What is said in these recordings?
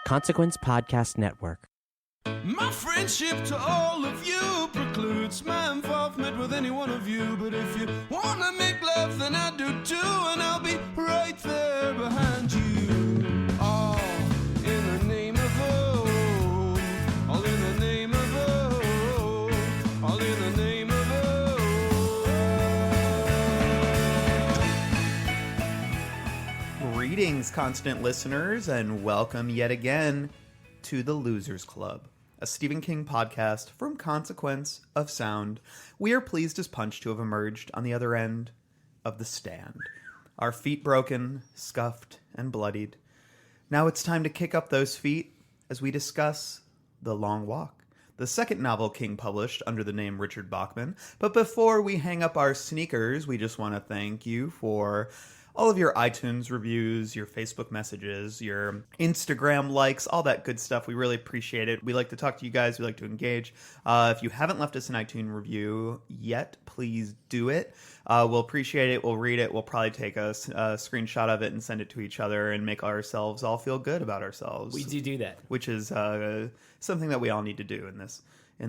Consequence Podcast Network. My friendship to all of you precludes my involvement with any one of you. But if you wanna make love, then I do too, and I'll be right there behind you. All in the name of oh, all in the name of oh, all in the name of oh. Greetings, constant listeners, and welcome yet again to the Losers Club, a Stephen King podcast from Consequence of Sound. We are pleased as punch to have emerged on the other end of the stand. Our feet broken, scuffed, and bloodied. Now it's time to kick up those feet as we discuss The Long Walk, the second novel King published under the name Richard Bachman. But before we hang up our sneakers, we just want to thank you for all of your iTunes reviews, your Facebook messages, your Instagram likes, all that good stuff. We really appreciate it. We like to talk to you guys. We like to engage. If you haven't left us an iTunes review yet, please do it. We'll appreciate it. We'll read it. We'll probably take a screenshot of it and send it to each other and make ourselves all feel good about ourselves. We do that, which is something that we all need to do in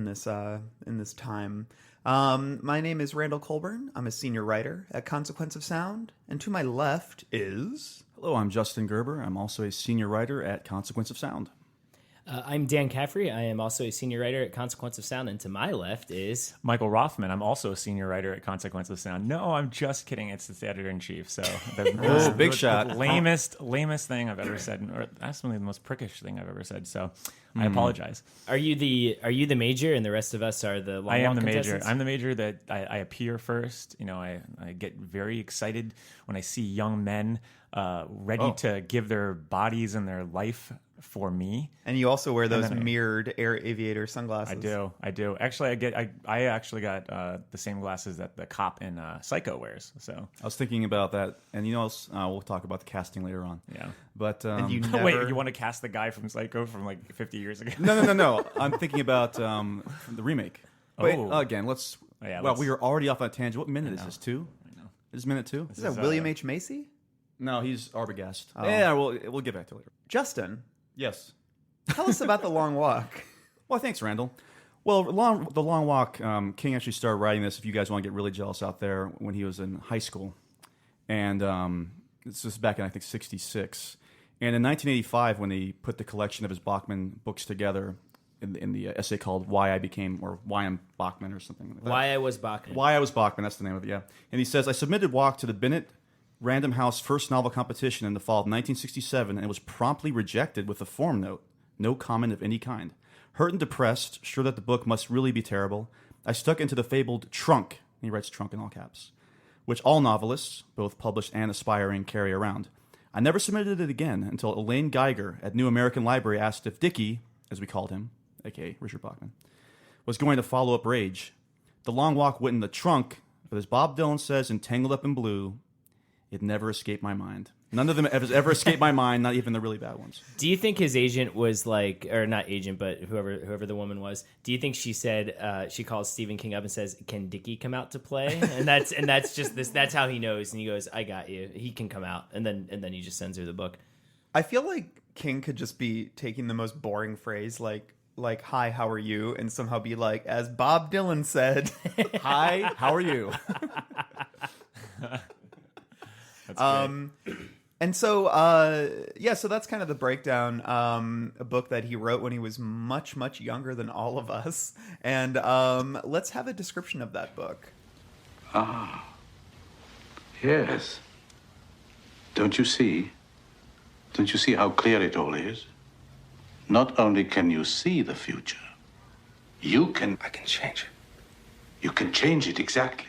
this time. My name is Randall Colburn. I'm a senior writer at Consequence of Sound. And to my left is... Hello, I'm Justin Gerber. I'm also a senior writer at Consequence of Sound. I'm Dan Caffrey. I am also a senior writer at Consequence of Sound. And to my left is... Michael Rothman. I'm also a senior writer at Consequence of Sound. No, I'm just kidding. It's the editor-in-chief. So big shot. The lamest thing I've ever said, or actually the most prickish thing I've ever said. So I apologize. Are you the major, and the rest of us are the long I am walk the major. contestants? I'm the major that I appear first. You know, I get very excited when I see young men ready to give their bodies and their life for me. And you also wear those mirrored air aviator sunglasses. I do. Actually, I actually got the same glasses that the cop in Psycho wears. So I was thinking about that, and we'll talk about the casting later on. Yeah. But and you wait, you want to cast the guy from Psycho from like 50 years ago? No. I'm thinking about the remake. Wait, again, let's... Well, we were already off on a tangent. What minute is this? 2? I know. Is this minute 2? Is that William H. Macy? No, he's Arbogast. Oh. Yeah, we'll get back to it later. Justin. Yes. Tell us about The Long Walk. Well, thanks, Randall. Well, The Long Walk, King actually started writing this, if you guys want to get really jealous out there, when he was in high school. And this was back in, I think, 1966. And in 1985, when he put the collection of his Bachman books together in the essay called Why I'm Bachman or something like that. Why I Was Bachman. Why I Was Bachman, that's the name of it, yeah. And he says, I submitted Walk to the Bennett Random House first novel competition in the fall of 1967, and it was promptly rejected with a form note. No comment of any kind. Hurt and depressed, sure that the book must really be terrible, I stuck into the fabled trunk, and he writes trunk in all caps, which all novelists, both published and aspiring, carry around. I never submitted it again until Elaine Geiger at New American Library asked if Dickie, as we called him, a.k.a. Richard Bachman, was going to follow up Rage. The Long Walk went in the trunk, but as Bob Dylan says in Tangled Up in Blue, it never escaped my mind. None of them has ever escaped my mind, not even the really bad ones. Do you think his agent was like, or not agent, but whoever the woman was? Do you think she said she calls Stephen King up and says, "Can Dickie come out to play?" And that's just this. That's how he knows, and he goes, "I got you. He can come out." And then he just sends her the book. I feel like King could just be taking the most boring phrase, like "Hi, how are you?" and somehow be like, "As Bob Dylan said, hi, how are you?" And so, so that's kind of the breakdown. A book that he wrote when he was much, much younger than all of us. And let's have a description of that book. Ah, yes. Don't you see? Don't you see how clear it all is? Not only can you see the future, I can change it. You can change it, exactly.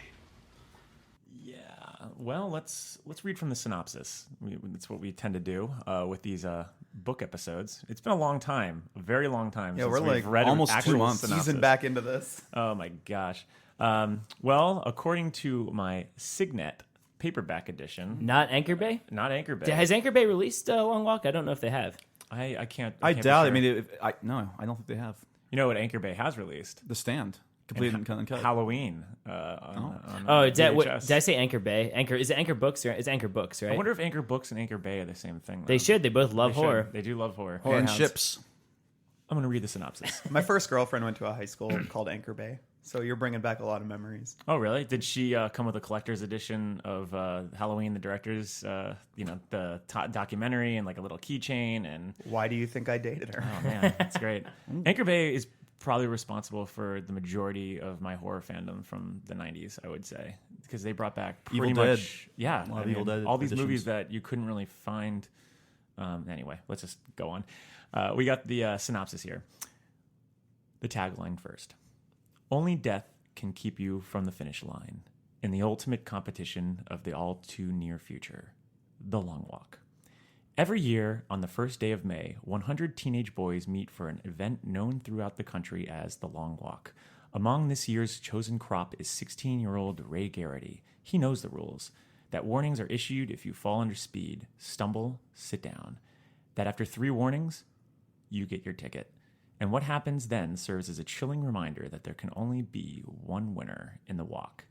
Well, let's read from the synopsis. That's what we tend to do with these book episodes. It's been a long time, a very long time. Yeah, since we're we've like read almost an 2 months. synopsis. Season back into this. Oh my gosh. Well, according to my Signet paperback edition, Not Anchor Bay. not Anchor Bay. Has Anchor Bay released Long Walk? I don't know if they have. I can't. I can't be doubt. sure. I mean, no, I don't think they have. You know what Anchor Bay has released? The Stand. Complete and uncut. Halloween. Did I say Anchor Bay? Is it Anchor Books or it's Anchor Books, right? I wonder if Anchor Books and Anchor Bay are the same thing. Though. They should. They both love horror. They do love horror. And hounds. ships. I'm going to read the synopsis. My first girlfriend went to a high school called Anchor Bay, so you're bringing back a lot of memories. Oh, really? Did she come with a collector's edition of Halloween, the director's, the documentary, and like a little keychain? And Why do you think I dated her? oh man, that's great. Anchor Bay is probably responsible for the majority of my horror fandom from the 90s, I would say, because they brought back pretty Evil much, Dead. A lot of Evil Dead all these editions. movies that you couldn't really find. Anyway, let's just go on. We got the synopsis here. The tagline first. Only death can keep you from the finish line in the ultimate competition of the all-too-near future, the Long Walk. Every year, on the first day of May, 100 teenage boys meet for an event known throughout the country as the Long Walk. Among this year's chosen crop is 16-year-old Ray Garrity. He knows the rules. That warnings are issued if you fall under speed, stumble, sit down. That after 3 warnings, you get your ticket. And what happens then serves as a chilling reminder that there can only be one winner in the walk,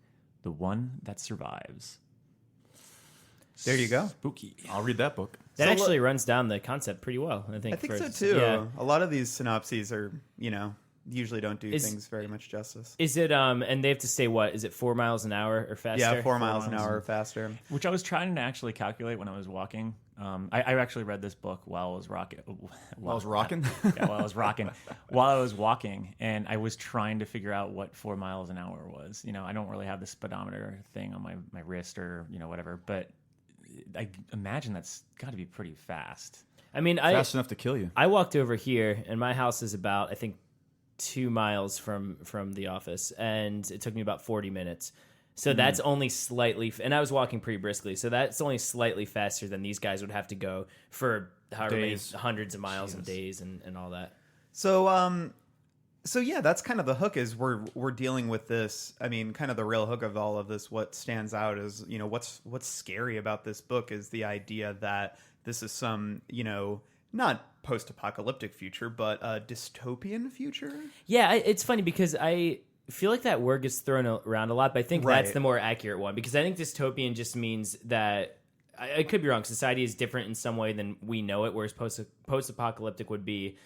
the one that survives. There you go. Spooky. I'll read that book. That So actually runs down the concept pretty well, I think. I think for- so too. Yeah. A lot of these synopses are, usually don't do Is- things very much justice. Is it and they have to stay what? Is it 4 miles an hour or faster? Yeah, 4 miles an hour or faster. Which I was trying to actually calculate when I was walking. I actually read this book while I was rocking. While I was rocking? Yeah, while I was rocking. While I was walking, and I was trying to figure out what 4 miles an hour was. I don't really have the speedometer thing on my wrist or, whatever, but I imagine that's got to be pretty fast. I mean, Fast enough to kill you. I walked over here, and my house is about, I think, 2 miles from the office, and it took me about 40 minutes. So that's only slightly, and I was walking pretty briskly, so that's only slightly faster than these guys would have to go for however many Days. hundreds of miles and days and all that. So yeah, that's kind of the hook. Is we're dealing with this. I mean, kind of the real hook of all of this. What stands out is what's scary about this book is the idea that this is some not post-apocalyptic future, but a dystopian future. Yeah, it's funny because I feel like that word gets thrown around a lot, but I think that's Right. the more accurate one because I think dystopian just means that I could be wrong. Society is different in some way than we know it, whereas post-apocalyptic would be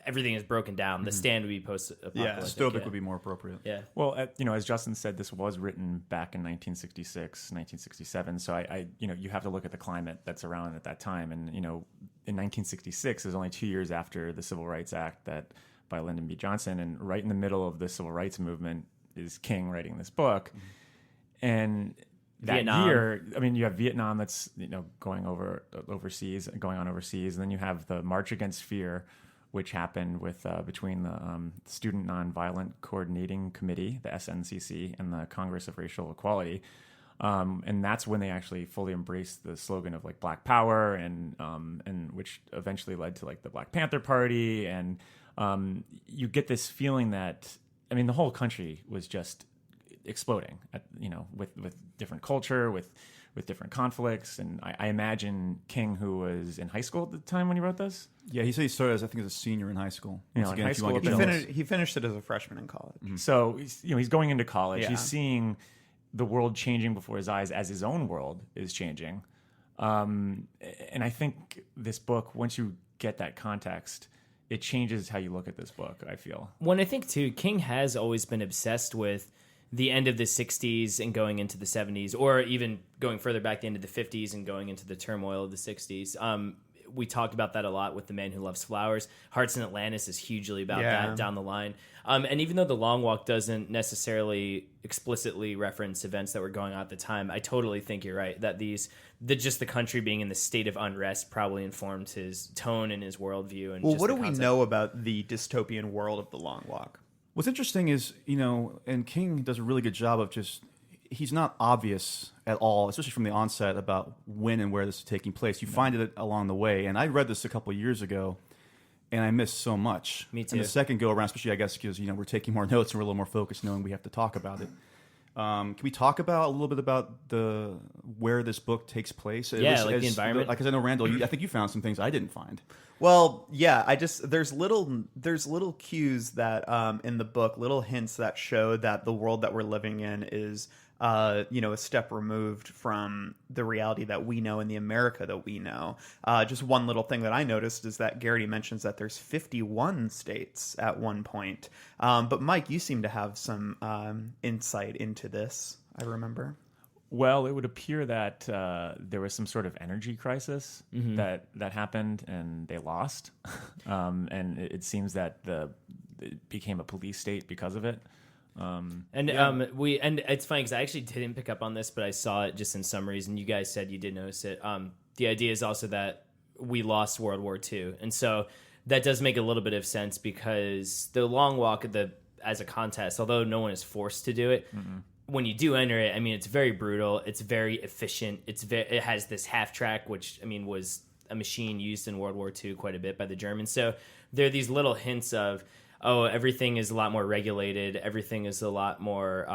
everything is broken down. The stand would be post-apocalyptic. Yeah, Dystopic would be more appropriate. Yeah. Well, as Justin said, this was written back in 1966, 1967. So I you have to look at the climate that's around at that time. And, in 1966 is only 2 years after the Civil Rights Act by Lyndon B. Johnson. And right in the middle of the Civil rights movement is King writing this book. And that Vietnam. year, I mean, you have Vietnam that's, going on overseas. And then you have the March Against Fear, which happened with between the Student Nonviolent Coordinating Committee, the SNCC, and the Congress of Racial Equality. And that's when they actually fully embraced the slogan of like Black Power, and which eventually led to like the Black Panther Party. And you get this feeling that, I mean, the whole country was just exploding, with different culture, with different conflicts. And I imagine King, who was in high school at the time when he wrote this. Yeah, he said he started as, I think, as a senior in high school. In Once again, high if you want to school, get He jealous. finished it as a freshman in college. So he's going into college. Yeah. He's seeing the world changing before his eyes as his own world is changing. And I think this book, once you get that context, it changes how you look at this book, I feel. When I think, too, King has always been obsessed with the end of the 60s and going into the 70s, or even going further back, the end of the 50s and going into the turmoil of the 60s. We talked about that a lot with The Man Who Loves Flowers. Hearts in Atlantis is hugely about that down the line. And even though The Long Walk doesn't necessarily explicitly reference events that were going on at the time, I totally think you're right, that just the country being in the state of unrest probably informed his tone and his worldview. And Well, just what the do we concept. know about the dystopian world of the Long Walk? What's interesting is, and King does a really good job of he's not obvious at all, especially from the onset about when and where this is taking place. You find it along the way. And I read this a couple of years ago, and I missed so much. Me too. And the second go around, especially, I guess, because, we're taking more notes and we're a little more focused knowing we have to talk about it. Can we talk about a little bit about where this book takes place? The environment. Because I know Randall, I think you found some things I didn't find. Well, yeah, there's little cues that in the book, little hints that show that the world that we're living in is a step removed from the reality that we know in the America that we know. Just one little thing that I noticed is that Garrity mentions that there's 51 states at one point. But Mike, you seem to have some insight into this, I remember. Well, it would appear that there was some sort of energy crisis that happened, and they lost. And it seems that it became a police state because of it. And it's funny because I actually didn't pick up on this, but I saw it just in summaries, and you guys said you did notice it. The idea is also that we lost World War II, and so that does make a little bit of sense because the long walk as a contest, although no one is forced to do it. When you do enter it, I mean, it's very brutal. It's very efficient. It has this half track, which I mean was a machine used in World War II quite a bit by the Germans. So there are these little hints of, oh, everything is a lot more regulated. Everything is a lot more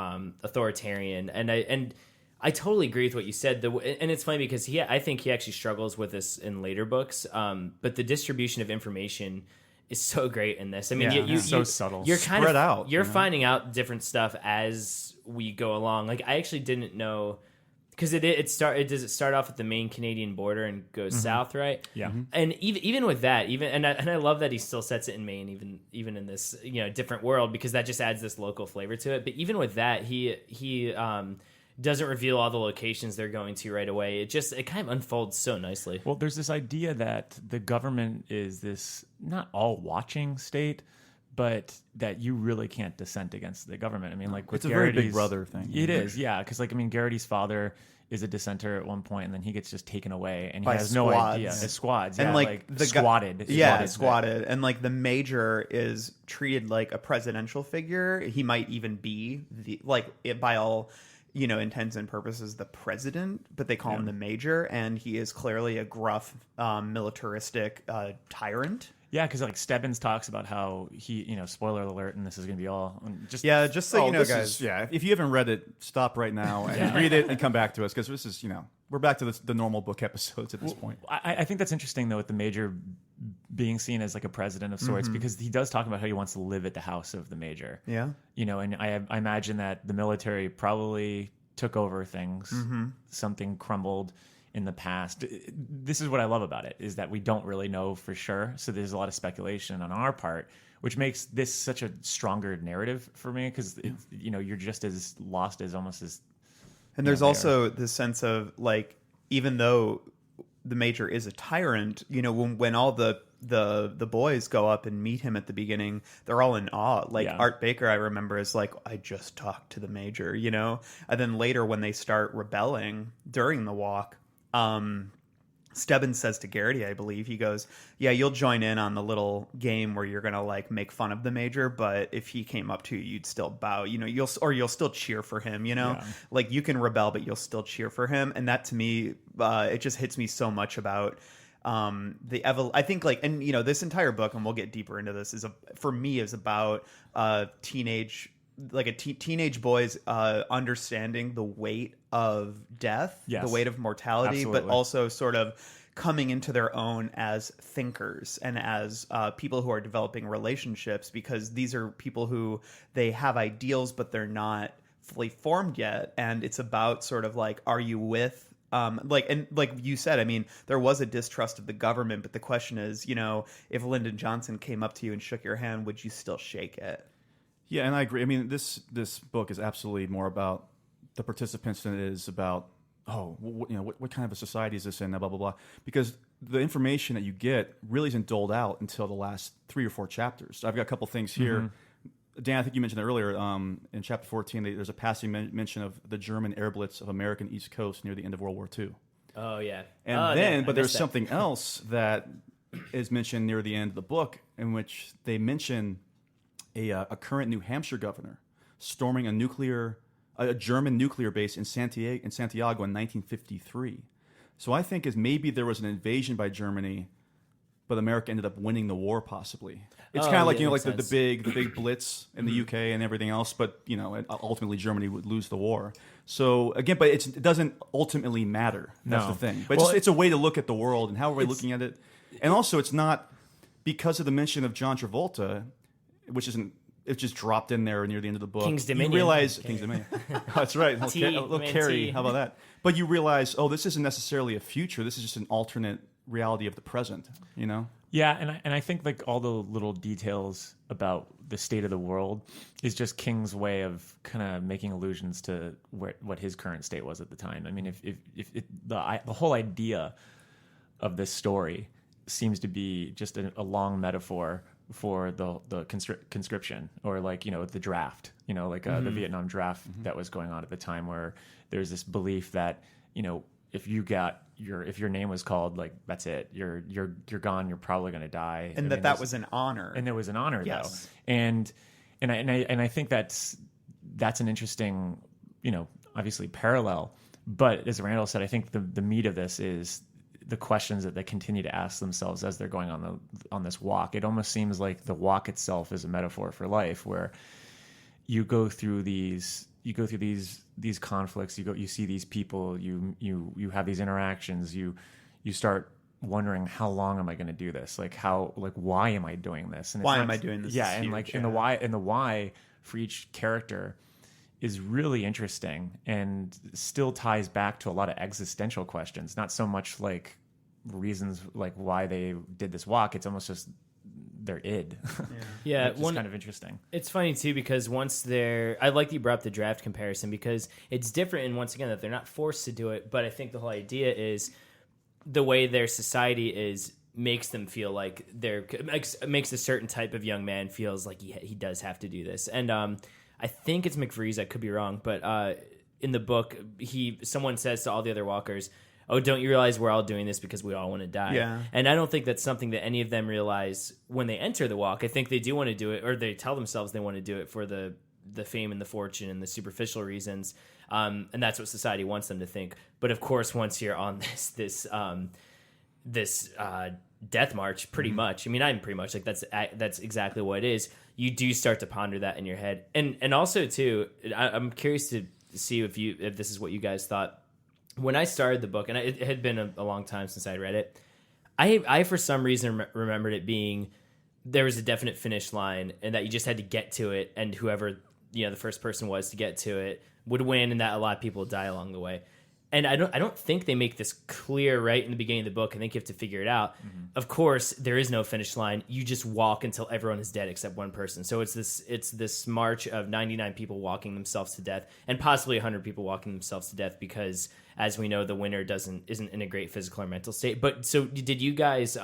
authoritarian. And I totally agree with what you said. And it's funny because I think he actually struggles with this in later books. But the distribution of information is so great in this. I mean, you're so subtle. You're kind of out. You're finding out different stuff as we go along. Like I actually didn't know because does it start off at the main Canadian border and goes south, right? Yeah. And even with that, and I love that he still sets it in Maine, even in this different world, because that just adds this local flavor to it. But even with that, he doesn't reveal all the locations they're going to right away. It kind of unfolds so nicely. Well, there's this idea that the government is this not all watching state, but that you really can't dissent against the government. I mean, like with it's a very Garrity's, Big Brother thing. It is, yeah, because Garrity's father is a dissenter at one point, and then he gets just taken away, and he By has no squads. idea. His squads, And yeah, squatted. And like the major is treated like a presidential figure. He might even be by all intents and purposes the president, but they call him the major, and he is clearly a gruff, militaristic tyrant. Yeah, because Stebbins talks about how he, spoiler alert, and this is going to be all just so you know, guys. If you haven't read it, stop right now and read it and come back to us, because this is, we're back to the normal book episodes at this point. I think that's interesting, though, with the major being seen as like a president of sorts, because he does talk about how he wants to live at the house of the major. Yeah. And I imagine that the military probably took over things. Something crumbled in the past. This is what I love about it, is that we don't really know for sure. So there's a lot of speculation on our part, which makes this such a stronger narrative for me, because you're just as lost as almost as. And there's also this sense of like, even though the major is a tyrant, when all the boys go up and meet him at the beginning, they're all in awe. Like Art Baker, I remember, is like, I just talked to the major, and then later when they start rebelling during the walk, Stebbins says to Garrity, I believe, he goes, yeah, you'll join in on the little game where you're gonna like make fun of the major, but if he came up to you, you'd still bow, you'll still cheer for him, like you can rebel, but you'll still cheer for him. And that to me, it just hits me so much about I think this entire book, and we'll get deeper into this, is about teenage boys understanding the weight of death, the weight of mortality, absolutely. But also sort of coming into their own as thinkers and as people who are developing relationships, because these are people who they have ideals, but they're not fully formed yet. And it's about sort of like, are you with like you said, I mean, there was a distrust of the government, but the question is, if Lyndon Johnson came up to you and shook your hand, would you still shake it? Yeah, and I agree. I mean, this book is absolutely more about the participants than it is about, what kind of a society is this in, blah, blah, blah. Because the information that you get really isn't doled out until the last 3 or 4 chapters. I've got a couple things here. Dan, I think you mentioned it earlier. In chapter 14, there's a passing mention of the German air blitz of American East Coast near the end of World War II. Oh, yeah. And there's something else that is mentioned near the end of the book, in which they mention a current New Hampshire governor storming a German nuclear base in Santiago in 1953. So I think maybe there was an invasion by Germany but America ended up winning the war possibly. It's Oh, kind of like, yeah, like makes the big blitz in the UK and everything else, but ultimately Germany would lose the war. So again, but it doesn't ultimately matter. That's No. the thing. But Well, it's a way to look at the world and how are we looking at it. And also it's not because of the mention of John Travolta, which isn't, it's just dropped in there near the end of the book. King's Dominion. You realize King's Dominion. That's right. A T, little man, Carrie. T. How about that? But you realize, this isn't necessarily a future. This is just an alternate reality of the present. Yeah, and I think like all the little details about the state of the world is just King's way of kind of making allusions to what his current state was at the time. I mean, if the whole idea of this story seems to be just a long metaphor for the conscription, or like the draft, the Vietnam draft that was going on at the time, where there's this belief that if your name was called, like, that's it, you're gone, you're probably going to die, And that was an honor. and there was an honor, Yes. though, and I think that's an interesting, obviously parallel. But as Randall said, I think the meat of this is the questions that they continue to ask themselves as they're going on this walk. It almost seems like the walk itself is a metaphor for life, where you go through these conflicts, you see these people, you have these interactions, you start wondering, how long am I going to do this? Why am I doing this? And Why am I doing this? Yeah, is and huge, and the why for each character is really interesting, and still ties back to a lot of existential questions, not so much like reasons like why they did this walk. It's almost just their id. Yeah, Which is kind of interesting. It's funny too, because I like that you brought up the draft comparison, because it's different, and once again that they're not forced to do it, but I think the whole idea is the way their society is makes them feel like makes a certain type of young man feels like he does have to do this. And I think it's McVries, I could be wrong, but in the book someone says to all the other walkers, "Oh, don't you realize we're all doing this because we all want to die?" Yeah. And I don't think that's something that any of them realize when they enter the walk. I think they do want to do it, or they tell themselves they want to do it for the fame and the fortune and the superficial reasons, and that's what society wants them to think. But of course, once you're on this death march, pretty much. I mean, I'm pretty much like that's exactly what it is. You do start to ponder that in your head, and also too, I'm curious to see if this is what you guys thought. When I started the book, and it had been a long time since I read it, I for some reason remembered it being there was a definite finish line, and that you just had to get to it, and whoever the first person was to get to it would win, and that a lot of people would die along the way. And I don't think they make this clear right in the beginning of the book. I think you have to figure it out. Mm-hmm. Of course, there is no finish line. You just walk until everyone is dead except one person. So it's this march of 99 people walking themselves to death, and possibly 100 people walking themselves to death, because, as we know, the winner isn't in a great physical or mental state. But so did you guys?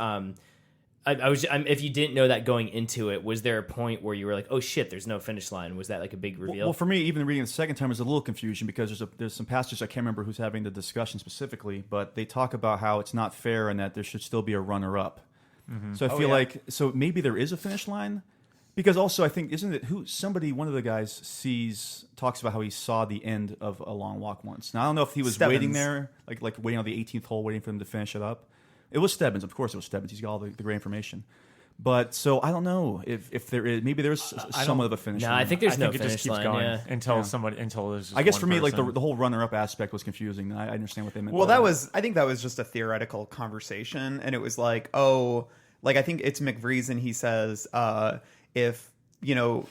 If you didn't know that going into it, was there a point where you were like, "Oh shit, there's no finish line"? Was that like a big reveal? Well, for me, even reading the second time, there's a little confusion, because there's some passages I can't remember who's having the discussion specifically, but they talk about how it's not fair and that there should still be a runner-up. Mm-hmm. So I feel like maybe there is a finish line, because also I think one of the guys talks about how he saw the end of A Long Walk once. Now I don't know if he was waiting there, like waiting on the 18th hole, waiting for them to finish it up. It was Stebbins, of course. It was Stebbins. He's got all the great information. But so I don't know if there is. Maybe there's somewhat of a finish line. I think there's no it finish just keeps line going until there's. Just I guess one for me, like person. the whole runner-up aspect was confusing. I understand what they meant. Well, by I think that was just a theoretical conversation, and it was like, I think it's McVries, and he says, if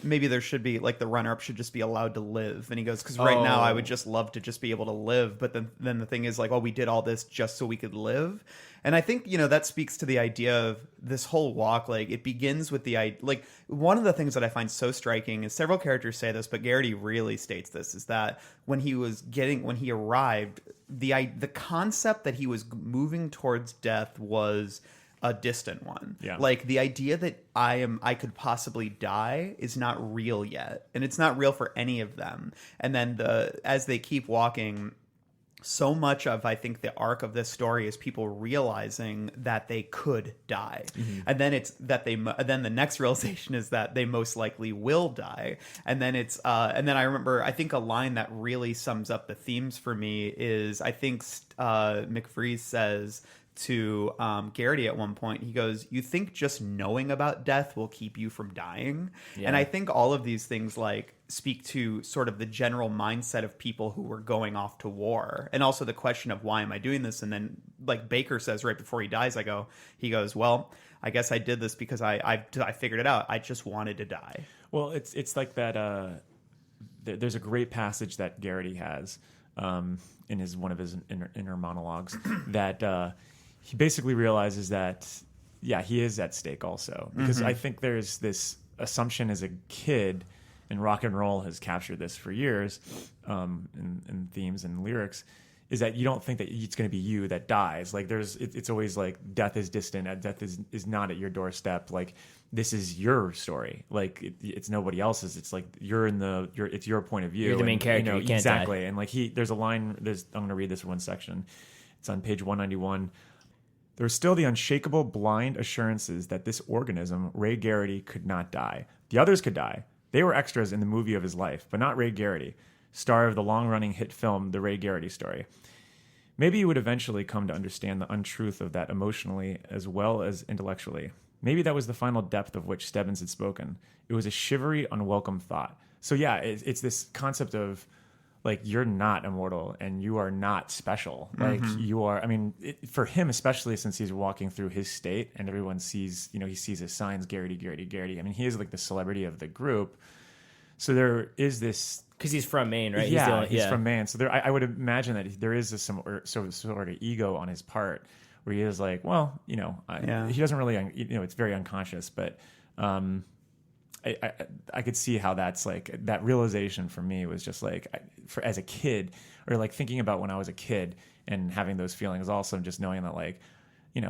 maybe there should be, like, the runner-up should just be allowed to live, and he goes, because right now I would just love to just be able to live, but then the thing is, like, we did all this just so we could live. And I think, that speaks to the idea of this whole walk. Like, it begins with like, one of the things that I find so striking is several characters say this, but Garrity really states this, is that when he arrived, the concept that he was moving towards death was a distant one. Yeah. Like, the idea that I could possibly die is not real yet. And it's not real for any of them. And then as they keep walking, so much of, I think, the arc of this story is people realizing that they could die. Mm-hmm. And then then the next realization is that they most likely will die. And then and then I remember, I think a line that really sums up the themes for me is, I think McVries says to Garrity at one point. He goes, "You think just knowing about death will keep you from dying?" Yeah. And I think all of these things like speak to sort of the general mindset of people who were going off to war, and also the question of why am I doing this? And then like Baker says right before he dies, he goes, "Well, I guess I did this because I figured it out. I just wanted to die." Well, it's like that. There's a great passage that Garrity has in one of his inner monologues that he basically realizes that he is at stake also, because I think there's this assumption as a kid, and rock and roll has captured this for years in themes and lyrics, is that you don't think that it's going to be you that dies. Like it's always like death is distant, death is not at your doorstep. Like this is your story. Like it's nobody else's. It's like it's your point of view. You're the main character. You can't exactly. die. And like there's a line. I'm going to read this one section. It's on page 191. There was still the unshakable blind assurances that this organism, Ray Garrity, could not die. The others could die. They were extras in the movie of his life, but not Ray Garrity, star of the long-running hit film, The Ray Garrity Story. Maybe you would eventually come to understand the untruth of that emotionally as well as intellectually. Maybe that was the final depth of which Stebbins had spoken. It was a shivery, unwelcome thought. So yeah, it's this concept of like you're not immortal and you are not special. Like you are. I mean, for him especially, since he's walking through his state and everyone sees, he sees his signs, Garrity, Garrity, Garrity. I mean, he is like the celebrity of the group. So there is this. Because he's from Maine, right? Yeah, he's from Maine. So I would imagine that there is some sort of ego on his part where he is like, well, he doesn't really, it's very unconscious, but I could see how that's like that realization for me was just like as a kid, or like thinking about when I was a kid and having those feelings also, just knowing that like,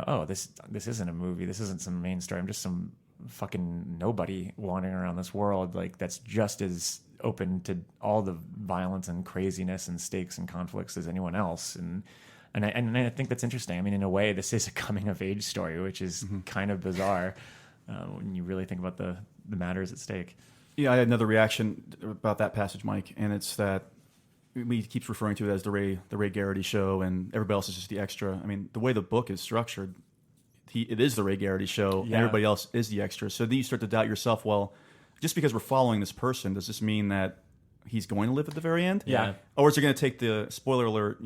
oh, this isn't a movie. This isn't some main story. I'm just some fucking nobody wandering around this world like that's just as open to all the violence and craziness and stakes and conflicts as anyone else. And I think that's interesting. I mean, in a way, this is a coming of age story, which is kind of bizarre when you really think about the matters at stake. Yeah, I had another reaction about that passage, Mike, and it's that he keeps referring to it as the Ray Garrity show, and everybody else is just the extra. I mean, the way the book is structured, it is the Ray Garrity show, and everybody else is the extra. So then you start to doubt yourself. Well, just because we're following this person, does this mean that he's going to live at the very end? Yeah. Or is it going to take the spoiler alert,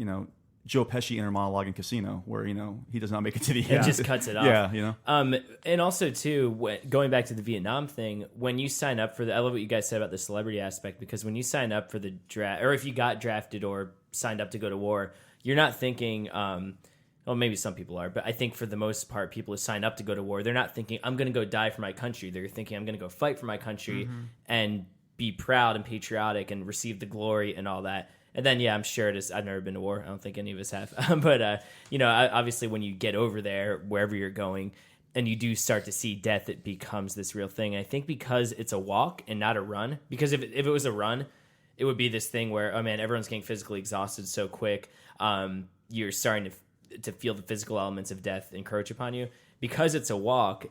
Joe Pesci inner monologue in Casino, where he does not make it to the end. It just cuts it off. Yeah, and also too, going back to the Vietnam thing, when you sign up for I love what you guys said about the celebrity aspect, because when you sign up for the draft, or if you got drafted or signed up to go to war, you're not thinking. Well, maybe some people are, but I think for the most part, people who sign up to go to war, they're not thinking, I'm going to go die for my country. They're thinking, I'm going to go fight for my country and be proud and patriotic and receive the glory and all that. And then, I'm sure it is. I've never been to war. I don't think any of us have. But, obviously when you get over there, wherever you're going, and you do start to see death, it becomes this real thing. I think because it's a walk and not a run, because if it was a run, it would be this thing where, oh man, everyone's getting physically exhausted so quick. You're starting to feel the physical elements of death encroach upon you. Because it's a walk,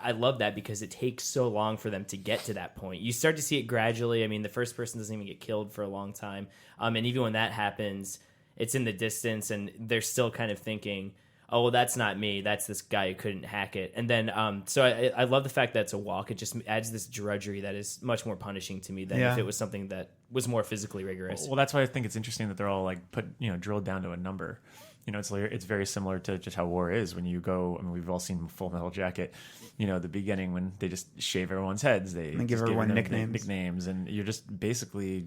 I love that because it takes so long for them to get to that point. You start to see it gradually. I mean, the first person doesn't even get killed for a long time. And even when that happens, it's in the distance and they're still kind of thinking, oh, well, that's not me. That's this guy who couldn't hack it. And then, so I love the fact that it's a walk. It just adds this drudgery that is much more punishing to me than if it was something that was more physically rigorous. Well, that's why I think it's interesting that they're all like drilled down to a number. It's very similar to just how war is when you go. I mean, we've all seen Full Metal Jacket. The beginning when they just shave everyone's heads, they give everyone nicknames, and you're just basically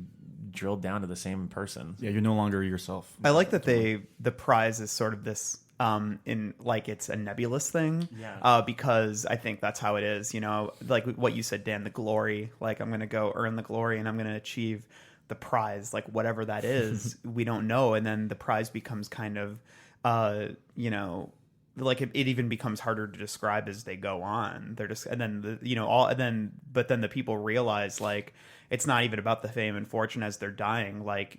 drilled down to the same person. Yeah, you're no longer yourself. I like that the prize is sort of this in like it's a nebulous thing. Because I think that's how it is. Like what you said, Dan, the glory. Like I'm going to go earn the glory and I'm going to achieve the prize, like whatever that is. We don't know, and then the prize becomes kind of like it even becomes harder to describe as they go on. They're just, and then but then the people realize like it's not even about the fame and fortune as they're dying. Like,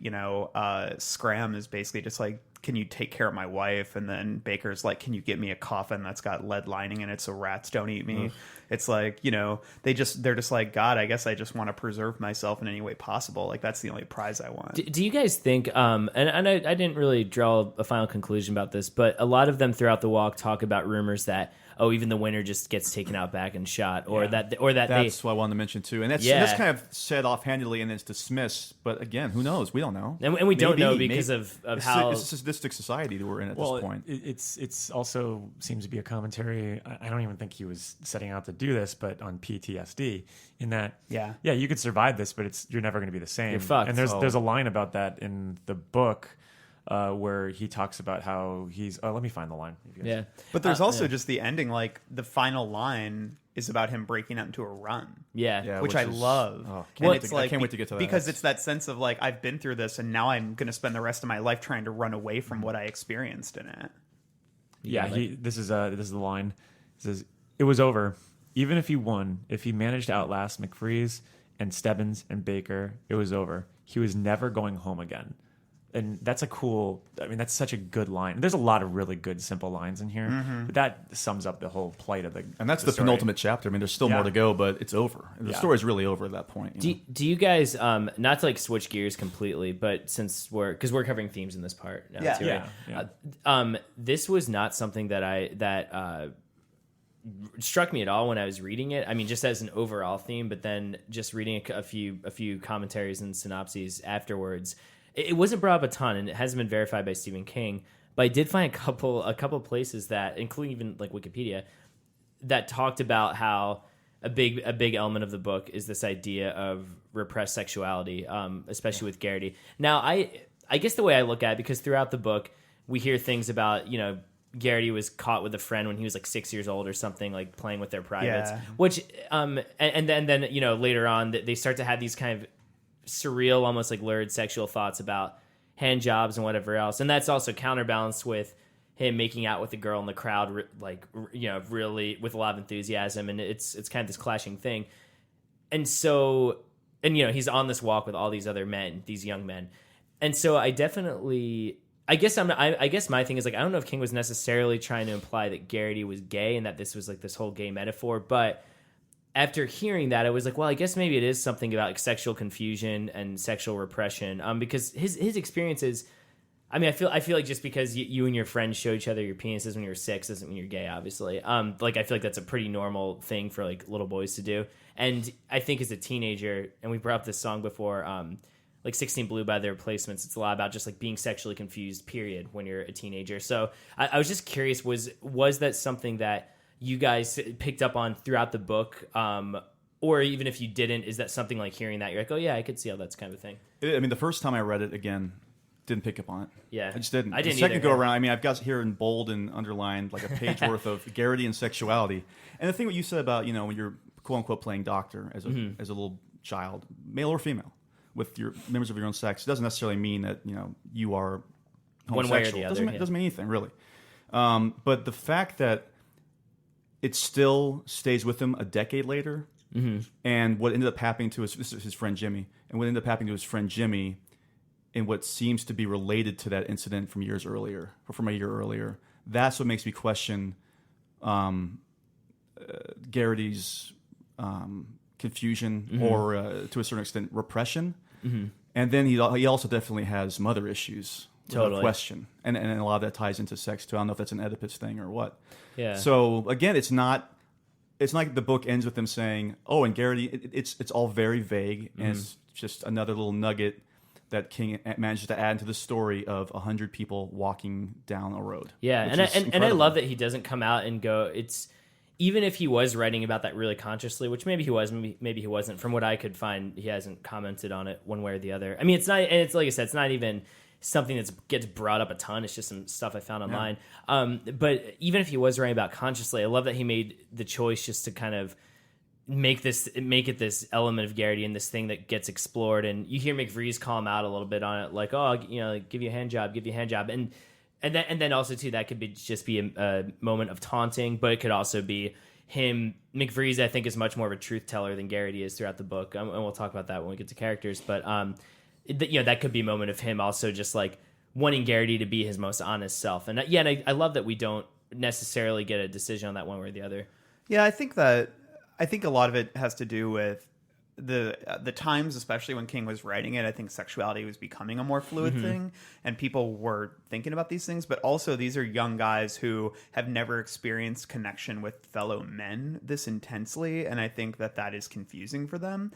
Scram is basically just like, can you take care of my wife? And then Baker's like, can you get me a coffin that's got lead lining in it so rats don't eat me? It's like, they're just like, God, I guess I just want to preserve myself in any way possible. Like, that's the only prize I want. Do you guys think, and I didn't really draw a final conclusion about this, but a lot of them throughout the walk talk about rumors that, even the winner just gets taken out back and shot, or that that's what I wanted to mention too. And that's kind of said offhandedly and it's dismissed. But again, who knows? We don't know, and we don't know because of how it's a sadistic society that we're in at this point. It's also seems to be a commentary. I don't even think he was setting out to do this, but on PTSD, in that you could survive this, but you're never going to be the same. You're fucked. And there's a line about that in the book. Where he talks about how he's... let me find the line. Yeah. But there's also just the ending, like, the final line is about him breaking out into a run. Yeah. Which I love. I can't wait to get to that. Because it's that sense of, like, I've been through this, and now I'm going to spend the rest of my life trying to run away from what I experienced in it. Yeah, this is the line. It says, "It was over. Even if he won, if he managed to outlast McFreeze and Stebbins and Baker, it was over. He was never going home again." And that's that's such a good line. There's a lot of really good, simple lines in here. But that sums up the whole plight of the And that's the story. penultimate chapter. I mean, there's still more to go, but it's over. The story's really over at that point. Do you guys, not to like switch gears completely, but since we're covering themes in this part now too, right? This was not something that struck me at all when I was reading it. I mean, just as an overall theme, but then just reading a few commentaries and synopses afterwards, it wasn't brought up a ton, and it hasn't been verified by Stephen King. But I did find a couple places that, including even like Wikipedia, that talked about how a big element of the book is this idea of repressed sexuality, especially with Garrity. Now, I guess the way I look at it, because throughout the book we hear things about, Garrity was caught with a friend when he was like 6 years old or something, like playing with their privates. Yeah. Which and then later on they start to have these kind of surreal, almost like lurid sexual thoughts about hand jobs and whatever else, and that's also counterbalanced with him making out with a girl in the crowd, really with a lot of enthusiasm, and it's kind of this clashing thing. And so, he's on this walk with all these other men, these young men, and so I guess my thing is, like, I don't know if King was necessarily trying to imply that Garrity was gay and that this was like this whole gay metaphor, but after hearing that, I was like, well, I guess maybe it is something about like sexual confusion and sexual repression. Because his experiences, I mean, I feel like just because you and your friends show each other your penises when you're 6 doesn't mean you're gay, obviously. Like, I feel like that's a pretty normal thing for like little boys to do. And I think as a teenager, and we brought up this song before, like 16 Blue by The Replacements, it's a lot about just like being sexually confused, period, when you're a teenager. So I was just curious, was that something that you guys picked up on throughout the book, or even if you didn't, is that something like hearing that you're like, oh yeah, I could see how that's kind of thing? I mean, the first time I read it, again, didn't pick up on it. Yeah, I just didn't. I didn't the second either, go around, I mean, I've got here in bold and underlined like a page worth of Garrity and sexuality. And the thing what you said about, when you're quote unquote playing doctor as a little child, male or female, with your members of your own sex, it doesn't necessarily mean that you are homosexual. One way or the other. It doesn't mean anything really. But the fact that it still stays with him a decade later, and what ended up happening to his friend Jimmy, and what ended up happening to his friend Jimmy, and what seems to be related to that incident from years earlier, or from a year earlier, that's what makes me question Garrity's confusion, or to a certain extent repression. And then he also definitely has mother issues. Totally. Question. And a lot of that ties into sex too. I don't know if that's an Oedipus thing or what. Yeah. So again, it's not like the book ends with them saying, "Oh, and Garrity." It's all very vague, and it's just another little nugget that King manages to add into the story of 100 people walking down a road. Yeah, and I love that he doesn't come out and go. It's even if he was writing about that really consciously, which maybe he was, maybe he wasn't. From what I could find, he hasn't commented on it one way or the other. I mean, it's not, and it's like I said, it's not even something that gets brought up a ton. It's just some stuff I found online. But even if he was writing about consciously, I love that he made the choice just to kind of make it this element of Garrity and this thing that gets explored. And you hear McVrees call him out a little bit on it, like, oh, give you a hand job. And then also too, that could be a moment of taunting, but it could also be McVrees, I think, is much more of a truth teller than Garrity is throughout the book, and we'll talk about that when we get to characters. But that could be a moment of him also just like wanting Garrity to be his most honest self, and I love that we don't necessarily get a decision on that one way or the other. Yeah, I think a lot of it has to do with the times, especially when King was writing it. I think sexuality was becoming a more fluid thing, and people were thinking about these things. But also, these are young guys who have never experienced connection with fellow men this intensely, and I think that is confusing for them.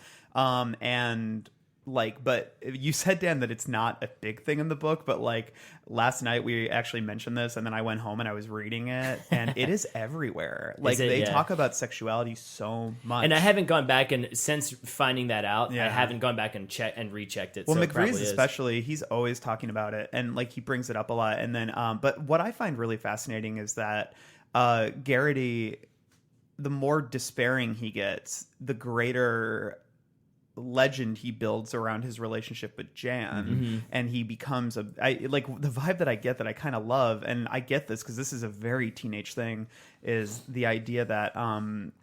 But you said, Dan, that it's not a big thing in the book, but like last night we actually mentioned this, and then I went home and I was reading it, and it is everywhere. Like they talk about sexuality so much. And I haven't gone back and since finding that out, I haven't gone back and rechecked it. Well, so McVrees especially, he's always talking about it, and like he brings it up a lot. And then, but what I find really fascinating is that Garrity, the more despairing he gets, the greater legend he builds around his relationship with Jan, and he becomes the vibe that I get that I kind of love, and I get this because this is a very teenage thing, is the idea that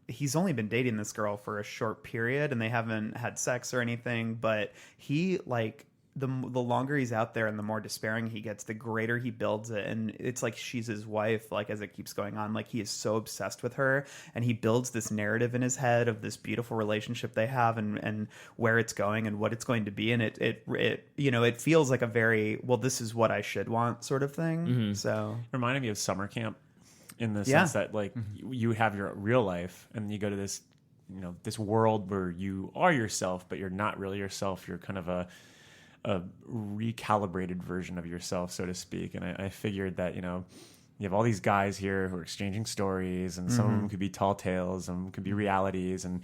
he's only been dating this girl for a short period and they haven't had sex or anything, but he like the longer he's out there and the more despairing he gets, the greater he builds it. And it's like she's his wife, like as it keeps going on, like he is so obsessed with her, and he builds this narrative in his head of this beautiful relationship they have, and where it's going and what it's going to be. And it feels like a very, well, this is what I should want sort of thing. So it reminded me of summer camp in the sense that like you have your real life and you go to this, this world where you are yourself, but you're not really yourself. You're kind of a recalibrated version of yourself, so to speak. And I figured that, you have all these guys here who are exchanging stories, and some of them could be tall tales, and could be realities. And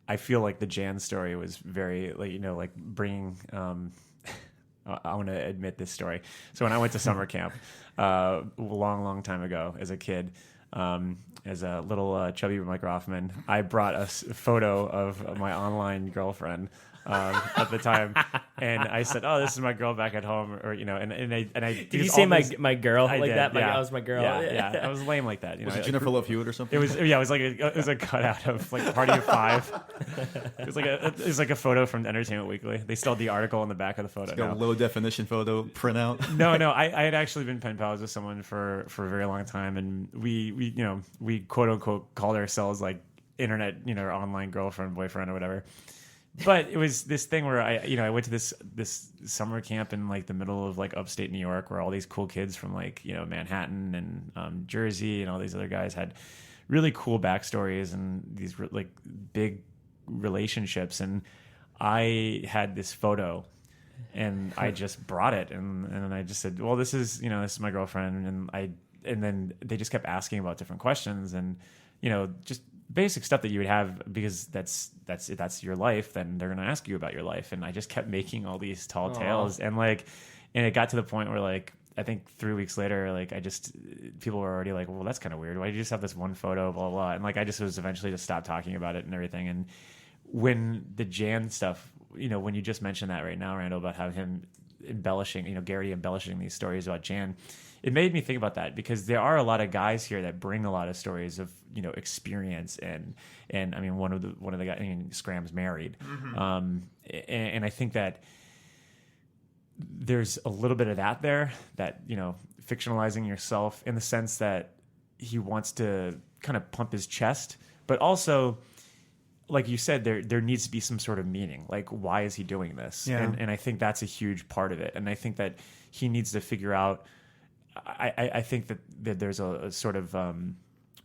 I feel like the Jan story was very, like bringing, I want to admit this story. So when I went to summer camp a long time ago as a kid, as a little chubby Mike Rothman, I brought a photo of my online girlfriend at the time, and I said, "Oh, this is my girl back at home," or and I did you say my girl I like did, that? Yeah. That was my girl. Yeah. I was lame like that. Was it Jennifer Love Hewitt or something? It was it was a cutout of like Party of Five. It was like a photo from Entertainment Weekly. They still had the article on the back of the photo. It's got a low definition photo printout. No, I had actually been pen pals with someone for a very long time, and we quote unquote called ourselves like internet, online girlfriend, boyfriend, or whatever. But it was this thing where I went to this summer camp in like the middle of like upstate New York, where all these cool kids from like Manhattan and Jersey and all these other guys had really cool backstories and these like big relationships. And I had this photo, and I just brought it, and I just said, well, this is my girlfriend, and then they just kept asking about different questions, and just basic stuff that you would have, because that's your life. Then they're going to ask you about your life. And I just kept making all these tall tales, and it got to the point where like I think 3 weeks later, like people were already like, well, that's kind of weird. Why do you just have this one photo, blah, blah, blah. And like I just was eventually just stopped talking about it and everything. And when the Jan stuff, when you just mentioned that right now, Randall, about how him embellishing, Garrity embellishing these stories about Jan, it made me think about that, because there are a lot of guys here that bring a lot of stories of experience, and I mean one of the guys, Scram's married, and I think that there's a little bit of that there, that fictionalizing yourself in the sense that he wants to kind of pump his chest, but also, like you said, there needs to be some sort of meaning. Like, why is he doing this? Yeah. And I think that's a huge part of it. And I think that he needs to figure out. I think that there's a sort of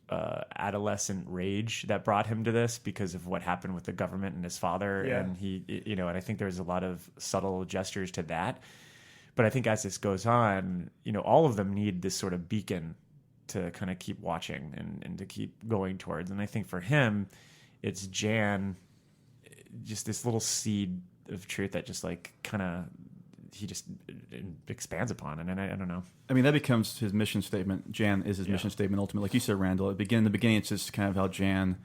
adolescent rage that brought him to this because of what happened with the government and his father. Yeah. And and I think there's a lot of subtle gestures to that. But I think as this goes on, all of them need this sort of beacon to kind of keep watching and to keep going towards. And I think for him, it's Jan, just this little seed of truth that just like kind of he just expands upon. And I don't know. I mean, that becomes his mission statement. Jan is his mission statement ultimately. Like you said, Randall, in the beginning, it's just kind of how Jan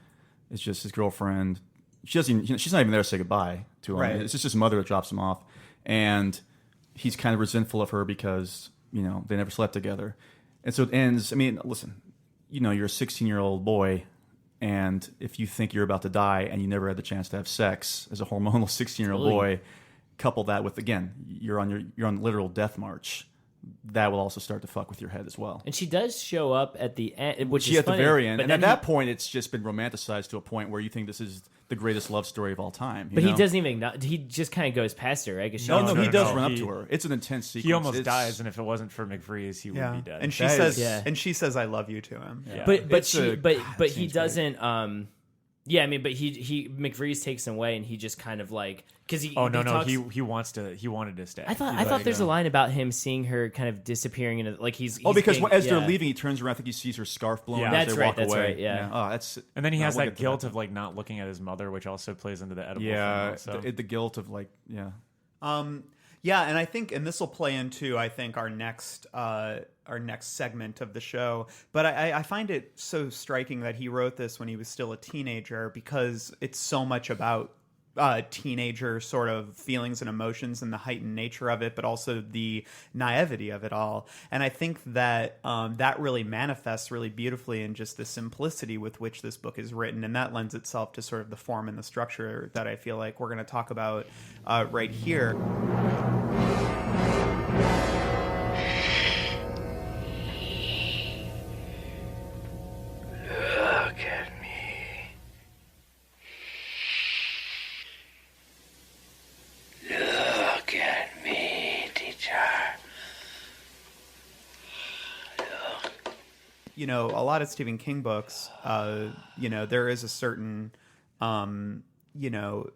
is just his girlfriend. She's not even there to say goodbye to him. Right. It's just his mother that drops him off. And he's kind of resentful of her because, they never slept together. And so it ends. I mean, listen, you're a 16-year-old boy And if you think you're about to die and you never had the chance to have sex as a hormonal 16-year-old Totally. boy, couple that with, again, you're on literal death march. That will also start to fuck with your head as well. And she does show up at the end, which She is at the funny, very end, but and then at that point, it's just been romanticized to a point where you think this is the greatest love story of all time. But he doesn't even. He just kind of goes past her, right? 'Cause she No, gets- he no, does no. run up He- to her. It's an intense sequence. He almost It's- dies, and if it wasn't for McVrees, he would be dead. And she That says, is- Yeah. and she says, "I love you" to him. Yeah. But It's she a- but he scene's doesn't. Yeah, I mean, but he McVrees takes him away, and he just kind of like because he. Oh no, he no, talks, he wanted to stay. I thought He's like, there's a line about him seeing her kind of disappearing into like he's. Oh, because being- as they're yeah. leaving, he turns around. I think he sees her scarf blowing Yeah. as That's they right, walk that's away. right, yeah. Oh, that's. And then he has we'll that get to guilt of like not looking at his mother, which also plays into the edible. Yeah, thing also. the guilt of like, yeah. Yeah, and I think, and this will play into, I think, our next segment of the show. But I find it so striking that he wrote this when he was still a teenager, because it's so much about teenager sort of feelings and emotions and the heightened nature of it, but also the naivety of it all. And I think that that really manifests really beautifully in just the simplicity with which this book is written, and that lends itself to sort of the form and the structure that I feel like we're going to talk about right here. Look at me. Look at me, teacher. You know, a lot of Stephen King books, you know, there is a certain, you know,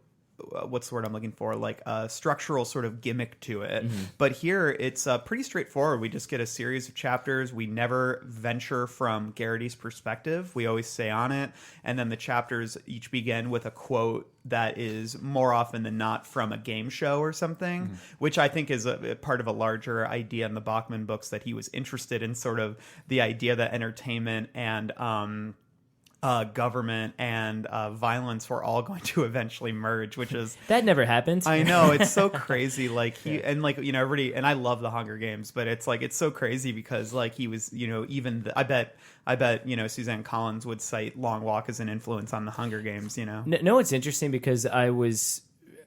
what's the word I'm looking for? Like a structural sort of gimmick to it. Mm-hmm. But here it's pretty straightforward. We just get a series of chapters. We never venture from Garrity's perspective. We always stay on it. And then the chapters each begin with a quote that is more often than not from a game show or something, which I think is a part of a larger idea in the Bachman books, that he was interested in sort of the idea that entertainment and government and violence were all going to eventually merge, which is That never happens. I know, it's so crazy. Like he and like, you know, everybody, and I love the Hunger Games, but it's like it's so crazy because like he was, you know, even I bet you know Suzanne Collins would cite Long Walk as an influence on the Hunger Games. You know, No, it's interesting because I was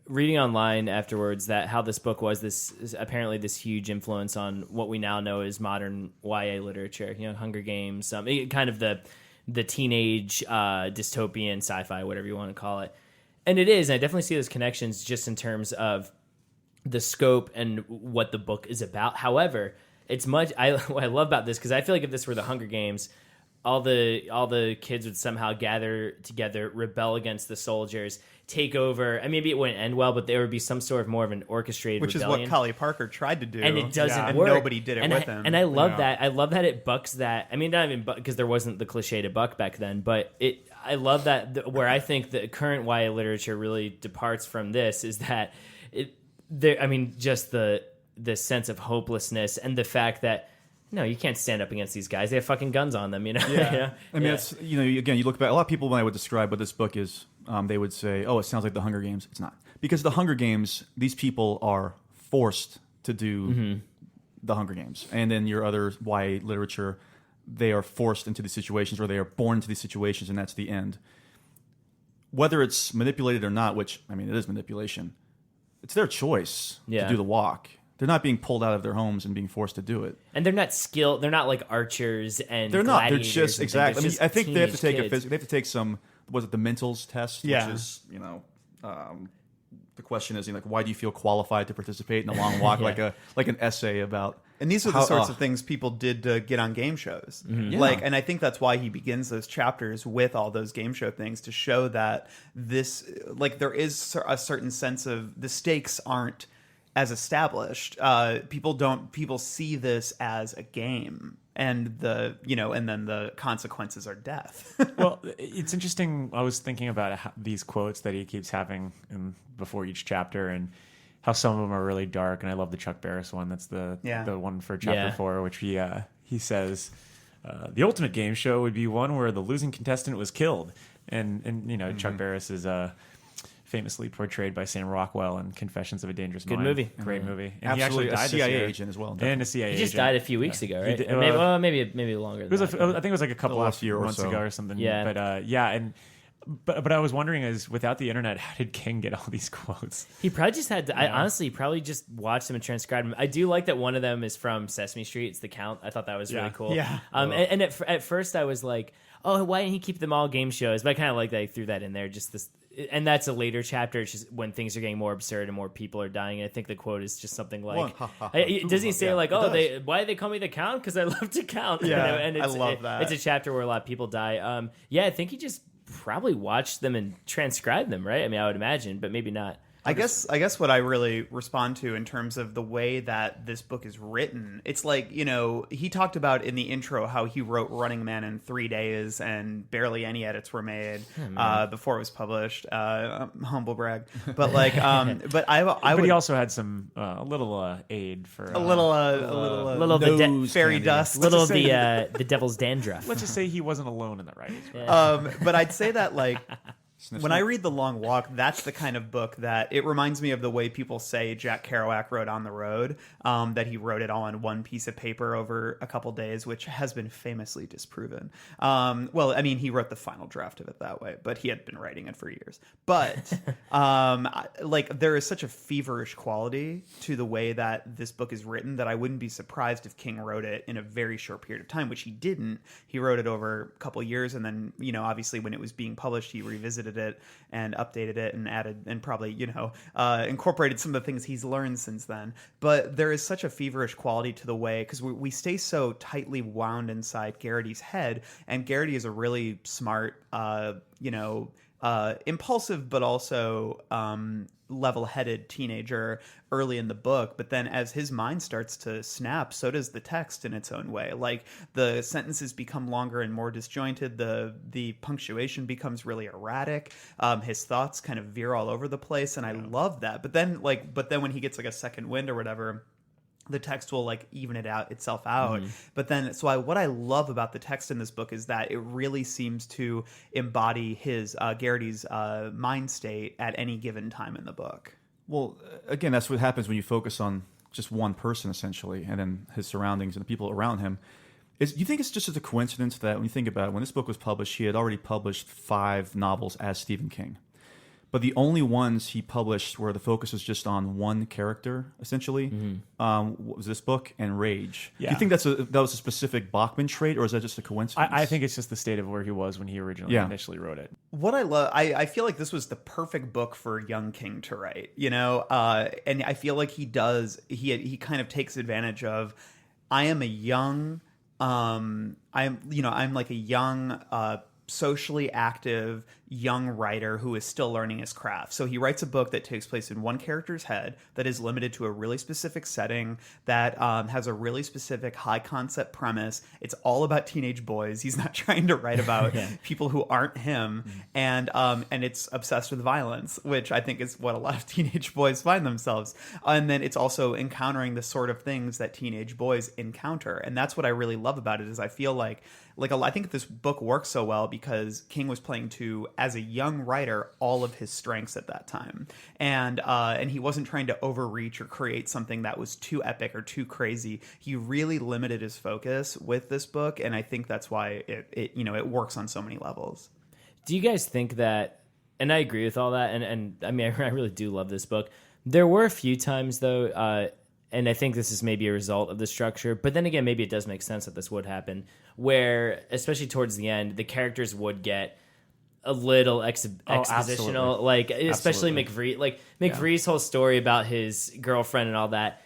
reading online afterwards that how this book was apparently this huge influence on what we now know as modern YA literature. You know, Hunger Games, kind of the teenage dystopian sci-fi, whatever you want to call it. And it is. I definitely see those connections just in terms of the scope and what the book is about. However, it's much. What I love about this, because I feel like if this were the Hunger Games, all the kids would somehow gather together, rebel against the soldiers, take over. And maybe it wouldn't end well, but there would be some sort of more of an orchestrated which rebellion. is what Collie Parker tried to do, And it doesn't and work. nobody did it with him. And I love Yeah. that. I love that it bucks that. I mean, not even because there wasn't the cliche to buck back then, but I love that where I think the current YA literature really departs from this is that just the sense of hopelessness and the fact that no, you can't stand up against these guys. They have fucking guns on them, you know? Yeah. I mean, it's, you know, again, you look back, a lot of people, when I would describe what this book is, they would say, oh, it sounds like the Hunger Games. It's not. Because the Hunger Games, these people are forced to do the Hunger Games. And then your other YA literature, they are forced into these situations, or they are born into these situations, and that's the end. Whether it's manipulated or not, which, I mean, it is manipulation, it's their choice to do the walk. They're not being pulled out of their homes and being forced to do it. And they're not skilled. They're not like archers and They're not. They're gladiators just and things. exactly. I, They're mean, just I think they have to take teenage kids. they have to take some. Was it the mentals test? Yeah. Which is, you know, the question is, you know, like, why do you feel qualified to participate in a long walk? Yeah. like an essay about. And these are the how- sorts of things people did to get on game shows. Yeah. Like, and I think that's why he begins those chapters with all those game show things, to show that this, like, there is a certain sense of the stakes aren't as established. People see this as a game, and then the consequences are death. Well, it's interesting. I was thinking about these quotes that he keeps having before each chapter, and how some of them are really dark. And I love the Chuck Barris one. That's the one for chapter 4, which he says, the ultimate game show would be one where the losing contestant was killed. And you know, Chuck Barris is famously portrayed by Sam Rockwell in Confessions of a Dangerous Mind. movie. Great movie. And Absolutely, he a actually died CIA this year. agent as well. And definitely. a CIA He just agent. died a few weeks ago, right? did- Or maybe longer than It was that. I think it was like a couple The last of year or months so. ago or something. Yeah. But I was wondering, is without the internet, how did King get all these quotes? He probably just had to, I honestly probably just watched them and transcribed them. I do like that one of them is from Sesame Street. It's the Count. I thought that was really cool. Yeah. And at first I was like, oh, why didn't he keep them all game shows? But I kind of like that he threw that in there. Just this, and that's a later chapter. It's just when things are getting more absurd and more people are dying. And I think the quote is just something like, does he say like, oh, why do they call me the Count? Because I love to count. Yeah, and I love that. It's a chapter where a lot of people die. Yeah, I think he just probably watched them and transcribed them, right? I mean, I would imagine, but maybe not. I guess what I really respond to in terms of the way that this book is written, it's like, he talked about in the intro how he wrote Running Man in 3 days and barely any edits were made before it was published. Humble brag, but like, but he also had some a little aid for a little of the nose fairy dust, little of the devil's dandruff. Let's just say he wasn't alone in the writings. But I'd say that like. When I read The Long Walk, that's the kind of book that it reminds me of the way people say Jack Kerouac wrote On the Road, that he wrote it all on one piece of paper over a couple days, which has been famously disproven. Well, I mean, he wrote the final draft of it that way, but he had been writing it for years. But like there is such a feverish quality to the way that this book is written that I wouldn't be surprised if King wrote it in a very short period of time, which he didn't. He wrote it over a couple years, and then, obviously when it was being published, he revisited it and updated it and added and probably incorporated some of the things he's learned since then. But there is such a feverish quality to the way, because we stay so tightly wound inside Garrity's head, and Garrity is a really smart impulsive but also level-headed teenager early in the book, but then as his mind starts to snap, so does the text in its own way. Like the sentences become longer and more disjointed, the punctuation becomes really erratic, his thoughts kind of veer all over the place, and I love that. But then when he gets like a second wind or whatever, the text will like even itself out. But then, what I love about the text in this book is that it really seems to embody his Garrity's mind state at any given time in the book. Well, again, that's what happens when you focus on just one person essentially, and then his surroundings and the people around him. Do you think it's just a coincidence that when you think about it, when this book was published, he had already published 5 novels as Stephen King? But the only ones he published where the focus was just on one character, essentially, was this book and Rage. Yeah. Do you think that was a specific Bachman trait, or is that just a coincidence? I think it's just the state of where he was when he originally initially wrote it. What I love, I feel like this was the perfect book for young King to write, and I feel like he kind of takes advantage of, I am a young, I'm like a young, socially active young writer who is still learning his craft. So he writes a book that takes place in one character's head, that is limited to a really specific setting, that has a really specific high concept premise. It's all about teenage boys. He's not trying to write about people who aren't him. And it's obsessed with violence, which I think is what a lot of teenage boys find themselves. And then it's also encountering the sort of things that teenage boys encounter. And that's what I really love about it, is I feel like I think this book works so well because King was playing to, as a young writer, all of his strengths at that time, and he wasn't trying to overreach or create something that was too epic or too crazy. He really limited his focus with this book, and I think that's why it works on so many levels. Do you guys think that? And I agree with all that, and I mean I really do love this book. There were a few times though. And I think this is maybe a result of the structure, but then again, maybe it does make sense that this would happen, where, especially towards the end, the characters would get a little expositional, like especially McVree. Like McVree's whole story about his girlfriend and all that.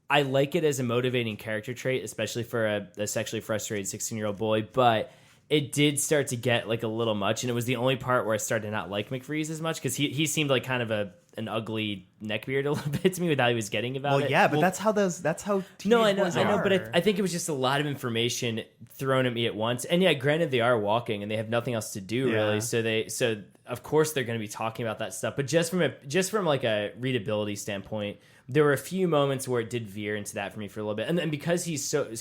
I like it as a motivating character trait, especially for a sexually frustrated 16-year-old boy, but it did start to get like a little much, and it was the only part where I started to not like McVree's as much, because he seemed like kind of an ugly neckbeard a little bit to me with how he was getting about it. Well, yeah, but that's how teenage boys are. I know, but I think it was just a lot of information thrown at me at once. And yeah, granted, they are walking and they have nothing else to do really, so of course they're going to be talking about that stuff. But just from like a readability standpoint, there were a few moments where it did veer into that for me for a little bit. And then because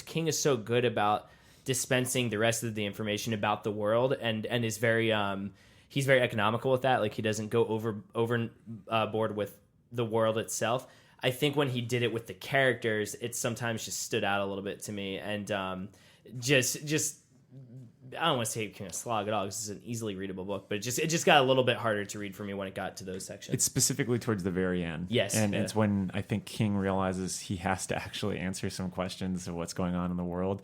King is so good about dispensing the rest of the information about the world, and is very he's very economical with that. Like he doesn't go overboard with the world itself. I think when he did it with the characters, it sometimes just stood out a little bit to me, and just I don't want to say it became a slog at all because it's an easily readable book, but it just got a little bit harder to read for me when it got to those sections. It's specifically towards the very end. Yes. And it's when I think King realizes he has to actually answer some questions of what's going on in the world.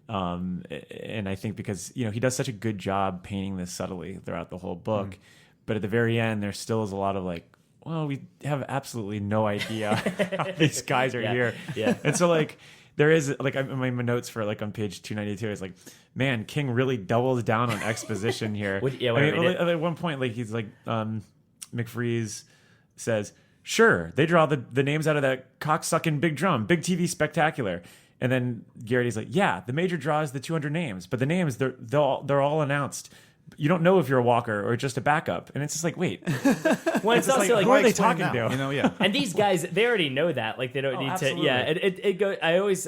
And I think because, he does such a good job painting this subtly throughout the whole book, but at the very end, there still is a lot of like, well, we have absolutely no idea how these guys are here. Yeah. And so like, there is like my notes for like on page 292 is like, man, King really doubles down on exposition here. At one point, like he's like, McFreeze says, "Sure, they draw the names out of that cocksucking big drum, big TV spectacular." And then Garrity's like, "Yeah, the major draws the 200 names, but the names they're all announced. You don't know if you're a walker or just a backup." And it's just like, wait. Well, it's also like, who are they talking to? Yeah. And these guys, they already know that. Like, they don't need absolutely. to. Yeah, it go. I always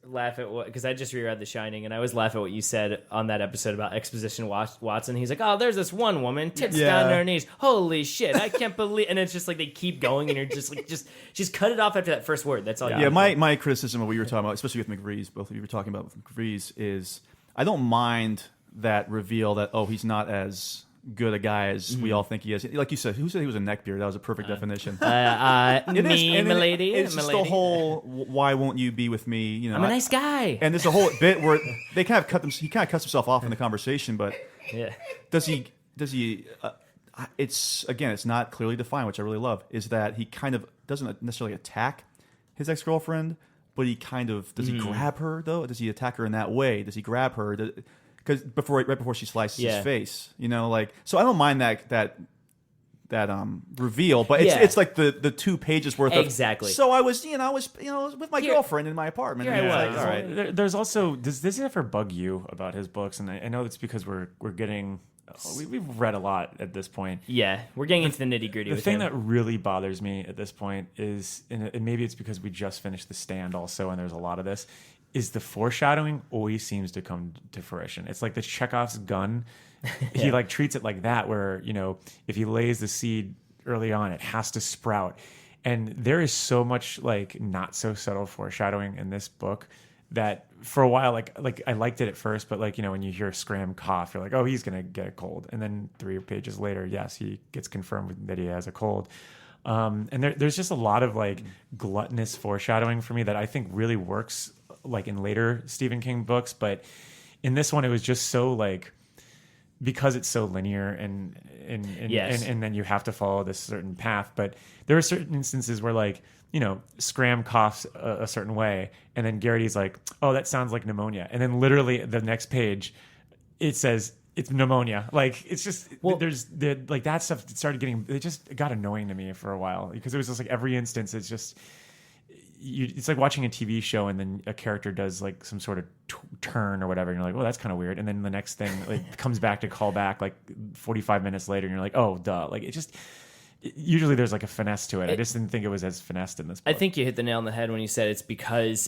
laugh at what, because I just reread The Shining, and I always laugh at what you said on that episode about Exposition Watson. He's like, "Oh, there's this one woman, tits down to her knees. Holy shit, I can't believe." And it's just like they keep going, and you're just like, just cut it off after that first word. That's all. Yeah. My criticism of what you were talking about, especially with McFreeze, both of you were talking about with McFreeze, is I don't mind that reveal that he's not as good a guy as we all think he is. Like you said, who said he was a neckbeard? That was a perfect definition. Milady. It's just the whole why won't you be with me? I'm a nice guy. And there's a whole bit where they kind of he kind of cuts himself off in the conversation, but does he? It's not clearly defined, which I really love. Is that he kind of doesn't necessarily attack his ex-girlfriend, but he kind of does. He grab her though? Does he attack her in that way? Does he grab her? Because right before she slices his face, so I don't mind that reveal, but it's like the 2 pages worth of exactly. So I was with my girlfriend in my apartment. Here I was. All right. There's also, does this ever bug you about his books? And I know it's because we're getting, we've read a lot at this point. Yeah, we're getting into the nitty gritty. The thing that really bothers me at this point is, and maybe it's because we just finished The Stand also, and there's a lot of this, is the foreshadowing always seems to come to fruition. It's like the Chekhov's gun. He like treats it like that, where, if he lays the seed early on, it has to sprout. And there is so much like not so subtle foreshadowing in this book that for a while, like I liked it at first, but like, when you hear Scram cough, you're like, oh, he's going to get a cold. And then 3 pages later, yes, he gets confirmed that he has a cold. And there's just a lot of like gluttonous foreshadowing for me that I think really works like in later Stephen King books, but in this one it was just so like, because it's so linear and then you have to follow this certain path. But there are certain instances where like, Scram coughs a certain way, and then Garrity's like, oh, that sounds like pneumonia, and then literally the next page it says it's pneumonia. Like, it's just, like that stuff it just got annoying to me for a while, because it was just like every instance it's just it's like watching a TV show and then a character does like some sort of turn or whatever, and you're like, oh, that's kind of weird, and then the next thing like comes back to call back like 45 minutes later, and you're like, oh, duh. Like, usually there's like a finesse to it. I just didn't think it was as finessed in this book. I think you hit the nail on the head when you said it's because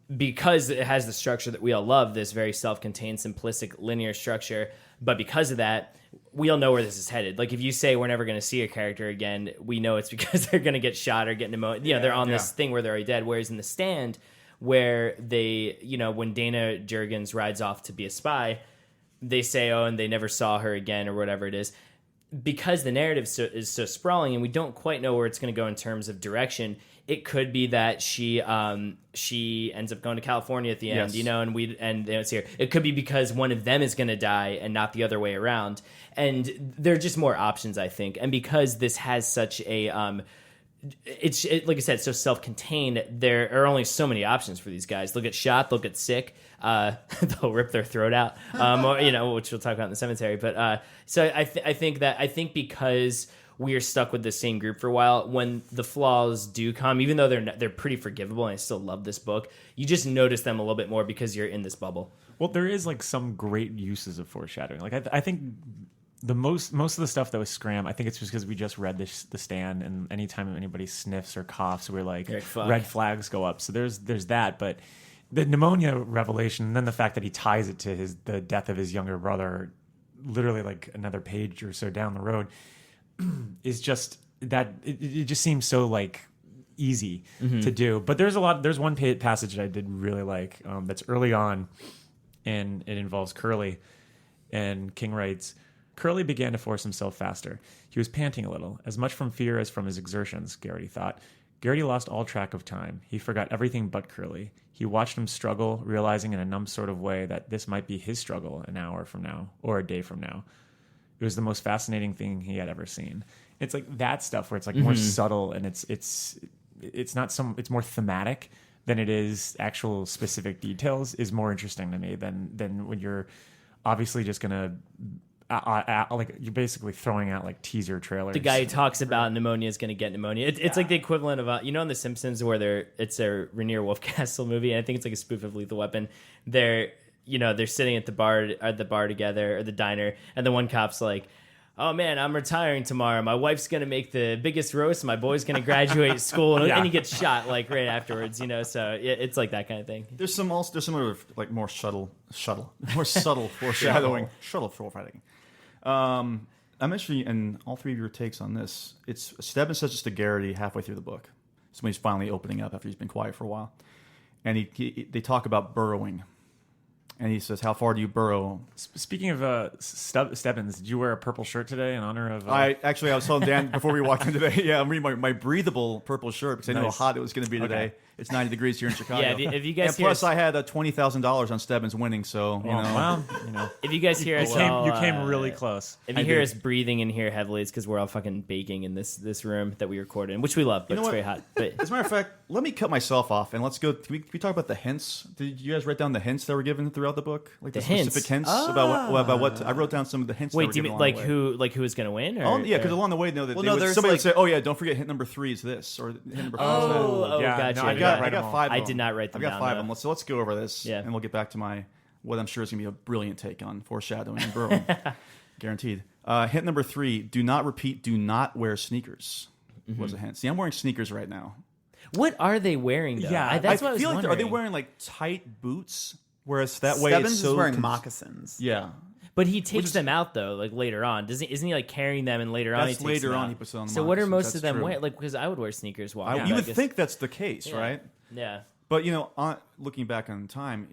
it has the structure that we all love, this very self-contained, simplistic, linear structure. But because of that, we all know where this is headed. Like, if you say we're never going to see a character again, we know it's because they're going to get shot or get pneumonia. They're on this thing where they're already dead. Whereas in The Stand, where they, when Dana Jurgens rides off to be a spy, they say, oh, and they never saw her again or whatever it is. Because the narrative is so sprawling and we don't quite know where it's going to go in terms of direction, it could be that she ends up going to California at the end, and they don't see her. It could be because one of them is going to die and not the other way around. And there are just more options, I think. And because this has such a it's like I said, so self-contained, there are only so many options for these guys. They'll get shot, they'll get sick, they'll rip their throat out, which we'll talk about in the cemetery. But so I think because we are stuck with the same group for a while, when the flaws do come, even though they're pretty forgivable, and I still love this book, you just notice them a little bit more because you're in this bubble. Well, there is like some great uses of foreshadowing. Like I think the most of the stuff that was Scram, I think it's just because we just read The Stand, and anytime anybody sniffs or coughs, we're like, red flags go up. So there's that, but the pneumonia revelation, and then the fact that he ties it to the death of his younger brother, literally like another page or so down the road, is just that it just seems so like easy to do. But there's one passage that I did really like, that's early on, and it involves Curly. And King writes, Curly began to force himself faster. He was panting a little, as much from fear as from his exertions, Garrity thought. Garrity lost all track of time. He forgot everything but Curly. He watched him struggle, realizing in a numb sort of way that this might be his struggle an hour from now or a day from now. It was the most fascinating thing he had ever seen. It's like that stuff where it's like more subtle, and it's more thematic than it is actual specific details is more interesting to me than when you're obviously just gonna like you're basically throwing out like teaser trailers. The guy who talks about pneumonia is going to get pneumonia. It's like the equivalent of in The Simpsons where it's a Rainier Wolfcastle movie, and I think it's like a spoof of Lethal Weapon. They're sitting at the bar together, or the diner, and the one cop's like, oh man, I'm retiring tomorrow. My wife's going to make the biggest roast. My boy's going to graduate school, and he gets shot like right afterwards, So it's like that kind of thing. There's some other like more subtle foreshadowing. Shuttle foreshadowing. I'm interested in all three of your takes on this. Stebbins says this to Garrity halfway through the book. So when he's finally opening up after he's been quiet for a while. And they talk about burrowing. And he says, how far do you burrow? Speaking of Stebbins, did you wear a purple shirt today in honor of... I was telling Dan before we walked in today, yeah, I'm reading my breathable purple shirt because I knew how hot it was going to be today. Okay. It's 90 degrees here in Chicago. Yeah, if you guys and plus I had $20,000 on Stebbins winning, so, If you guys hear us... You came really close. If you hear us breathing in here heavily, it's because we're all fucking baking in this room that we record in, which we love, but it's very hot. But as a matter of fact, let me cut myself off and let's go... Can we talk about the hints? Did you guys write down the hints that were given throughout the book? Like the specific hints about what... I wrote down some of the hints. Wait, do you mean like who is going to win? Or, yeah, because along the way, somebody would say, "Oh yeah, don't forget hint number 3 is this," or hint number 4 is that. Yeah, gotcha. No, I got 5. I did not write them down. I got 5 of them. So let's go over this, and we'll get back to what I'm sure is going to be a brilliant take on foreshadowing and burrowing, guaranteed. Hint number 3: do not repeat. Do not wear sneakers. Was a hint. See, I'm wearing sneakers right now. What are they wearing? Though? Yeah, that's what I was feel like. wondering. Are they wearing like tight boots? Whereas that way, Stebbins it's so is wearing moccasins. Yeah. But he takes them out though, like later on. Isn't he like carrying them, and later on he takes later them on out? he puts it on. So what are most of them wearing? Like, because I would wear sneakers walking. You would think that's the case, right? Yeah. But looking back on time,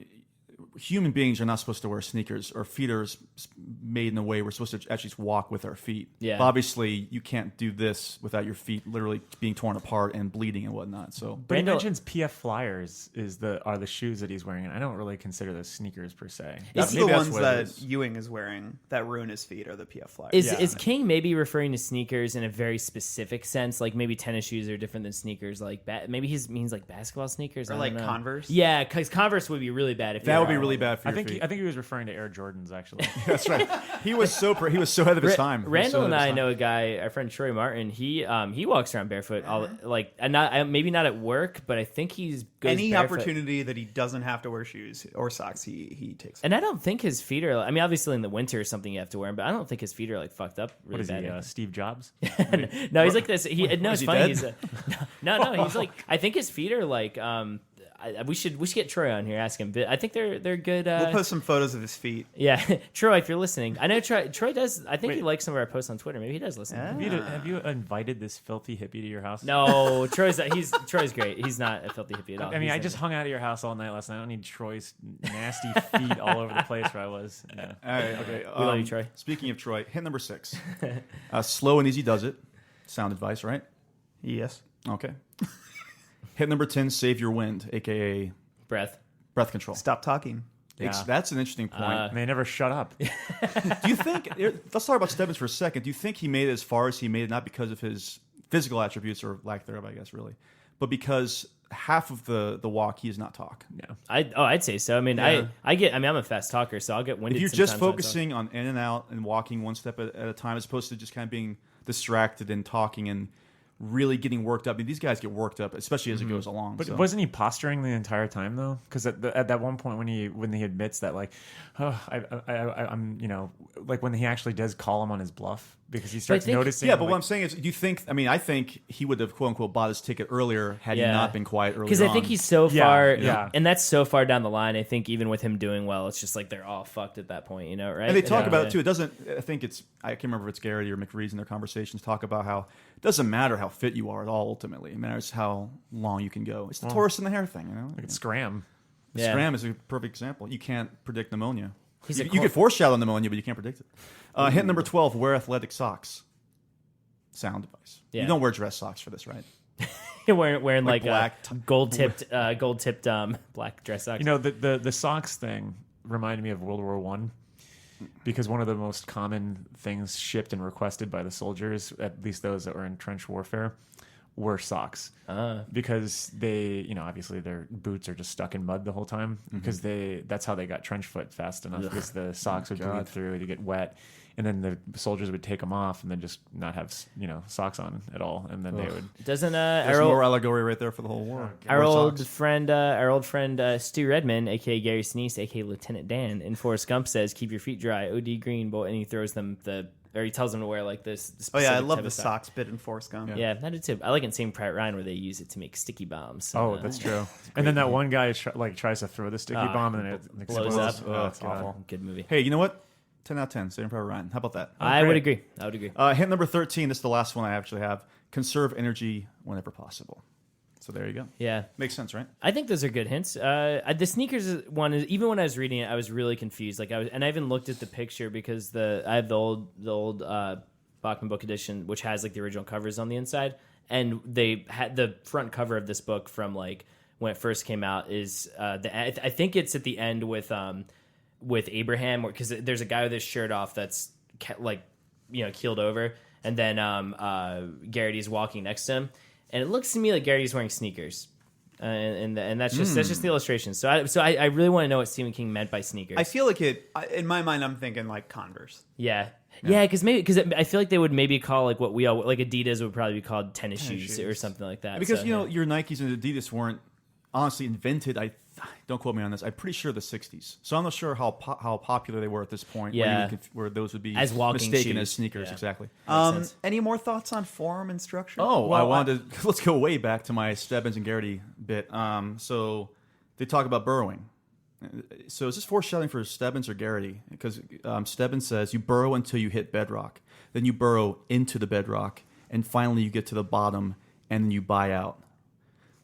human beings are not supposed to wear sneakers. Our feet are made in a way we're supposed to actually walk with our feet. Yeah. But obviously, you can't do this without your feet literally being torn apart and bleeding and whatnot. So, but he mentions PF Flyers are the shoes that he's wearing, and I don't really consider those sneakers per se. It's the ones that Ewing is wearing that ruin his feet are the PF Flyers. Is King maybe referring to sneakers in a very specific sense? Like maybe tennis shoes are different than sneakers. Like maybe he means like basketball sneakers or like Converse. Yeah, because Converse would be really bad. That would be really bad for your feet. I think he was referring to Air Jordans actually. That's right. He was so ahead of his time. Randall and I know a guy, our friend Troy Martin. He walks around barefoot maybe not at work, but I think goes any barefoot. Opportunity that he doesn't have to wear shoes or socks, he takes. And I don't think his feet are. I mean, obviously in the winter or something you have to wear them, but I don't think his feet are like fucked up. Really What is bad. he? Steve Jobs? No, he's like this. It's funny. He's No. He's like. I think his feet are like. We should get Troy on here. Ask him. I think they're good. We'll post some photos of his feet. Yeah, Troy, if you're listening, I know Troy does. I think he likes some of our posts on Twitter. Maybe he does listen. Have you invited this filthy hippie to your house? No, Troy's great. He's not a filthy hippie at all. I mean, I just hung out at your house all night last night. I don't need Troy's nasty feet all over the place where I was. Yeah. All right, okay. We love you, Troy. Speaking of Troy, hint number 6: slow and easy does it. Sound advice, right? Yes. Okay. Hit number 10: save your wind, aka breath control. Stop talking. Yeah. That's an interesting point. And they never shut up. Do you think? Let's talk about Stebbins for a second. Do you think he made it as far as he made it not because of his physical attributes or lack thereof, I guess, really, but because half of the walk he does not talk? Yeah. I'd say so. I mean, I'm a fast talker, so I'll get winded. If you're sometimes just focusing on in and out and walking one step at a time, as opposed to just kind of being distracted and talking and really getting worked up. I mean, these guys get worked up, especially as it goes along. But wasn't he posturing the entire time though? Because at that one point when he admits that like, I'm like when he actually does call him on his bluff, because he starts think- noticing. Yeah, but like, what I'm saying is, do you think? I mean, I think he would have quote unquote bought his ticket earlier had he not been quiet earlier. Because I think he's so Yeah, far, yeah. and that's so far down the line. I think even with him doing well, it's just like they're all fucked at that point, right? And they talk about it too. It doesn't. I think it's. I can't remember if it's Garrity or McRee's in their conversations talk about how it doesn't matter how fit you are at all. Ultimately, it matters how long you can go. It's the tortoise and the hare thing, Look at Scram. Yeah. Scram is a perfect example. You can't predict pneumonia. He's You a can foreshadow pneumonia, but you can't predict it. Hint number 12: wear athletic socks. Sound device. Yeah. You don't wear dress socks for this, right? wearing like black gold tipped black dress socks. You know, the socks thing reminded me of World War One, because one of the most common things shipped and requested by the soldiers, at least those that were in trench warfare, were socks. Because they, obviously their boots are just stuck in mud the whole time, because that's how they got trench foot fast enough, because the socks would bleed through, to get wet. And then the soldiers would take them off and then just not have, socks on at all. And then they would. Doesn't There's more allegory right there for the whole war. our Wear old socks. friend Stu Redman, aka Gary Sinise, aka Lieutenant Dan, in Forrest Gump says, "Keep your feet dry." OD Green, but and he throws them he tells them to wear like this. Oh yeah, I specific love type the of sock. socks bit in Forrest Gump. Yeah, I do too. I like in Saving Private Ryan where they use it to make sticky bombs. Oh, that's true. And then that one guy tries to throw the sticky bomb and then it blows explodes. up. Oh, it's awful. Good movie. Hey, you know what? 10 out of 10. Saving Private Ryan. How about that? I would agree. Hint number 13. This is the last one I actually have. Conserve energy whenever possible. So there you go. Yeah. Makes sense, right? I think those are good hints. The sneakers one is, even when I was reading it, I was really confused. I even looked at the picture because I have the old Bachman book edition, which has like the original covers on the inside, and they had the front cover of this book from like when it first came out is I think it's at the end with Abraham, because there's a guy with his shirt off that's keeled over, and then Garrity's walking next to him, and it looks to me like Garrity's wearing sneakers, and that's just the illustration. So I really want to know what Stephen King meant by sneakers. I feel like in my mind, I'm thinking like Converse. Yeah, because I feel like they would maybe call like what we all like Adidas would probably be called tennis shoes or something like that. Because So, your Nikes and Adidas weren't honestly invented. Don't quote me on this. I'm pretty sure the 60s. So I'm not sure how popular they were at this point. Yeah. where those would be As walking mistaken shoes. as sneakers. Yeah. Exactly. sense. Any more thoughts on form and structure? Oh, I wanted to let's go way back to my Stebbins and Garrity bit. So they talk about burrowing. So is this foreshadowing for Stebbins or Garrity? Because Stebbins says you burrow until you hit bedrock, then you burrow into the bedrock, and finally you get to the bottom, and then you buy out.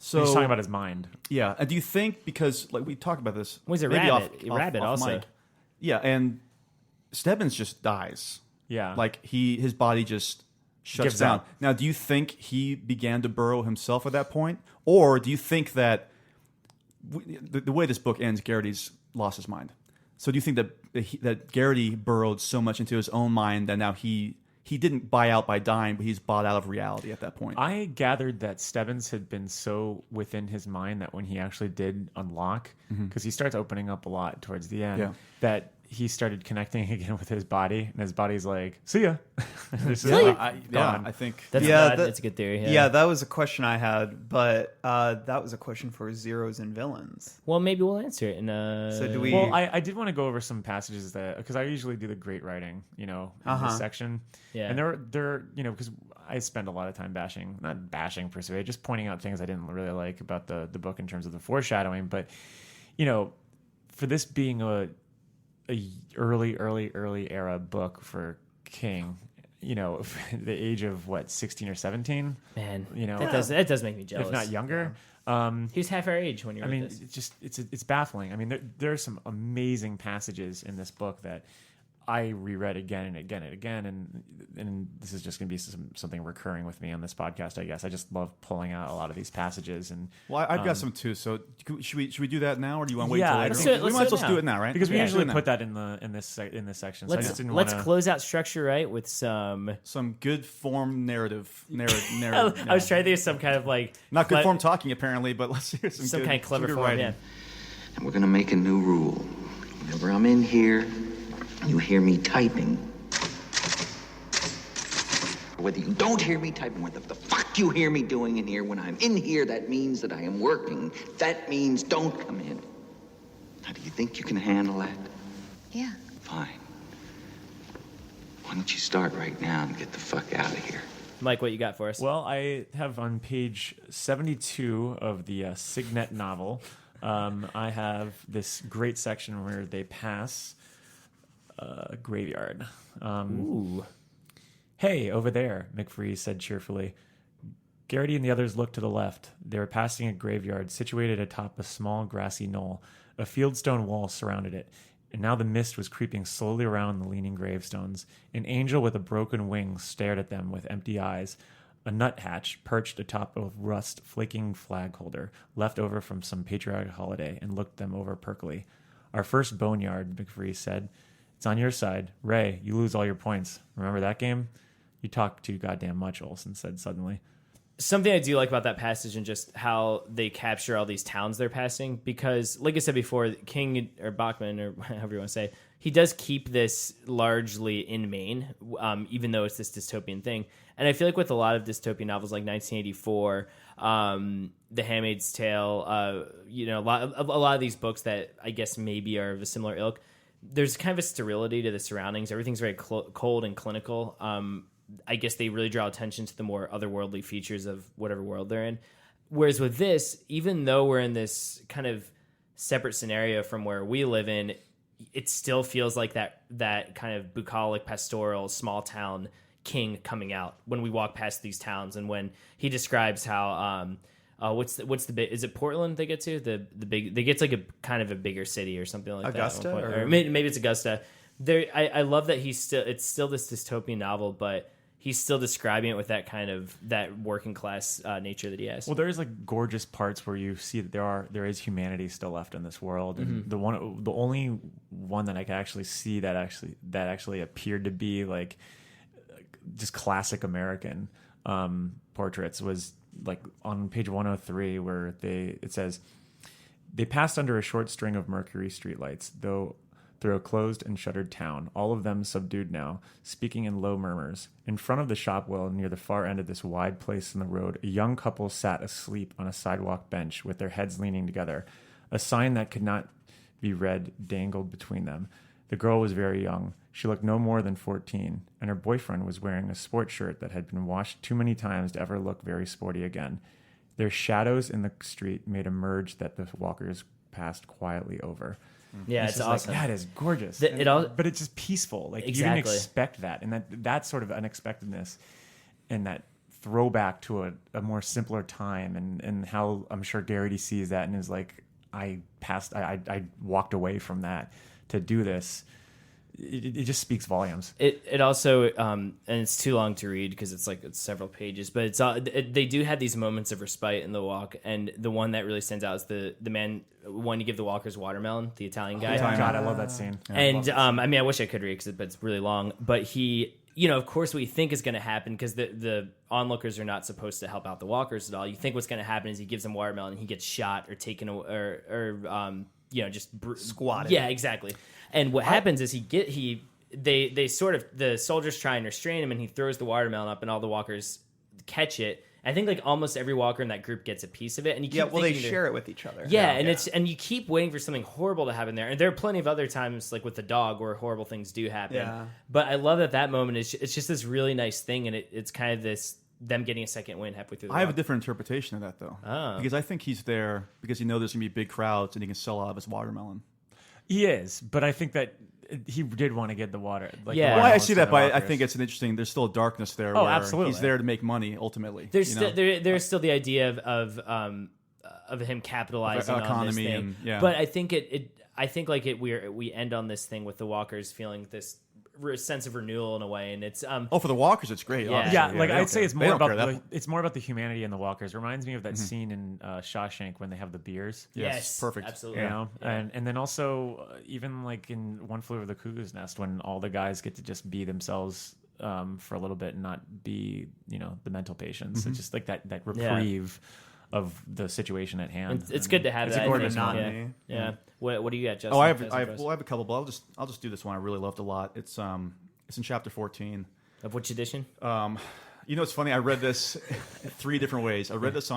So He's talking about his mind. yeah. And do you think, because like we talked about this, Well, he's a maybe rabbit. Rabbit also. mic. Yeah, and Stebbins just dies. Yeah. Like his body just shuts Gives down. out. Now, do you think he began to burrow himself at that point, or do you think that the way this book ends, Garrity's lost his mind? So do you think that Garrity burrowed so much into his own mind that now he didn't buy out by dying, but he's bought out of reality at that point? I gathered that Stebbins had been so within his mind that when he actually did unlock, because he starts opening up a lot towards the end, Yeah. that he started connecting again with his body, and his body's like, "See ya." This is Yeah, like, I gone. think That's Yeah, that's a good theory. Yeah, that was a question I had, but that was a question for Zeros and Villains. Well, maybe we'll answer it. So do we? Well, I did want to go over some passages because I usually do the great writing, in this section. Yeah. And they're because I spend a lot of time not bashing per se, just pointing out things I didn't really like about the book in terms of the foreshadowing. But, for this being a early era book for King, the age of 16 or 17, Man, that that does make me jealous. if not younger. He was half our age when you I wrote mean, this. it's baffling. I mean, there are some amazing passages in this book that I reread again and again and again, and this is just going to be something recurring with me on this podcast, I guess. I just love pulling out a lot of these passages, and Well, I've got some too. So should we do that now, or do you want to wait Yeah, till I later? think- Let's We might as well now. do it now, right? because we Yeah, usually do it put now. that in this section. So I just didn't Let's want to. close out structure right with some. Some good form narrative. I was trying to think of some kind of like Not good form talking, apparently, but let's hear some good, kind of clever some good form. writing. Yeah. And we're going to make a new rule. Whenever I'm in here, you hear me typing. Or whether you don't hear me typing, what the fuck you hear me doing in here, when I'm in here, that means that I am working. That means don't come in. Now, do you think you can handle that? Yeah. Fine. Why don't you start right now and get the fuck out of here? Mike, what you got for us? Well, I have on page 72 of the Signet novel, I have this great section where they pass a graveyard. Ooh. Hey, over there, McFree said cheerfully. Garrity and the others looked to the left. They were passing a graveyard situated atop a small grassy knoll. A fieldstone wall surrounded it, and now the mist was creeping slowly around the leaning gravestones. An angel with a broken wing stared at them with empty eyes. A nuthatch perched atop a rust flaking flag holder, left over from some patriotic holiday, and looked them over perkily. Our first boneyard, McFree said. It's on your side. Ray, you lose all your points. Remember that game? You talk too goddamn much, Olsen said suddenly. Something I do like about that passage and just how they capture all these towns they're passing, because, like I said before, King or Bachman, or however you want to say, he does keep this largely in Maine, even though it's this dystopian thing. And I feel like with a lot of dystopian novels like 1984, The Handmaid's Tale, a lot of these books that I guess maybe are of a similar ilk, there's kind of a sterility to the surroundings. Everything's very cold and clinical. I guess they really draw attention to the more otherworldly features of whatever world they're in. Whereas with this, even though we're in this kind of separate scenario from where we live in, it still feels like that kind of bucolic, pastoral, small town king coming out when we walk past these towns. And when he describes how what's the big, is it Portland they get to the big, they get to like a kind of a bigger city or something like Augusta, that or maybe it's Augusta. I love that it's still this dystopian novel, but he's still describing it with that kind of that working class nature that he has. Well, there's like gorgeous parts where you see that there is humanity still left in this world, and the only one that I can actually see that actually appeared to be like just classic American portraits was like on page 103, where it says they passed under a short string of Mercury streetlights, though through a closed and shuttered town, all of them subdued now, speaking in low murmurs. In front of the shop well, near the far end of this wide place in the road, a young couple sat asleep on a sidewalk bench with their heads leaning together. A sign that could not be read dangled between them. The girl was very young. She looked no more than 14, and her boyfriend was wearing a sport shirt that had been washed too many times to ever look very sporty again. Their shadows in the street made a merge that the walkers passed quietly over. Yeah, it's awesome. Like, that is gorgeous. But it's just peaceful. Like Exactly. You didn't expect that, and that sort of unexpectedness and that throwback to a more simpler time, and how I'm sure Garrity sees that and is like, I walked away from that to do this. It just speaks volumes. It also and it's too long to read because it's several pages, but they do have these moments of respite in the walk, and the one that really stands out is the man wanting to give the walkers watermelon, the Italian guy. Oh, God, I love that scene. Yeah, and I mean, I wish I could read but it's really long. But he, of course, what you think is going to happen, because the onlookers are not supposed to help out the walkers at all. You think what's going to happen is he gives them watermelon, and he gets shot or taken or just squatted. Yeah, exactly. And what happens is they sort of, the soldiers try and restrain him, and he throws the watermelon up, and all the walkers catch it. I think like almost every walker in that group gets a piece of it, and you keep they share it with each other. And you keep waiting for something horrible to happen there. And there are plenty of other times, like with the dog, where horrible things do happen. Yeah. But I love that moment is it's just this really nice thing, and it's kind of them getting a second win halfway through the I have a walk. different interpretation of that, though. Oh. Because I think he's there because he knows there's going to be big crowds and he can sell out of his watermelon. He is, but I think that he did want to get the water. Yeah. the Well, I watermelons see to that, the but I walkers. think it's an interesting. There's still a darkness there. Oh, where absolutely. He's there to make money ultimately. There's still the idea of him capitalizing on economy this thing. and, yeah. But I think we end on this thing with the walkers feeling this sense of renewal in a way, and it's for the walkers, it's great. Yeah. obviously. Yeah, like they don't I'd say care. it's They more don't care about that- it's more about the humanity in the walkers. It reminds me of that scene in Shawshank when they have the beers. yes, perfect. absolutely. You know, and then also even like in One Flew Over the Cuckoo's Nest, when all the guys get to just be themselves for a little bit and not be the mental patients. It's just like that reprieve of the situation at hand. It's good to have It's that. a good I think. monotony. Yeah. What do you got, Justin? Oh, I have As a couple, but I'll just do this one. I really loved a lot. It's in chapter 14. of which edition? It's funny. I read this 3 different ways. I read this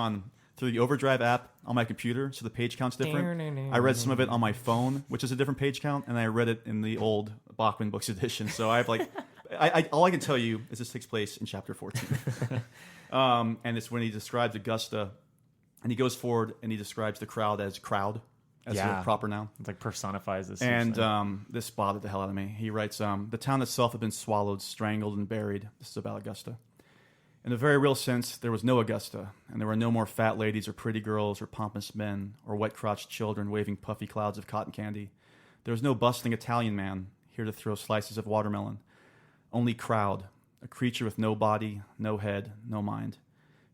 through the Overdrive app on my computer, so the page count's different. I read some of it on my phone, which is a different page count, and I read it in the old Bachman Books edition. So I have all I can tell you is this takes place in chapter 14. And it's when he describes Augusta, and he goes forward and he describes the crowd as a proper noun. It like personifies this. And this bothered the hell out of me. He writes, the town itself had been swallowed, strangled, and buried. This is about Augusta. In a very real sense, there was no Augusta, and there were no more fat ladies or pretty girls or pompous men or wet-crotched children waving puffy clouds of cotton candy. There was no bustling Italian man here to throw slices of watermelon. Only Crowd, a creature with no body, no head, no mind.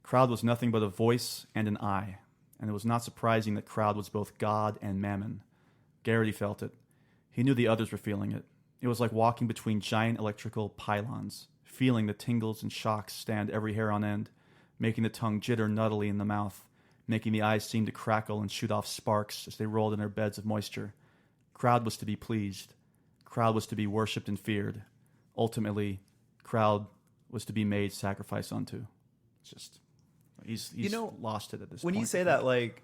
Crowd was nothing but a voice and an eye, and it was not surprising that Crowd was both God and Mammon. Garrity felt it. He knew the others were feeling it. It was like walking between giant electrical pylons, feeling the tingles and shocks stand every hair on end, making the tongue jitter nuttily in the mouth, making the eyes seem to crackle and shoot off sparks as they rolled in their beds of moisture. Crowd was to be pleased. Crowd was to be worshipped and feared. Ultimately, Crowd was to be made sacrifice unto. It's just, he's lost it at this point. When you say that, like,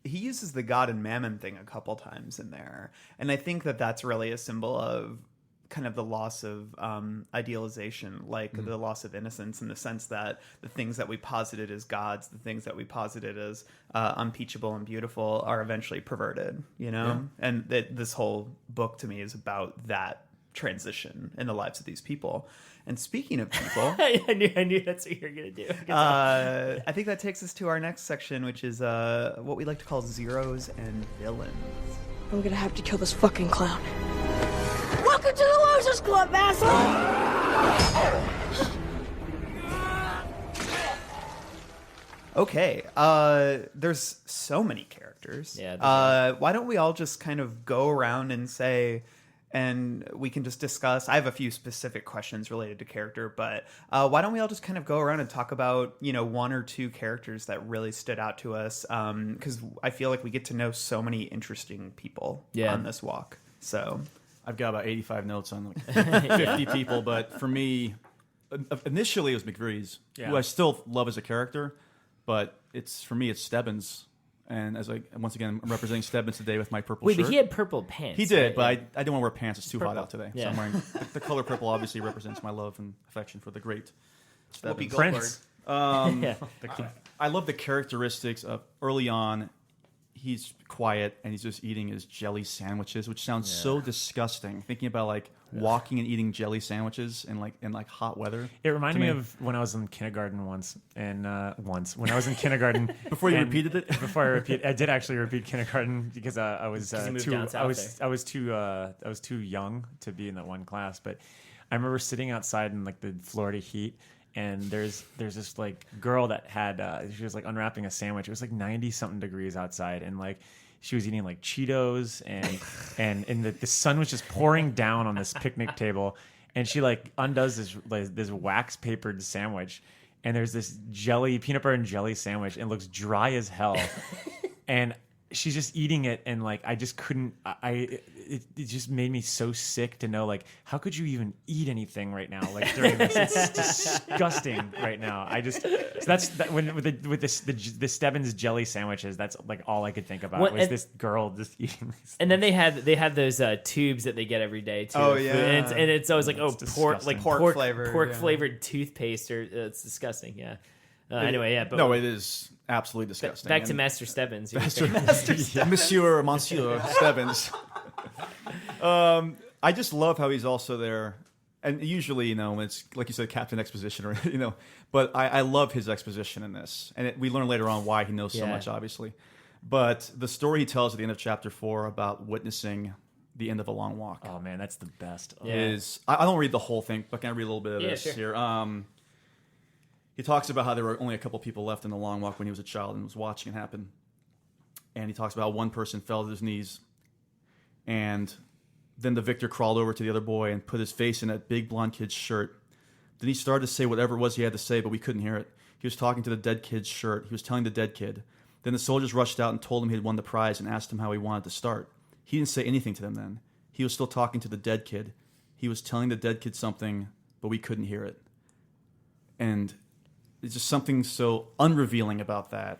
he uses the God and Mammon thing a couple times in there. And I think that that's really a symbol of kind of the loss of idealization, like the loss of innocence, in the sense that the things that we posited as gods, the things that we posited as unimpeachable and beautiful, are eventually perverted, you know? Yeah. And this whole book to me is about that transition in the lives of these people. And speaking of people, I knew that's what you were gonna do. I think that takes us to our next section, which is what we like to call zeros and villains. I'm gonna have to kill this fucking clown. Welcome to the Losers Club, asshole! Okay, there's so many characters. Yeah. Why don't we all just kind of go around and say, and we can just discuss. I have a few specific questions related to character, but why don't we all just kind of go around and talk about, one or two characters that really stood out to us? Because I feel like we get to know so many interesting people on this walk. So I've got about 85 notes on like 50 people, but for me, initially it was McVrees, who I still love as a character, but for me it's Stebbins. And once again, I'm representing Stebbins today with my purple shirt. Wait, but he had purple pants. He did, right? but I didn't want to wear pants. It's too hot out today. Yeah. So I'm wearing the color purple. Obviously represents my love and affection for the great Stebbins. Prince. I love the characteristics of early on. He's quiet and he's just eating his jelly sandwiches, which sounds so disgusting. Thinking about like walking and eating jelly sandwiches in hot weather. It reminded me of when I was in kindergarten once when I was in kindergarten. Before you repeated it? I did actually repeat kindergarten because I was too young to be in that one class. But I remember sitting outside in like the Florida heat. And there's this like girl that had she was like unwrapping a sandwich. It was like 90-something degrees outside, and like she was eating like Cheetos, and the sun was just pouring down on this picnic table, and she like undoes this wax papered sandwich, and there's this peanut butter and jelly sandwich, and it looks dry as hell, and she's just eating it, and like I just couldn't. It just made me so sick to know, like, how could you even eat anything right now? Like during this, it's disgusting right now. With the Stebbins jelly sandwiches, that's like all I could think about was this girl just eating these. And then they have those tubes that they get every day too. Oh yeah, and it's always like pork flavored toothpaste, or it's disgusting. Yeah. Anyway, yeah. But no, it is absolutely disgusting. Back to Master Stebbins. Monsieur Stebbins. I just love how he's also there, and usually, it's like you said, Captain Exposition, or But I love his exposition in this, and we learn later on why he knows so much, obviously. But the story he tells at the end of chapter 4 about witnessing the end of a long walk. Oh man, that's the best. Is I don't read the whole thing, but can I read a little bit of this here? He talks about how there were only a couple people left in the long walk when he was a child and was watching it happen. And he talks about how one person fell to his knees, and then the victor crawled over to the other boy and put his face in that big blonde kid's shirt. Then he started to say whatever it was he had to say, but we couldn't hear it. He was talking to the dead kid's shirt. He was telling the dead kid. Then the soldiers rushed out and told him he had won the prize and asked him how he wanted to start. He didn't say anything to them then. He was still talking to the dead kid. He was telling the dead kid something, but we couldn't hear it. And it's just something so unrevealing about that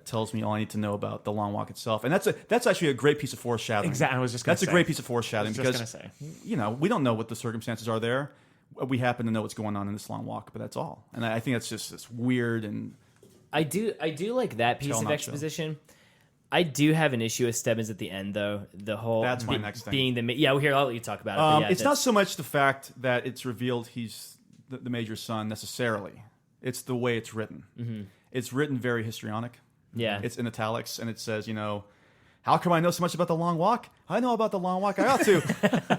tells me all I need to know about the long walk itself. And that's actually a great piece of foreshadowing. Exactly. I was just going to say. That's a great piece of foreshadowing because, we don't know what the circumstances are there. we happen to know what's going on in this long walk, but that's all. And I think that's just it's weird. And I do like that piece of exposition. I do have an issue with Stebbins at the end, though. The whole that's my next thing. Being I'll let you talk about it. But it's not so much the fact that it's revealed he's the Major's son necessarily. It's the way it's written. Mm-hmm. It's written very histrionic. Yeah, it's in italics, and it says, how come I know so much about the long walk? I know about the long walk. I ought to.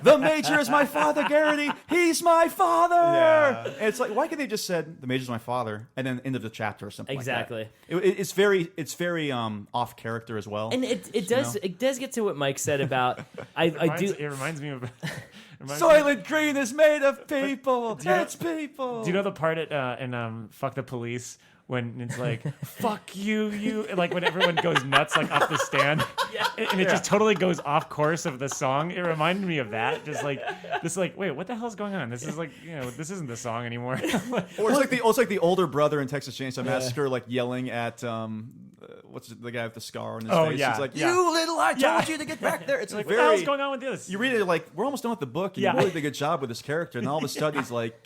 The Major is my father, Garrity. He's my father. Yeah. And it's like, why can't they just said the Major's my father, and then end of the chapter or something? Exactly. Like that? It's very off character as well. And it does get to what Mike said about It reminds me of. Soylent Green is made of people. That's people. Do you know the part in Fuck the Police? When it's like, fuck you, like when everyone goes nuts, like off the stand, and it just totally goes off course of the song. It reminded me of that. Just like, wait, what the hell's going on? This is like, this isn't the song anymore. Or it's like the older brother in Texas Chainsaw Massacre, like yelling at what's the guy with the scar on his face? Yeah. He's like, you little, I told you to get back there. It's like, very, what the hell's going on with this? You read it like, we're almost done with the book. And you really did a good job with this character, and all of a sudden he's like.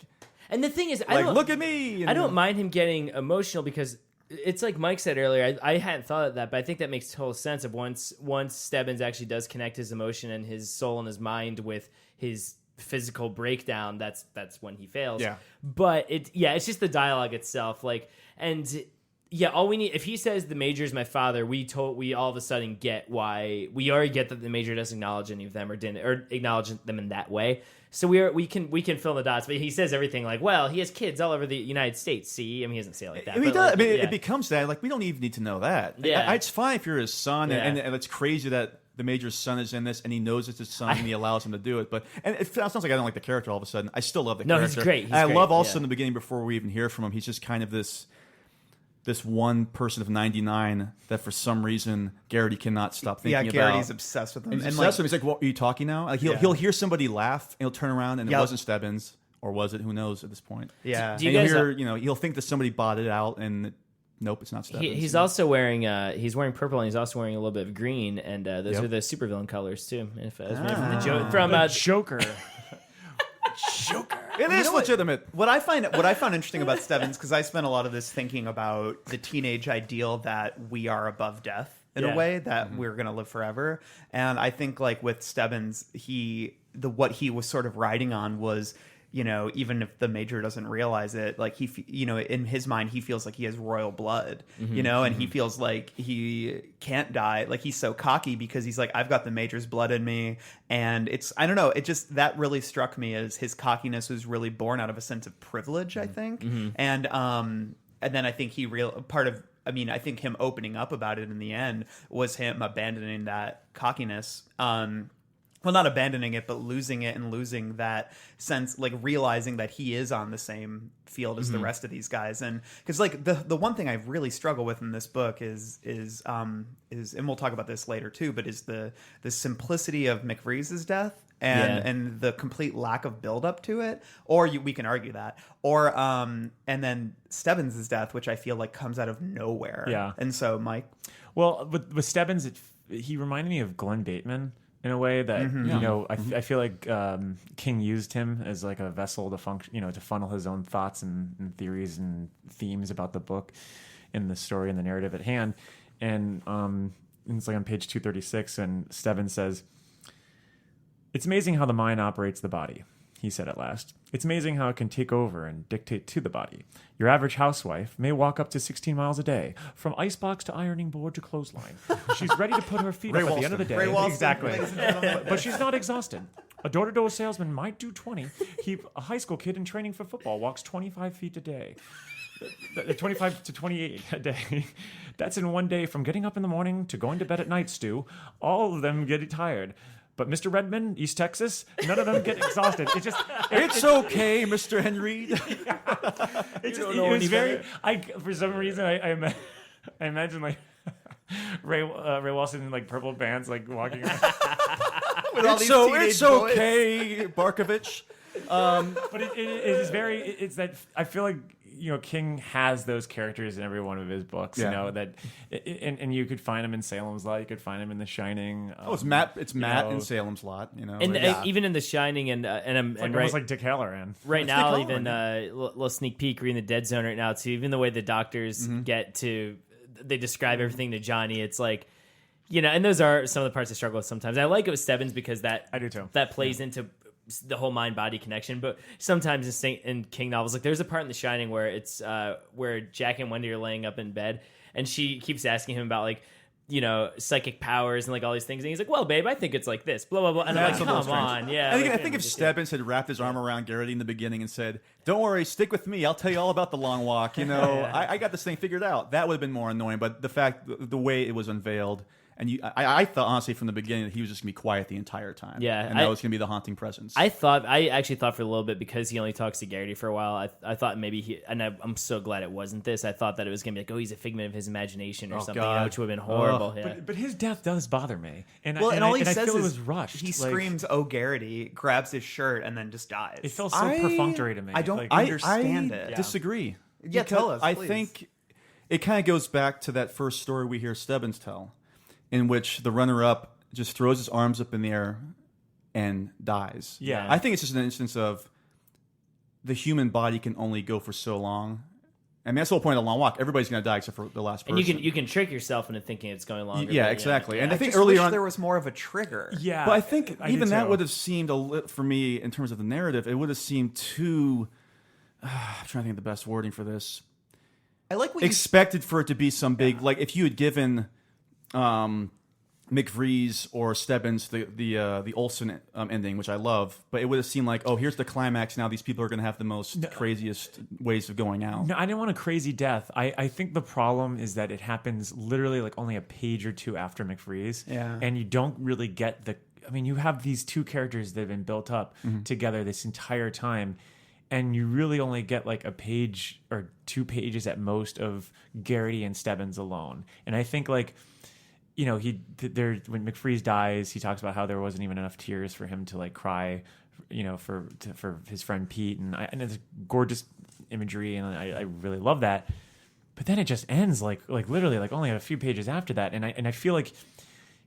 And the thing is, look at me. I don't mind him getting emotional because it's like Mike said earlier. I hadn't thought of that, but I think that makes total sense. Of once Stebbins actually does connect his emotion and his soul and his mind with his physical breakdown, that's when he fails. Yeah. But it's just the dialogue itself. All we need, if he says the Major's my father, we all of a sudden get why we already get that the Major doesn't acknowledge any of them or acknowledge them in that way. So we can fill in the dots, but he says everything like, well, he has kids all over the United States. See, I mean, he doesn't say it like that. He does. It becomes that. Like, we don't even need to know that. Yeah. It's fine if you're his son, and it's crazy that the Major's son is in this, and he knows it's his son, and he allows him to do it. But it sounds like I don't like the character all of a sudden. I still love the character. No, he's great. I love also in the beginning before we even hear from him, he's just kind of this one person of 99 that for some reason Garrity cannot stop thinking about. Yeah, Garrity's obsessed with him. He's obsessed with him. He's like, what, are you talking now? Like he'll hear somebody laugh, and he'll turn around, and it wasn't Stebbins, or was it? Who knows at this point? Yeah. Do you guys he'll think that somebody bought it out, and nope, it's not Stebbins. He's also wearing purple, and he's also wearing a little bit of green, and those are the supervillain colors too. If from Joker. It is legitimate. What I found interesting about Stebbins, because I spent a lot of this thinking about the teenage ideal that we are above death in a way, that we're going to live forever. And I think like with Stebbins, what he was sort of riding on was, even if the Major doesn't realize it, like in his mind, he feels like he has royal blood, and he feels like he can't die. Like he's so cocky because he's like, I've got the Major's blood in me. And I don't know, it just, that really struck me as his cockiness was really born out of a sense of privilege, I think. And then I think I think him opening up about it in the end was him abandoning that cockiness. Well, not abandoning it, but losing it and losing that sense, like realizing that he is on the same field as the rest of these guys. And because like the one thing I really struggle with in this book is and we'll talk about this later too, but is the simplicity of McVree's death and the complete lack of build up to it. Or we can argue that. Or and then Stebbins' death, which I feel like comes out of nowhere. Yeah. And so, Mike? Well, with Stebbins, he reminded me of Glenn Bateman. In a way that I feel like King used him as like a vessel to function, to funnel his own thoughts and theories and themes about the book, in the story and the narrative at hand. And it's like on page 236, and Stebbins says, "It's amazing how the mind operates the body," he said at last. "It's amazing how it can take over and dictate to the body. Your average housewife may walk up to 16 miles a day, from icebox to ironing board to clothesline. She's ready to put her feet up at the end of the day." Exactly. But she's not exhausted. A door-to-door salesman might do 20. A high school kid in training for football walks 25 feet a day. 25 to 28 a day. That's in one day from getting up in the morning to going to bed at night, Stu. All of them get tired. But Mr. Redmond, East Texas, none of them get exhausted. It's okay, Mr. Henry. It was very. For some reason, I imagine like Ray Walston in like purple pants, like walking around. It's okay, Barkovich. But it is very. It's that I feel like King has those characters in every one of his books. Yeah. You know that, and you could find him in Salem's Lot. You could find him in The Shining. It's Matt. It's Matt in Salem's Lot. And even in The Shining, and almost like Dick Halloran. Right now, even little sneak peek. We're in the Dead Zone right now too. Even the way the doctors get to, they describe everything to Johnny. It's like, and those are some of the parts I struggle with sometimes. I like it with Stebbins because I do too. That plays into the whole mind-body connection, but sometimes in King novels, like there's a part in The Shining where it's where Jack and Wendy are laying up in bed, and she keeps asking him about like psychic powers and like all these things, and he's like, "Well, babe, I think it's like this, blah blah blah." And I'm like, "Come on, yeah." I think if Stebbins had wrapped his arm around Garrity in the beginning and said, "Don't worry, stick with me. I'll tell you all about the long walk." I got this thing figured out. That would have been more annoying. But the way it was unveiled. And I thought, honestly, from the beginning that he was just going to be quiet the entire time. Yeah. And that was going to be the haunting presence. I actually thought for a little bit, because he only talks to Garrity for a while, I thought maybe I'm so glad it wasn't this. I thought that it was going to be like, he's a figment of his imagination or something, which would have been horrible. But his death does bother me. And all he says I feel is it was rushed. He screams, "Oh, Garrity," grabs his shirt, and then just dies. It feels so perfunctory to me. I don't understand it. I disagree. Yeah, tell us, I please. think it kind of goes back to that first story we hear Stebbins tell, in which the runner-up just throws his arms up in the air and dies. Yeah. I think it's just an instance of the human body can only go for so long. I mean, that's the whole point of the long walk. Everybody's going to die except for the last person. And you can trick yourself into thinking it's going longer. Yeah, exactly. And I think just earlier wish on there was more of a trigger. Yeah. But I think even that too. would have seemed for me, in terms of the narrative, it would have seemed too... I'm trying to think of the best wording for this. I like what expected for it to be some big... Like, if you had given... McVries or Stebbins the Olsen ending, which I love, but it would have seemed like, here's the climax. Now these people are going to have the most craziest ways of going out. No, I didn't want a crazy death. I think the problem is that it happens literally like only a page or two after McVries, and you don't really get the. I mean, you have these two characters that have been built up together this entire time, and you really only get like a page or 2 pages at most of Garrity and Stebbins alone, and I think like. When McFreeze dies, he talks about how there wasn't even enough tears for him to like cry, for his friend Pete, and it's gorgeous imagery, and I really love that. But then it just ends like literally like only a few pages after that, and I feel like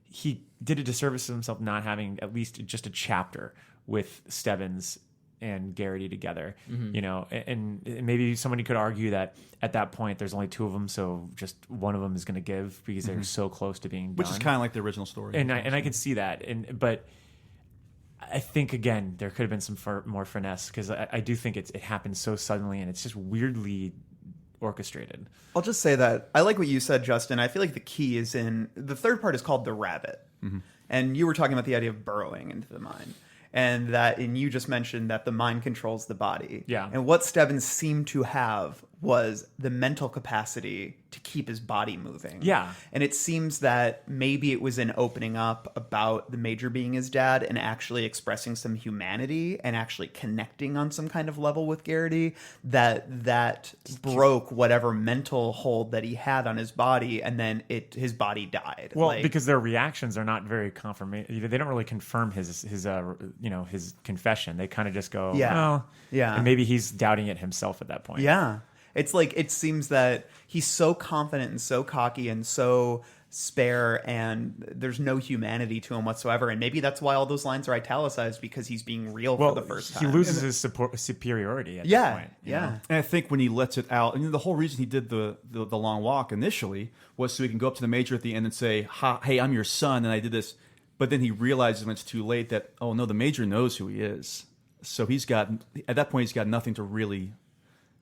he did a disservice to himself not having at least just a chapter with Stebbins and Garrity together, and maybe somebody could argue that at that point there's only 2 of them, so just one of them is going to give because they're so close to being done. Which is kind of like the original story. And I can see that, but I think again there could have been some more finesse, because I do think it happened so suddenly and it's just weirdly orchestrated. I'll just say that I like what you said, Justin. I feel like the key is in the third part is called the rabbit, and you were talking about the idea of burrowing into the mind. And you just mentioned that the mind controls the body. Yeah. And what Stebbins seemed to have was the mental capacity to keep his body moving. Yeah. And it seems that maybe it was in opening up about the Major being his dad and actually expressing some humanity and actually connecting on some kind of level with Garrity that broke whatever mental hold that he had on his body, and then his body died. Well, because their reactions are not very confirmation. They don't really confirm his confession. They kind of just go, and maybe he's doubting it himself at that point. Yeah. It's like, it seems that he's so confident and so cocky and so spare, and there's no humanity to him whatsoever. And maybe that's why all those lines are italicized, because he's being real for the first time. He loses his superiority at that point. Yeah. And I think when he lets it out, and the whole reason he did the long walk initially was so he can go up to the Major at the end and say, hey, I'm your son, and I did this. But then he realizes when it's too late that, oh no, the Major knows who he is. So at that point, he's got nothing to really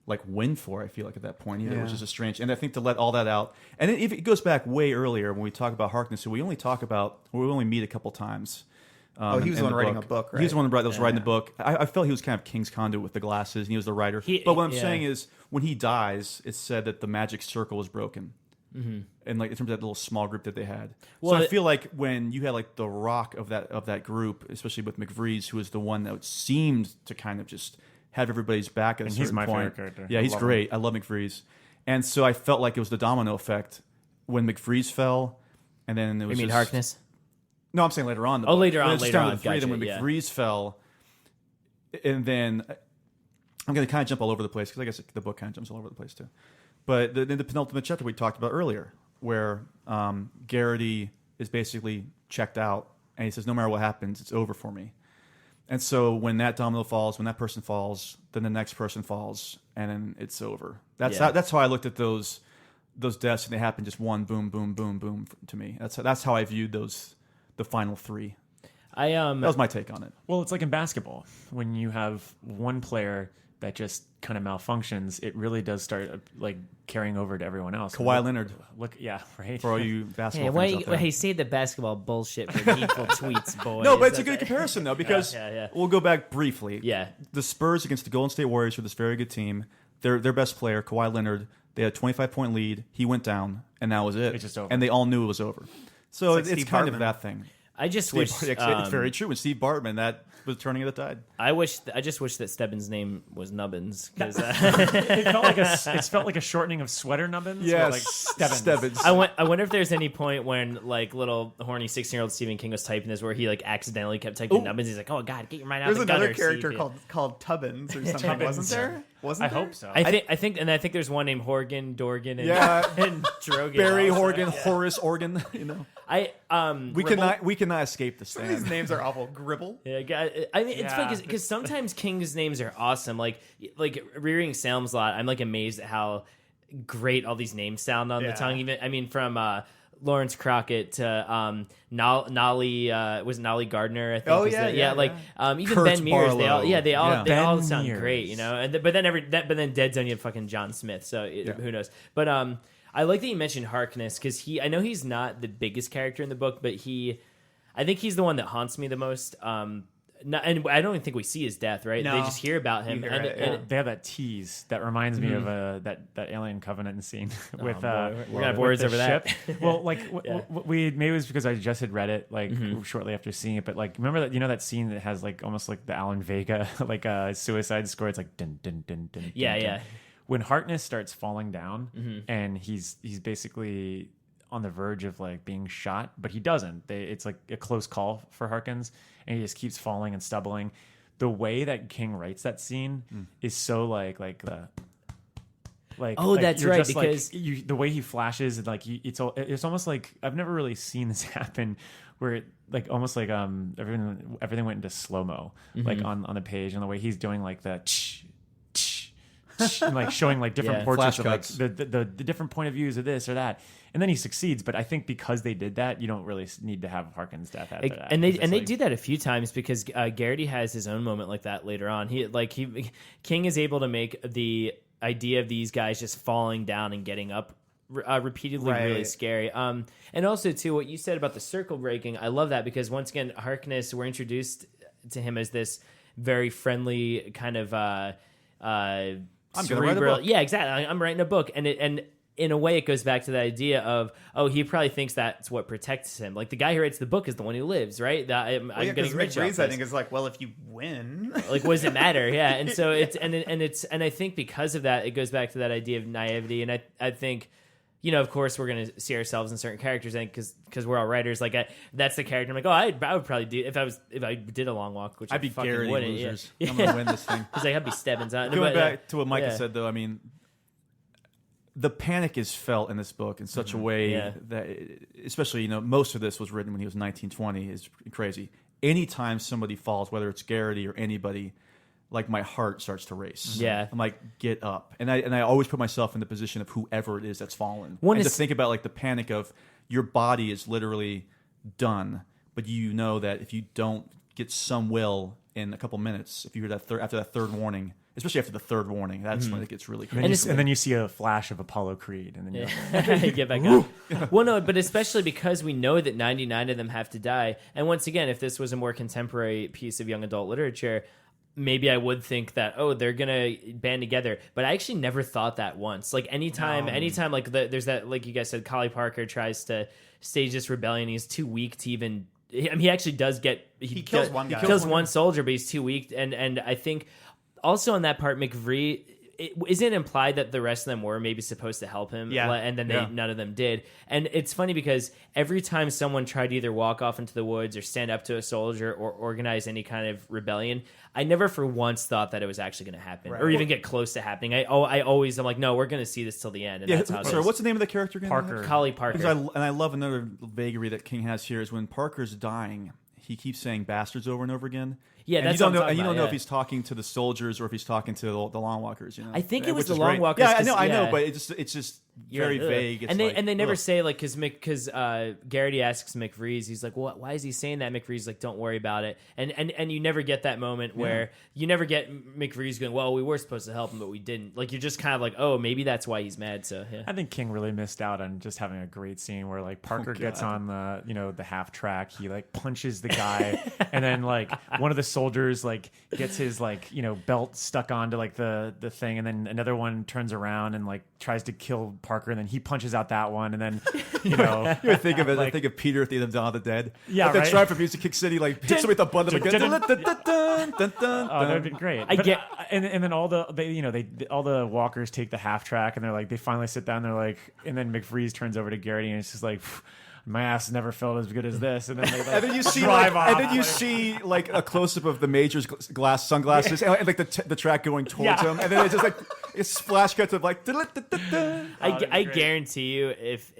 like win for, I feel like, at that point, which is a strange. And I think to let all that out, and if it goes back way earlier when we talk about Harkness, who we only meet a couple times. He was the one writing a book, right? He was the one that was writing the book. I felt he was kind of King's conduit with the glasses, and he was the writer. But what I'm saying is, when he dies, it's said that the magic circle is broken. And like in terms of that little small group that they had. So I feel like when you had like the rock of that group, especially with McVries, who was the one that seemed to kind of just have everybody's back at a certain point. He's my favorite character. Yeah, he's great. I love McVries. And so I felt like it was the domino effect when McVries fell, and then it was. You mean Harkness? No, I'm saying later on. Later on. Then when McVries fell, and then I'm going to kind of jump all over the place because I guess the book kind of jumps all over the place too. But in the penultimate chapter we talked about earlier, where Garrity is basically checked out, and he says, no matter what happens, it's over for me. And so when that domino falls, when that person falls, then the next person falls, and then it's over. That's how I looked at those deaths, and they happened just one boom, boom, boom, boom to me. That's how I viewed the final three. That was my take on it. Well, it's like in basketball when you have one player that just kind of malfunctions, it really does start like carrying over to everyone else. Kawhi Leonard. Look, yeah, right. For all you basketball fans out there. Hey, save the basketball bullshit for hateful tweets, boys. No, but it's a good comparison though, because we'll go back briefly. Yeah, the Spurs against the Golden State Warriors were this very good team. Their best player, Kawhi Leonard, they had a 25-point lead. He went down, and that was it. It's just over. And they all knew it was over. So it's it's kind of that thing. I just wish it's very true. And Steve Bartman, that was turning of the tide. I just wish that Stebbins' name was Nubbins because it felt like a shortening of Sweater Nubbins. Yes, like Stebbins. I wonder if there's any point when like little horny 16-year-old Stephen King was typing this where he like accidentally kept typing Nubbins. He's like, oh god, get your mind out of the gutter. There's another character called Tubbins or something, wasn't there? I hope so. I think there's one named Horgan, Dorgan, and, and Drogan. Barry also. Horgan, Horace Organ. You know, we cannot escape this thing. These names are awful. Gribble. Yeah, I mean it's funny because sometimes King's names are awesome. Like rearing Salem's Lot, I'm like amazed at how great all these names sound on the tongue. Even I mean from Lawrence Crockett to Nolly was it Nolly Gardner? I think. Oh even Kurt Ben Mears. Barlow. They all sound Mears. Great, you know. And but then Dead Zone you have fucking John Smith. So who knows? But I like that you mentioned Harkness because I know he's not the biggest character in the book, but I think he's the one that haunts me the most. And I don't even think we see his death, right? No. They just hear about him. They have that tease that reminds me of that Alien Covenant scene with we're gonna have words over ship. that. Well, like we maybe it was because I just had read it like shortly after seeing it, but like remember that scene that has like almost like the Alan Vega like Suicide Score. It's like dun dun dun dun. Yeah, dun, yeah. Dun. When Harkness starts falling down and he's basically on the verge of like being shot, but he doesn't. It's like a close call for Harkins, and he just keeps falling and stumbling. The way that King writes that scene is so like that's you're right just, because the way he flashes and like it's almost like I've never really seen this happen where it like almost like everything went into slow-mo like on the page, and the way he's doing like the and like showing like different portraits of like the different point of views of this or that, and then he succeeds. But I think because they did that, you don't really need to have Harkin's death after that. And they do that a few times because Garrity has his own moment like that later on. King is able to make the idea of these guys just falling down and getting up repeatedly really scary. And also too, what you said about the circle breaking, I love that because once again, Harkness, we're introduced to him as this very friendly kind of. I'm gonna write a book. Yeah, exactly. I'm writing a book, and in a way, it goes back to the idea of he probably thinks that's what protects him. Like the guy who writes the book is the one who lives, right? I'm getting rich off this. I think is like, well, if you win, like, what does it matter? Yeah, and so and I think because of that, it goes back to that idea of naivety, and I think. You know, of course, we're going to see ourselves in certain characters, and because we're all writers, like that's the character. I'm like, I would probably do if I did a long walk, which I'd be Garrity losers. Yeah. I'm going to win this thing. Because I'd be Stebbins. Going back to what Micah said, though, I mean, the panic is felt in this book in such a way that, especially most of this was written when he was 19, 20, is crazy. Anytime somebody falls, whether it's Garrity or anybody. Like my heart starts to race. Yeah, I'm like, get up, and I always put myself in the position of whoever it is that's fallen. And to think about like the panic of your body is literally done, but you know that if you don't get some will in a couple minutes, if you hear that after that third warning, especially after the third warning, that's when it gets really crazy. And then you see a flash of Apollo Creed, and then you get back up. Well, no, but especially because we know that 99 of them have to die. And once again, if this was a more contemporary piece of young adult literature. Maybe I would think that they're gonna band together, but I actually never thought that once. Like anytime like there's that, like you guys said, Collie Parker tries to stage this rebellion. He's too weak to even. I mean, he actually does get he kills one guy. He kills one soldier, but he's too weak. And I think also on that part, McVree isn't it implied that the rest of them were maybe supposed to help him? Yeah. And then none of them did. And it's funny because every time someone tried to either walk off into the woods or stand up to a soldier or organize any kind of rebellion, I never for once thought that it was actually going to happen or even get close to happening. I'm like, no, we're going to see this till the end. And that's how it sorry, is. what's the name of the character again? Parker. Collie Parker. Because I love another vagary that King has here is when Parker's dying, he keeps saying bastards over and over again. Yeah, and that's you what don't I'm know. And you talking don't know about, if he's talking to the soldiers or if he's talking to the Long Walkers. You know, I think it was Which the is Long great. Walkers. Yeah, I 'cause, know, but it's just very ugh. vague. It's And they never ugh. say like because Garrity asks McVrees, he's like, well, why is he saying that? McVrees like, don't worry about it. And you never get that moment where you never get McVrees going, well, we were supposed to help him, but we didn't. Like you're just kind of like, oh, maybe that's why he's mad. So yeah. I think King really missed out on just having a great scene where like Parker gets on the half track, he like punches the guy, and then like one of the soldiers like gets his belt stuck onto like the thing, and then another one turns around and like tries to kill Parker, and then he punches out that one, and then You think of it. I think of Peter at the end of Dawn of the Dead. Yeah, like right? the trap music kicks in, he like hits him with the butt of a gun. Oh, that'd be great. And then all all the walkers take the half track, and they're like, they finally sit down. They're like, and then McVrees turns over to Garrity, and it's just like, my ass never felt as good as this. And then they like, And then you see drive off. and then you see like a close up of the Major's sunglasses, and like the track going towards him, and then it's just like it's splash cuts of like. I guarantee you, if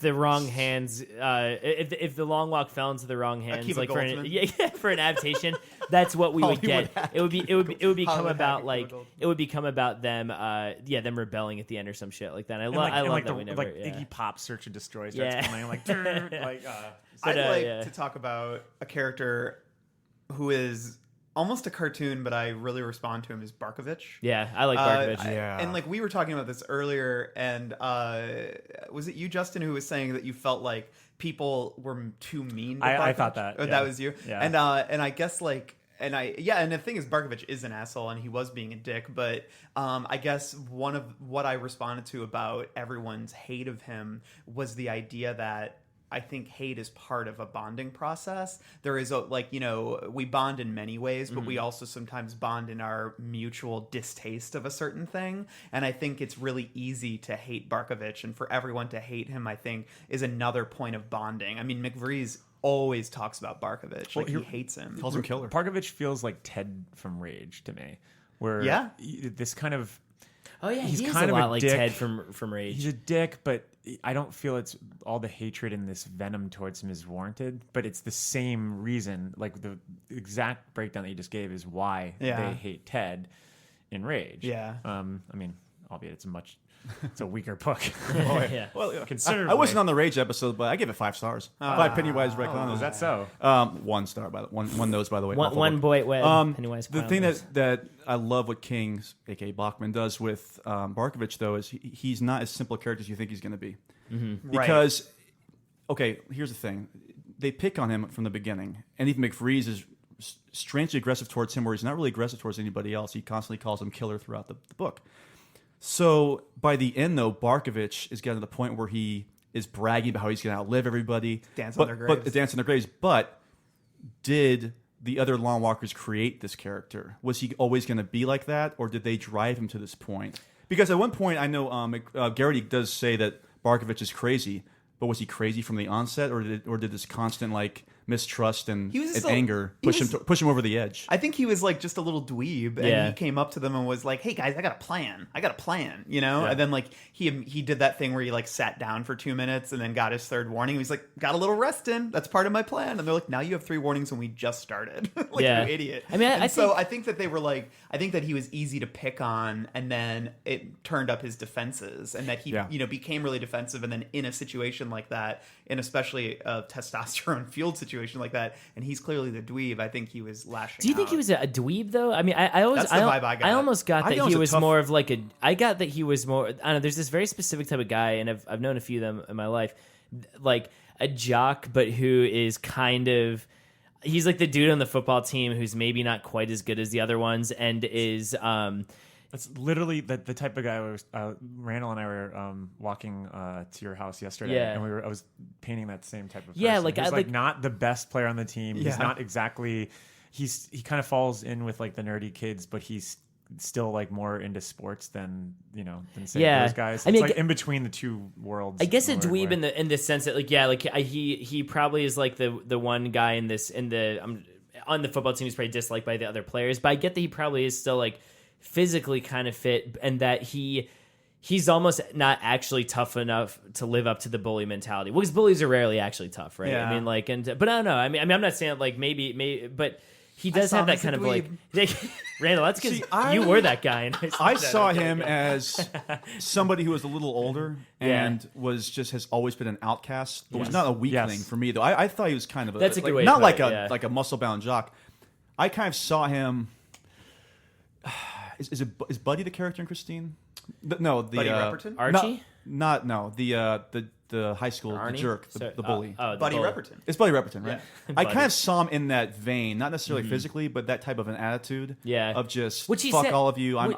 the wrong hands, if the Long Walk fell into the wrong hands, Akiva like Goldsman. for an adaptation, that's what we would Hollywood get. It would become Hollywood about hack like Akiva Goldsman. it would become about them, them rebelling at the end or some shit like that. I And love like that the, we never. like yeah. Iggy Pop Search and Destroy starts Yeah. playing like like I'd like yeah. to talk about a character who is almost a cartoon, but I really respond to him as Barkovich. Yeah, I like Barkovich. And like we were talking about this earlier, and was it you, Justin, who was saying that you felt like people were too mean to Barkovich? I thought that. Oh, Yeah. that was you. Yeah. And I guess like. And the thing is, Barkovich is an asshole, and he was being a dick. But I guess one of what I responded to about everyone's hate of him was the idea that I think hate is part of a bonding process. There is we bond in many ways, but we also sometimes bond in our mutual distaste of a certain thing. And I think it's really easy to hate Barkovich, and for everyone to hate him, I think, is another point of bonding. I mean, McVrees always talks about Barkovich. Like, he hates him. Calls him killer. Barkovich feels like Ted from Rage to me, where this kind of Oh yeah, he's he is kind a of lot a like dick. Ted from Rage. He's a dick, but I don't feel it's all the hatred and this venom towards him is warranted. But it's the same reason. Like the exact breakdown that you just gave is why they hate Ted in Rage. Yeah. I mean, albeit it's a weaker book. Yeah. Well, Considerably. I wasn't on the Rage episode, but I give it 5 stars. 5 Pennywise Reclon. Is that so? 1 star by the one nose, by the way. One boy, Pennywise. The thing that I love what King, aka Bachman, does with Barkovich though is he's not as simple a character as you think he's going to be. Mm-hmm. Because, okay, here's the thing: they pick on him from the beginning, and even McVrees is strangely aggressive towards him, where he's not really aggressive towards anybody else. He constantly calls him killer throughout the book. So by the end, though, Barkovich is getting to the point where he is bragging about how he's going to outlive everybody, Dance on their graves. Dance on their graves. But did the other Long Walkers create this character? Was he always going to be like that, or did they drive him to this point? Because at one point, I know Garrity does say that Barkovich is crazy, but was he crazy from the onset, or did this constant mistrust and anger push him over the edge? I think he was like just a little dweeb, and Yeah. he came up to them and was like, "Hey guys, I got a plan, you know." Yeah. And then he did that thing where he sat down for 2 minutes and then got his third warning. He was like, "Got a little rest in. That's part of my plan." And they're like, "Now you have 3 warnings and we just started." Yeah. You idiot. I mean, I think that they were I think that he was easy to pick on, and then it turned up his defenses, and that he became really defensive, and then in a situation like that, and especially a testosterone fueled situation like that, and he's clearly the dweeb, I think he was lashing Do you think out. he was a dweeb though? I mean, I always That's the vibe I got. I almost got I that think it he was was a tough- more of like a. I got that he was more. I don't know. There's this very specific type of guy, and I've known a few of them in my life, like a jock, but who is kind of. He's like the dude on the football team who's maybe not quite as good as the other ones, and is. That's literally the type of guy I was. Randall and I were walking to your house yesterday, Yeah. and I was painting that same type of person. Yeah, like, Who's, I like- not the best player on the team. Yeah. He's not exactly. He kind of falls in with the nerdy kids, but he's still like more into sports than say Yeah. those guys. I It's mean, like in between the two worlds. I guess a in a weird dweeb way. in the sense that he probably is like the one guy on the football team who's probably disliked by the other players, but I get that he probably is still like physically kind of fit, and that he's almost not actually tough enough to live up to the bully mentality. Well, because bullies are rarely actually tough, right? Yeah. I mean, like, but I don't know. I mean, I'm not saying like maybe, but he does saw have him that as kind a of like, Randall. That's because See, I- you were that guy. And I saw him as somebody who was a little older Yeah. and has always been an outcast, but was Yes. not a weakling Yes. for me though. I thought he was kind of That's a good way to not put like it, a yeah. like a muscle bound jock. I kind of saw him. Is Buddy the character in Christine? No, the Buddy Repperton? Archie? the high school the jerk, the bully. the Buddy bully. Repperton. It's Buddy Repperton, right? I Buddy. kind of saw him in that vein, not necessarily physically, but that type of an attitude. Yeah. Of just Which he fuck said- all of you. Which-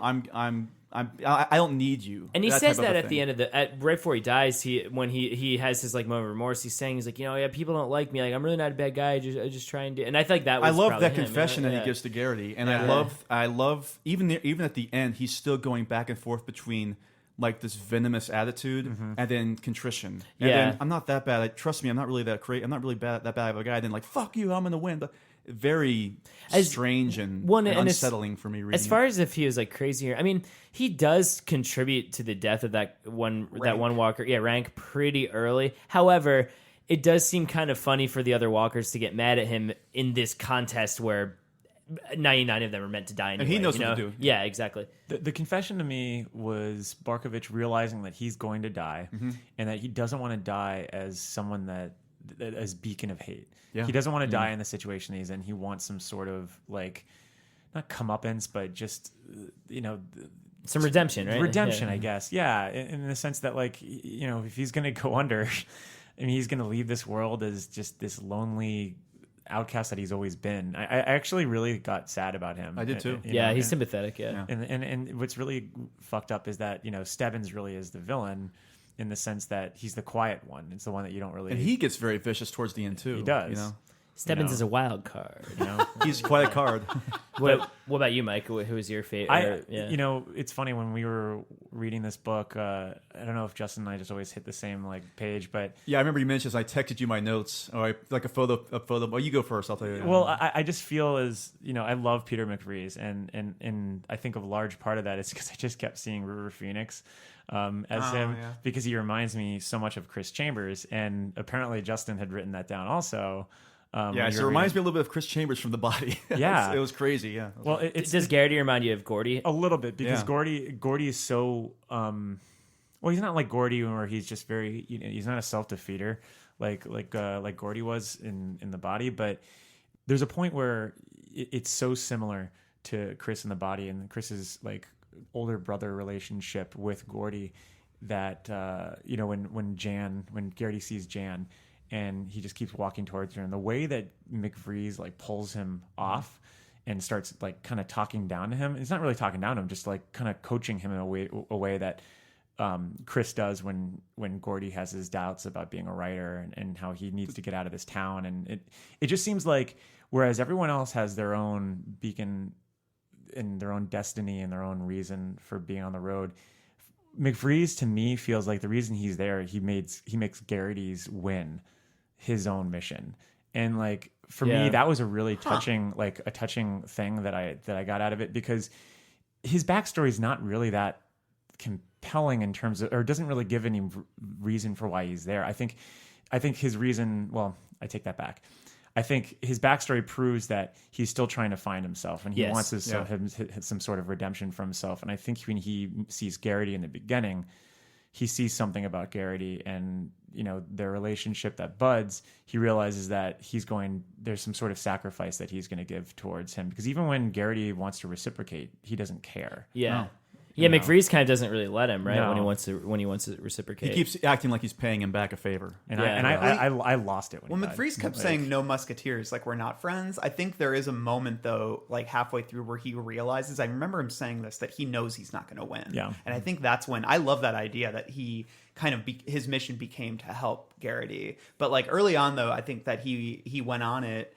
I don't need you. And he That says type of that a at the thing. end of right before he dies. When he has his like moment of remorse, he's saying, he's like, yeah, people don't like me. Like, I'm really not a bad guy. I just try and do. And I think that was I love probably that him, confession yeah. that he gives to Garrity, and Yeah. I love even at the end, he's still going back and forth between like this venomous attitude and then contrition. And Yeah. then, I'm not that bad. Like, trust me, I'm not really that great. I'm not really that bad of a guy. Then like, fuck you, I'm gonna win. But very strange and unsettling for me. Reading As far as if he was like crazier, I mean, he does contribute to the death of that one walker. Yeah, Rank pretty early. However, it does seem kind of funny for the other walkers to get mad at him in this contest where 99 of them are meant to die anyway. he knows you what know? to do. Yeah, exactly. The confession to me was Barkovich realizing that he's going to die and that he doesn't want to die as someone that as beacon of hate. Yeah. He doesn't want to die in the situation he's in. He wants some sort of like not comeuppance, but just Some redemption, right? redemption, Yeah. I guess. Yeah, in the sense that like if he's going to go under, I mean, he's going to leave this world as just this lonely outcast that he's always been. I actually really got sad about him. I did too. Yeah, he's sympathetic. Yeah. And what's really fucked up is that Stebbins really is the villain in the sense that he's the quiet one. It's the one that you don't really. and he gets very vicious towards the end too. He does. You know, Stebbins is a wild card. he's quite a card. What about you, Mike? Who was your favorite? It's funny when we were reading this book. I don't know if Justin and I just always hit the same like page, but Yeah, I remember you mentioned this. I texted you my notes, or like a photo. Well, you go first. I'll tell you. well, I just feel as I love Peter McVries, and I think a large part of that is because I just kept seeing River Phoenix as him because he reminds me so much of Chris Chambers, and apparently Justin had written that down also. Yeah, so it reminds me a little bit of Chris Chambers from The Body. Yeah. it was crazy. Yeah. Well, Does Garrity remind you of Gordy? a little bit because Yeah. Gordy is so well, he's not like Gordy where he's just very he's not a self-defeater like Gordy was in The Body, but there's a point where it's so similar to Chris in The Body and Chris's like older brother relationship with Gordy that when Garrity sees Jan and he just keeps walking towards her, and the way that McVries like pulls him off and starts like kind of talking down to him. It's not really talking down to him, just like kind of coaching him in a way that Chris does when Gordy has his doubts about being a writer and how he needs to get out of this town. And it just seems like whereas everyone else has their own beacon and their own destiny and their own reason for being on the road, McVries to me feels like the reason he's there, he makes Garrity's win his own mission. And like for me, that was a really touching thing that I got out of it, because his backstory is not really that compelling in terms of, or doesn't really give any reason for why he's there. I think his reason, well, I take that back. I think his backstory proves that he's still trying to find himself, and he wants some sort of redemption for himself. And I think when he sees Garrity in the beginning, he sees something about Garrity and their relationship that buds. He realizes that there's some sort of sacrifice that he's going to give towards him, because even when Garrity wants to reciprocate, he doesn't care. Yeah. Yeah, McVries kind of doesn't really let him, right? No. When he wants to reciprocate. He keeps acting like he's paying him back a favor. And I lost it when Well, he McVries died. kept saying no musketeers, like we're not friends. I think there is a moment though, like halfway through, where he realizes, I remember him saying this, that he knows he's not going to win. Yeah. And I think that's when I love that idea that he kind of his mission became to help Garrity. But like early on though, I think that he went on it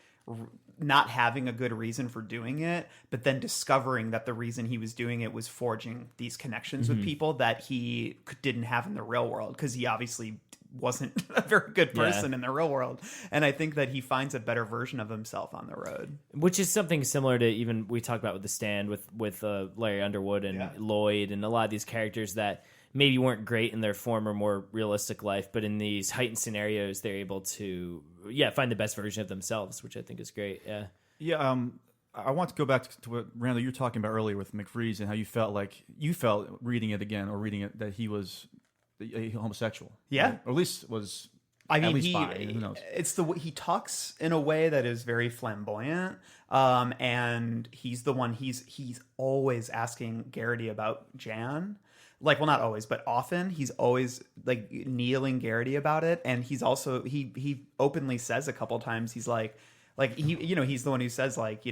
not having a good reason for doing it, but then discovering that the reason he was doing it was forging these connections with people that he didn't have in the real world, because he obviously wasn't a very good person in the real world. And I think that he finds a better version of himself on the road, which is something similar to even we talked about with The Stand with Larry Underwood and Lloyd and a lot of these characters that maybe weren't great in their former, more realistic life, but in these heightened scenarios, they're able to, find the best version of themselves, which I think is great. Yeah. Yeah. I want to go back to what, Randall, you were talking about earlier with McFreeze and how you felt reading it again or reading it that he was a homosexual. Yeah. Right? Or at least was. I mean, at least bi. Who knows? It's he talks in a way that is very flamboyant, and he's the one. He's always asking Garrity about Jan. Like, well, not always, but often he's always like needling Garrity about it. And he's also, he openly says a couple times, he's like he's the one who says like,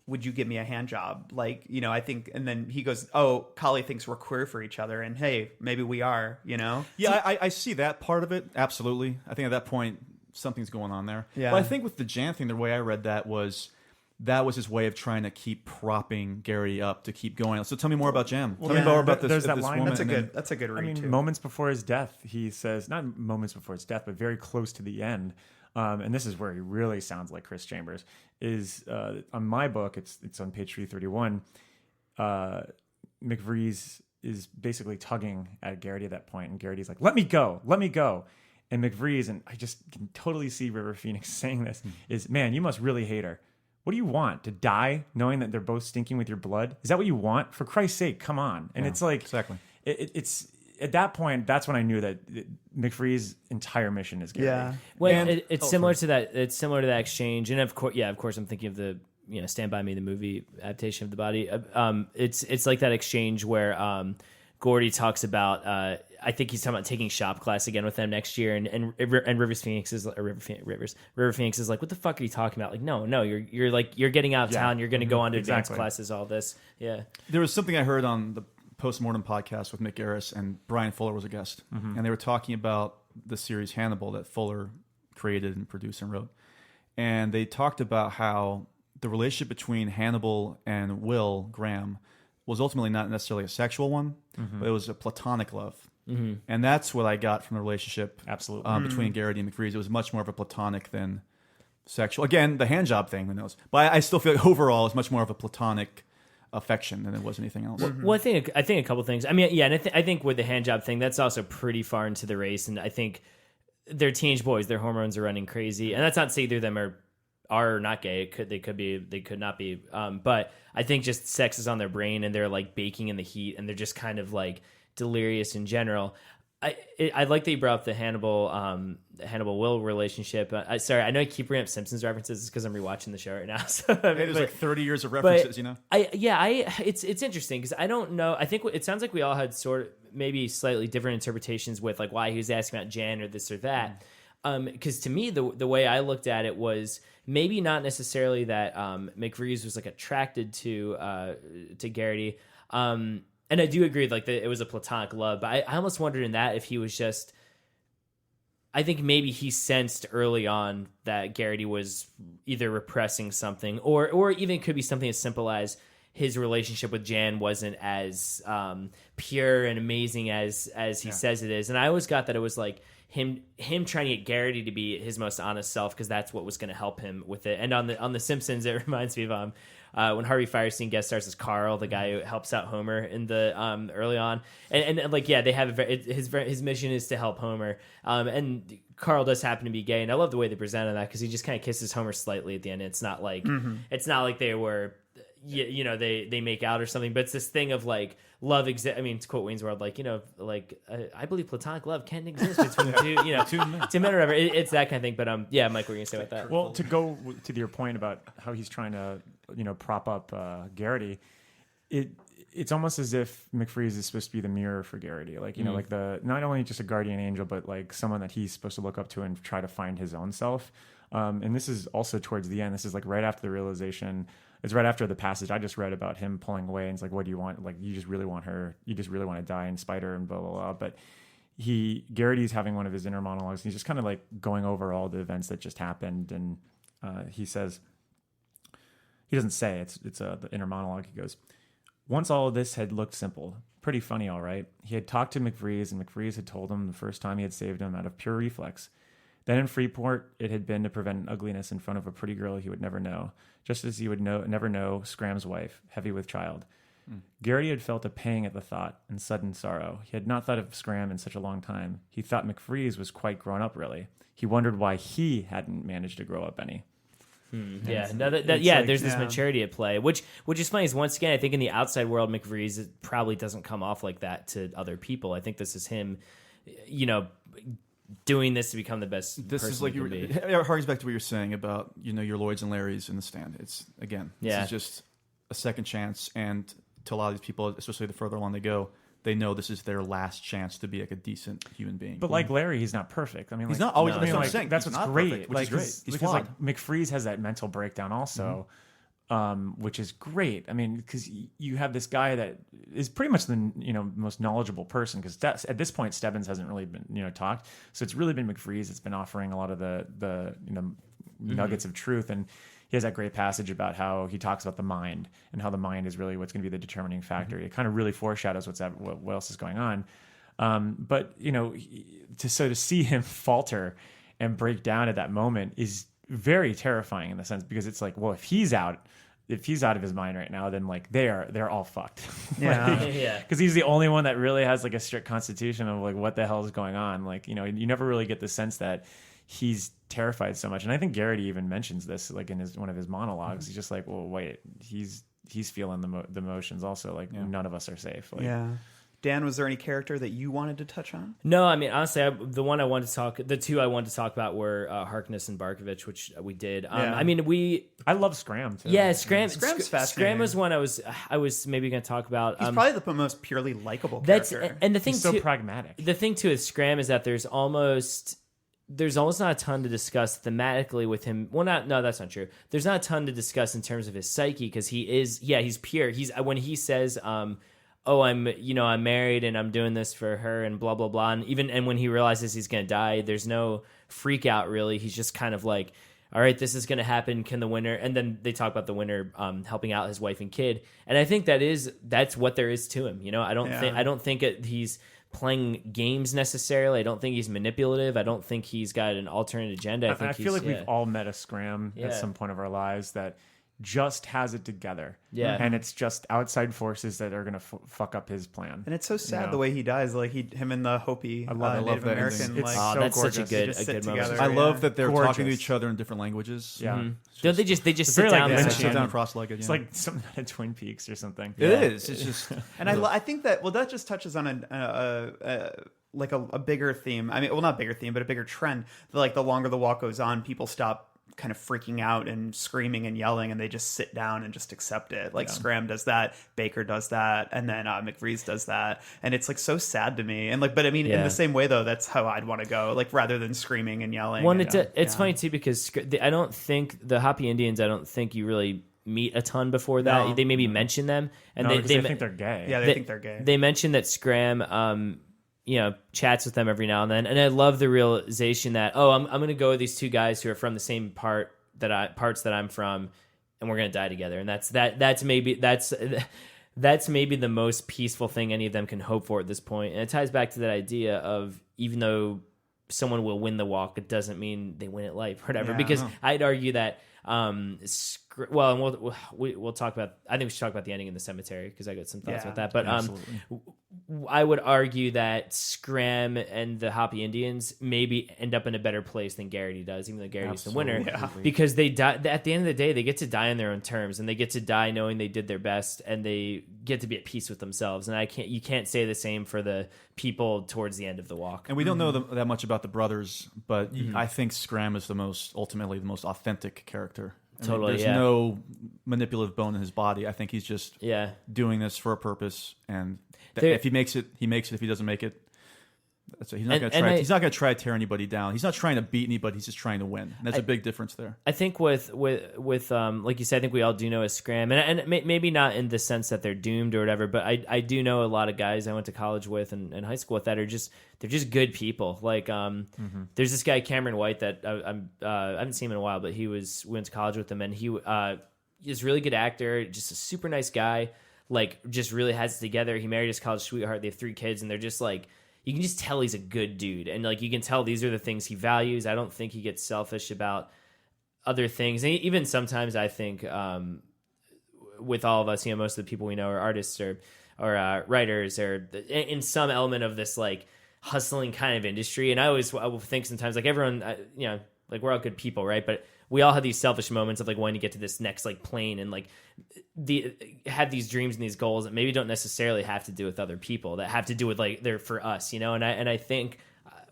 would you give me a hand job? Like, I think, and then he goes, oh, Kali thinks we're queer for each other. And hey, maybe we are, Yeah, I see that part of it. Absolutely. I think at that point, something's going on there. Yeah. But I think with the Jan thing, the way I read that was his way of trying to keep propping Garrity up to keep going. So tell me more about Jan. Tell me more about this. There's that this line. woman. That's a good read, too. Moments before his death, he says, not moments before his death, but very close to the end. And this is where he really sounds like Chris Chambers. Is on my book, it's on page 331. McVrees is basically tugging at Garrity at that point, and Garrity's like, "Let me go, let me go." And McVrees, and I just can totally see River Phoenix saying this, is, "Man, you must really hate her. What do you want? To die knowing that they're both stinking with your blood? Is that what you want? For Christ's sake, come on." And it's like, exactly. It's at that point, that's when I knew that McFree's entire mission is Garrity. Yeah. Well, it's similar to that. It's similar to that exchange, and of course, I'm thinking of the Stand By Me, the movie adaptation of the body. It's like that exchange where Gordy talks about. I think he's talking about taking shop class again with them next year, and River Phoenix is like, "What the fuck are you talking about? Like, no, you're getting out of town. You're going to go on to advanced classes. All this, yeah." There was something I heard on the Postmortem podcast with Mick Garris, and Brian Fuller was a guest, and they were talking about the series Hannibal that Fuller created and produced and wrote, and they talked about how the relationship between Hannibal and Will Graham was ultimately not necessarily a sexual one, but it was a platonic love. And that's what I got from the relationship between Garrity and McFreeze. It was much more of a platonic than sexual. Again, the hand job thing, who knows? But I still feel like overall it's much more of a platonic affection than it was anything else. Well, I think a couple things. I mean, yeah, and I think with the hand job thing, that's also pretty far into the race, and I think they're teenage boys. Their hormones are running crazy, and that's not to say either of them are not gay. They could not be. But I think just sex is on their brain, and they're like baking in the heat, and they're just kind of like delirious in general. I like that you brought up the Hannibal Will relationship. Sorry, I know I keep bringing up Simpsons references because I'm rewatching the show right now. So there's like 30 years of references, It's interesting because I don't know. I think it sounds like we all had sort of maybe slightly different interpretations with like why he was asking about Jan or this or that. Because to me, the way I looked at it was maybe not necessarily that McFreeze was like attracted to Garrity. And I do agree, like that it was a platonic love, but I almost wondered in that if he was just. I think maybe he sensed early on that Garrity was either repressing something, or even it could be something as simple as his relationship with Jan wasn't as pure and amazing as he says it is. And I always got that it was like him trying to get Garrity to be his most honest self because that's what was going to help him with it. And on the Simpsons, it reminds me of when Harvey Fierstein guest stars as Carl, the guy who helps out Homer in the early on, and like they have his mission is to help Homer, and Carl does happen to be gay, and I love the way they presented that because he just kind of kisses Homer slightly at the end. It's not like they were. They make out or something, but it's this thing of like love. I mean, to quote Wayne's World, like I believe platonic love can exist between two men or whatever. It's that kind of thing. But Mike, what were you gonna say about that? Well, to go to your point about how he's trying to prop up Garrity, it's almost as if McFreeze is supposed to be the mirror for Garrity, like like the not only just a guardian angel, but like someone that he's supposed to look up to and try to find his own self. And this is also towards the end. This is like right after the realization. It's right after the passage I just read about him pulling away, and it's like, what do you want? Like, you just really want her. You just really want to die and spite her and blah, blah, blah. But Garrity's having one of his inner monologues. And he's just kind of like going over all the events that just happened. And he says, he doesn't say, it's the inner monologue. He goes, once all of this had looked simple, pretty funny, all right. He had talked to McVries, and McVries had told him the first time he had saved him out of pure reflex. Then in Freeport, it had been to prevent an ugliness in front of a pretty girl he would never know, just as he would never know Scram's wife, heavy with child. Garrity had felt a pang at the thought and sudden sorrow. He had not thought of Scram in such a long time. He thought McVries was quite grown up, really. He wondered why he hadn't managed to grow up any. Yeah, no, there's this maturity at play, which is funny. Is once again, I think in the outside world, McVries probably doesn't come off like that to other people. I think this is him, doing this to become the best. This person is like it harkens back to what you're saying about your Lloyds and Larrys in the stand. It's this is just a second chance, and to a lot of these people, especially the further along they go, they know this is their last chance to be like a decent human being. But like Larry, he's not perfect. I mean, he's not always. That's what I'm saying. That's He's what's not great. Perfect, which is great. He's because flawed. McFreeze has that mental breakdown also, which is great. I mean, because you have this guy that is pretty much the most knowledgeable person. Because at this point, Stebbins hasn't really been talked, so it's really been McFreeze that's been offering a lot of the nuggets of truth. And he has that great passage about how he talks about the mind and how the mind is really what's going to be the determining factor. It kind of really foreshadows what else is going on. But to see him falter and break down at that moment is very terrifying in the sense, because it's like, well, if he's out of his mind right now, then like they're all fucked. Because he's the only one that really has like a strict constitution of like what the hell is going on. Like you never really get the sense that he's terrified so much. And I think Garrity even mentions this like in one of his monologues. He's just like, well, wait, he's feeling the emotions also. Like none of us are safe. Like, Dan, was there any character that you wanted to touch on? No, I mean, honestly, the two I wanted to talk about were Harkness and Barkovich, which we did. I mean, I love Scram too. Yeah, Scram's fascinating. Scram was one I was maybe going to talk about. He's probably the most purely likable character. And the thing he's so pragmatic. The thing too with Scram is that there's almost not a ton to discuss thematically with him. Well, that's not true. There's not a ton to discuss in terms of his psyche, because he's pure. When he says, I'm married and I'm doing this for her and blah, blah, blah. And when he realizes he's going to die, there's no freak out really. He's just kind of like, all right, this is going to happen. Can the winner? And then they talk about the winner helping out his wife and kid. And I think that's what there is to him. I don't think he's playing games necessarily. I don't think he's manipulative. I don't think he's got an alternate agenda. I feel like we've all met a Scram at some point of our lives that just has it together. And it's just outside forces that are going to fuck up his plan. And it's so sad the way he dies. Like him and the Hopi Native that American. It's like, so that's gorgeous. such a good moment. I love that they're Gorgeous. talking to each other in different languages. Yeah. Don't they just sit very down? like They Lynchian. sit down cross-legged. It's like something out of Twin Peaks or something. It is. It's just, and I think that that just touches on a bigger theme. I mean, well, not bigger theme, but a bigger trend. Like the longer the walk goes on, people stop kind of freaking out and screaming and yelling, and they just sit down and just accept it. Like Scram does that, Baker does that, and then McVries does that, and it's like so sad to me. And like, but I mean, in the same way though, that's how I'd want to go. Like rather than screaming and yelling. It's funny too, because I don't think the Hopi Indians. I don't think you really meet a ton before that. No. They maybe mention them, and they think they're gay. Yeah, they think they're gay. They mention that Scram chats with them every now and then, and I love the realization that I'm going to go with these two guys who are from the same parts that I'm from, and we're going to die together. And that's maybe the most peaceful thing any of them can hope for at this point. And it ties back to that idea of, even though someone will win the walk, it doesn't mean they win at life or whatever. Because I'd argue that well, and we'll talk about. I think we should talk about the ending in the cemetery, because I got some thoughts about that. But I would argue that Scram and the Hopi Indians maybe end up in a better place than Garrity does, even though Garrity's the winner, because they die at the end of the day. They get to die on their own terms, and they get to die knowing they did their best, and they get to be at peace with themselves. And you can't say the same for the people towards the end of the walk. and we don't know that much about the brothers, but I think Scram is ultimately the most authentic character. Totally, there's no manipulative bone in his body. I think he's just doing this for a purpose, and if he makes it, he makes it. If he doesn't make it, that's it. He's not going to try. He's not going to try to tear anybody down. He's not trying to beat anybody. He's just trying to win. And that's a big difference there. I think with like you said, I think we all do know a Scram, and maybe not in the sense that they're doomed or whatever, but I do know a lot of guys I went to college with and high school with that they're just good people. Like there's this guy Cameron White that I haven't seen him in a while, but we went to college with him, and is a really good actor, just a super nice guy, like just really has it together. He married his college sweetheart. They have 3 kids, and they're just like, you can just tell he's a good dude. And like, you can tell these are the things he values. I don't think he gets selfish about other things. And even sometimes I think with all of us, you know, most of the people we know are artists or writers or in some element of this like hustling kind of industry. And I will think sometimes like everyone, you know, like we're all good people, right? But we all have these selfish moments of like wanting to get to this next like plane and like have these dreams and these goals that maybe don't necessarily have to do with other people, that have to do with like they're for us, you know? And I think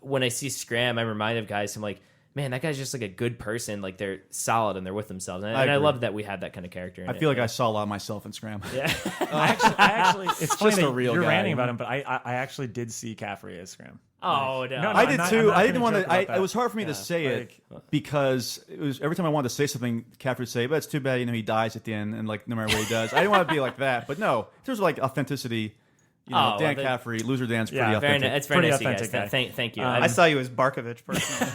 when I see Scram, I'm reminded of guys who I'm like, man, that guy's just like a good person. Like they're solid and they're with themselves. And I love that we have that kind of character in I feel like I saw a lot of myself in Scram. Yeah. I actually, it's funny just that a real you're guy. ranting about him, but I actually did see Caffrey as Scram. Oh, no. No, I I'm did not- too. I'm not I didn't gonna want joke to. about that. It was hard for me to say it because it was every time I wanted to say something, Caffrey would say, "But it's too bad, you know, he dies at the end." And like, no matter what he does, I didn't want to be like that. But no, in terms of like authenticity, you know, Dan Caffrey, Loser Dan's pretty authentic. It's very Pretty nice of you authentic guys. guy. Thank you. I saw you as Barkovich personally.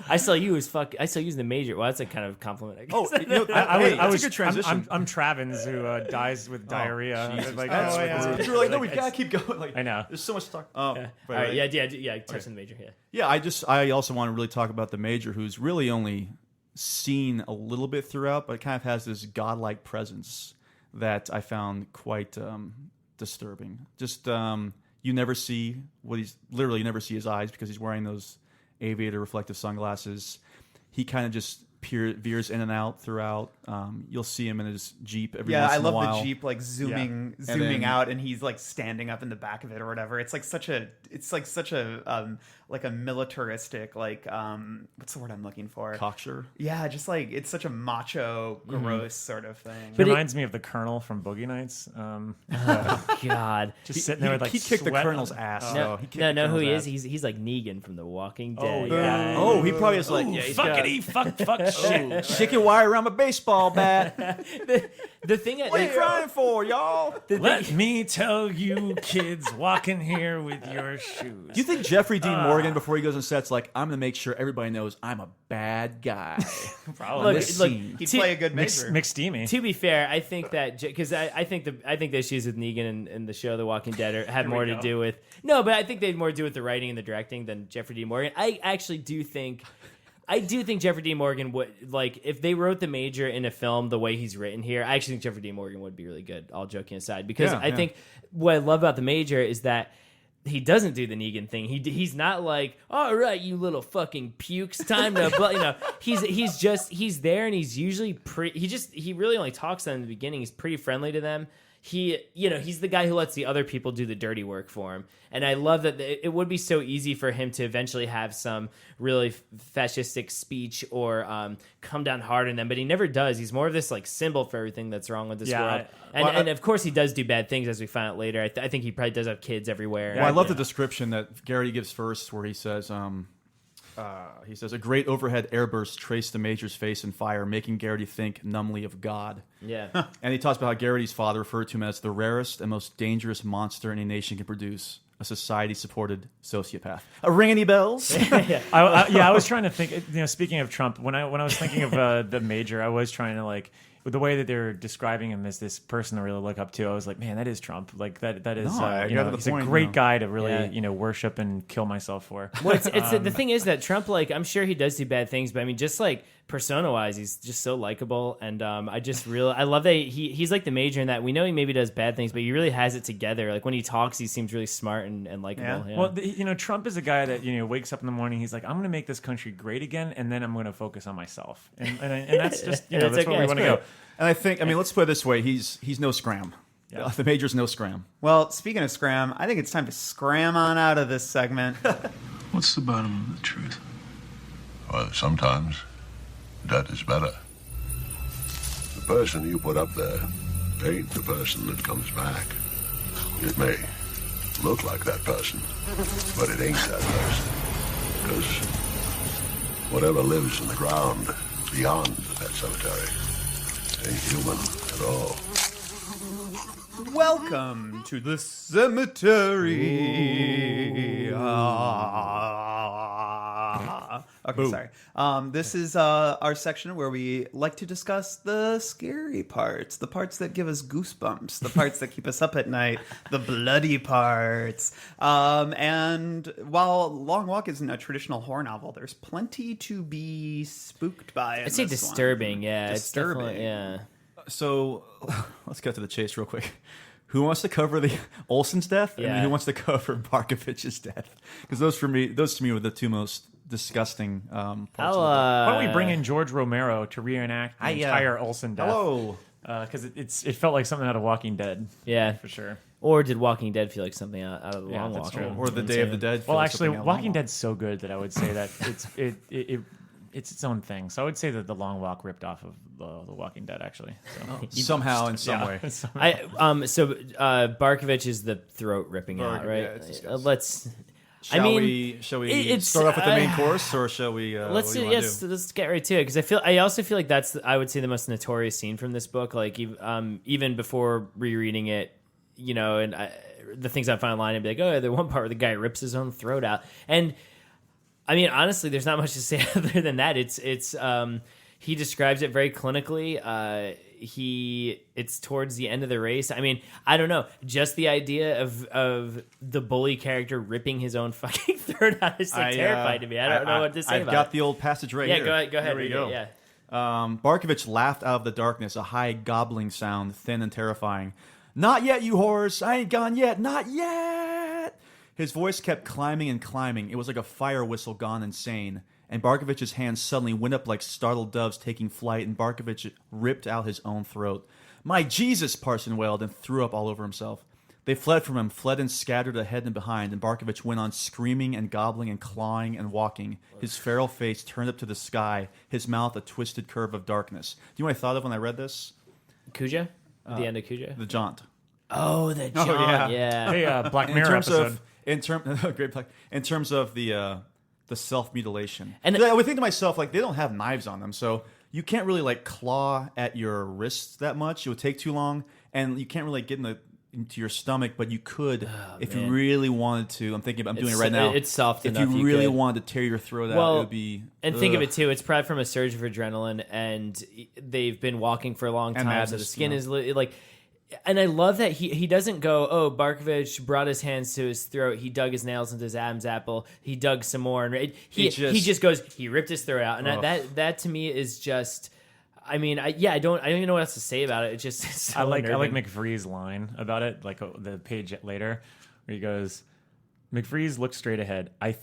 I saw you as I saw you as the major. Well, that's a kind of compliment, I guess. Oh, you know, I that's was a good transition. I'm Travens who dies with diarrhea. Jesus. Like, That's that's what you were like, no, we gotta keep going. Like, I know. There's so much to talk. All right, yeah. Touch on the major. Yeah. Yeah, I also want to really talk about the Major, who's really only seen a little bit throughout, but kind of has this godlike presence that I found quite disturbing. Just you never see you never see his eyes because he's wearing those aviator reflective sunglasses. He kind of just veers in and out throughout. You'll see him in his Jeep every once I in a love while. the Jeep like zooming then- out, and he's like standing up in the back of it or whatever. It's like such a like a militaristic like what's the word I'm looking for? Cocksure. Yeah, just like it's such a macho, gross sort of thing. It reminds me of the Colonel from Boogie Nights. God. Just sitting there with like he kicked the sweat Colonel's on- ass. No, He kicked the know who he Colonel's is? ass. He's like Negan from The Walking Dead. yeah. Oh, he probably is like, Ooh, yeah, he's got fuckity, fuck shit. chicken wire around my baseball bat. The thing What are you crying for, y'all? Let me tell you, kids, walk in here with your shoes. Do you think Jeffrey Dean Morgan, before he goes on set's like, I'm going to make sure everybody knows I'm a bad guy? Probably. This Look, scene. He'd play a good major. McSteamy. To be fair, I think that because I think the issues with Negan and the show The Walking Dead have more to do with but I think they had more to do with the writing and the directing than Jeffrey Dean Morgan. I actually do think Jeffrey Dean Morgan would, like, if they wrote the Major in a film the way he's written here, I actually think Jeffrey Dean Morgan would be really good, all joking aside. Because I think what I love about the Major is that he doesn't do the Negan thing. He's not like, all right, you little fucking pukes, time to, but, you know, he's there, and he's usually he really only talks to them in the beginning. He's pretty friendly to them. He's the guy who lets the other people do the dirty work for him. And I love that it would be so easy for him to eventually have some really fascistic speech or come down hard on them, but he never does. He's more of this like symbol for everything that's wrong with this world. And of course he does do bad things, as we find out later. I think he probably does have kids everywhere. Well, I love the description that Garrity gives first, where he says, a great overhead airburst traced the Major's face in fire, making Garrity think numbly of God. Yeah. And he talks about how Garrity's father referred to him as the rarest and most dangerous monster any nation can produce, a society-supported sociopath. Ring any bells? I was trying to think. You know, speaking of Trump, when I was thinking of the Major, I was trying to like. With the way that they're describing him as this person to really look up to, I was like, man, that is Trump. Like that is he's a great guy to really worship and kill myself for. Well, the thing is that Trump, like, I'm sure he does do bad things, but I mean, just like persona-wise, he's just so likable, and I love that he's like the Major in that we know he maybe does bad things, but he really has it together. Like when he talks, he seems really smart and likable. Yeah. Well, Trump is a guy that wakes up in the morning, he's like, I'm going to make this country great again, and then I'm going to focus on myself, and that's just that's okay, where we want to go. And I think, let's put it this way: he's no Scram. Yeah. The Major's no Scram. Well, speaking of Scram, I think it's time to scram on out of this segment. What's the bottom of the truth? Well, sometimes that is better. The person you put up there ain't the person that comes back. It may look like that person, but it ain't that person. Because whatever lives in the ground beyond that cemetery ain't human at all. Welcome to the cemetery. Okay, sorry. This is our section where we like to discuss the scary parts, the parts that give us goosebumps, the parts that keep us up at night, the bloody parts. And while Long Walk isn't a traditional horror novel, there's plenty to be spooked by. I'd say disturbing. Yeah, disturbing. It's definitely, yeah. So let's get to the chase real quick. Who wants to cover the Olsen's death? Yeah. And who wants to cover Barkovich's death? Because those to me were the two most disgusting parts of the book. Why don't we bring in George Romero to reenact the entire Olsen death? Hello. Because it felt like something out of Walking Dead. Yeah, for sure. Or did Walking Dead feel like something out of the Long that's Walk? true. Or the Day of the Dead. Well, feels actually, something out of Walking Long Walk. Dead's so good that I would say that it's its own thing. So I would say that the Long Walk ripped off of the Walking Dead, actually. So. Somehow, in some way. So Barkovich is the throat ripping out, right? yeah, it's disgusting. Let's. Shall we start off with the main course, or shall we? Let's what do you wanna do? let's get right to it, because I also feel like that's I would say the most notorious scene from this book. Like even before rereading it, and the things I find online, I'd be like, oh, the one part where the guy rips his own throat out, and I mean, honestly, there's not much to say other than that. It's he describes it very clinically. It's towards the end of the race. I mean, I don't know. Just the idea of the bully character ripping his own fucking throat out is so terrifying to me. I don't know what to say I've about got it. the old passage right here. Go ahead. Here we read go. it, yeah. Barkovich laughed out of the darkness, a high gobbling sound, thin and terrifying. Not yet, you whores! I ain't gone yet! Not yet! His voice kept climbing and climbing. It was like a fire whistle gone insane. And Barkovich's hands suddenly went up like startled doves taking flight, and Barkovich ripped out his own throat. My Jesus, Parson wailed and threw up all over himself. They fled from him, fled and scattered ahead and behind, and Barkovich went on screaming and gobbling and clawing and walking, his feral face turned up to the sky, his mouth a twisted curve of darkness. Do you know what I thought of when I read this? Cujo? The end of Cujo? The jaunt. Oh, the John. Yeah. Hey, Black Mirror episode. In terms of the self mutilation, And I would think to myself, like, they don't have knives on them, so you can't really like claw at your wrists that much. It would take too long, and you can't really get into your stomach. But you could, if you really wanted to. I'm doing it right now. It's soft if enough. you really wanted to tear your throat out, it would be. And think of it too. It's probably from a surge of adrenaline, and they've been walking for a long time, so the madness, skin is like. And I love that he doesn't go, oh, Barkovich brought his hands to his throat. He dug his nails into his Adam's apple. He dug some more. And he just goes, he ripped his throat out. And that to me is just, I mean, I don't even know what else to say about it. It's just it's so I like unnerving. McVree's line about it, like the page later, where he goes, McVree's looked straight ahead. I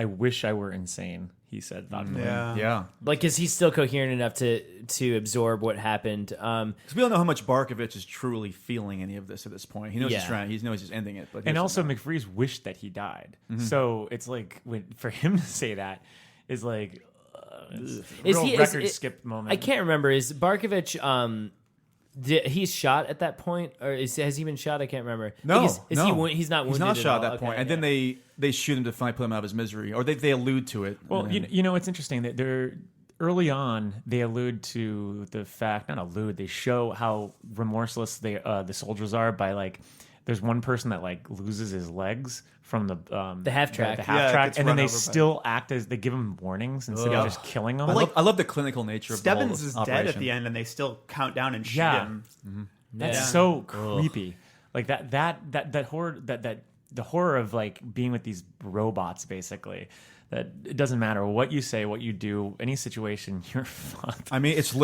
wish I were insane, he said thoughtfully. Yeah. Like, because he's still coherent enough to absorb what happened. Because we don't know how much Barkovich is truly feeling any of this at this point. He knows he's trying. He knows he's ending it. But And also, McVree's wished that he died. So it's like, for him to say that is like record skip moment. I can't remember. Is Barkovich he's shot at that point, or has he been shot? I can't remember. No, He's not wounded. He's not at shot all. at that point. Okay, And then they shoot him to finally put him out of his misery, or they allude to it. Well, you know, it's interesting that they're early on. They allude to the fact, not allude. They show how remorseless the soldiers are by like. There's one person that like loses his legs from the half track. Yeah, half it track, gets and then run they over by- still act as they give him warnings instead of just killing them. I love the clinical nature of Stebbins the whole is operation. dead at the end, and they still count down and shoot Yeah. him. That's so creepy. Like that horror that the horror of like being with these robots basically. That it doesn't matter what you say, what you do, any situation, you're fucked. I mean, it's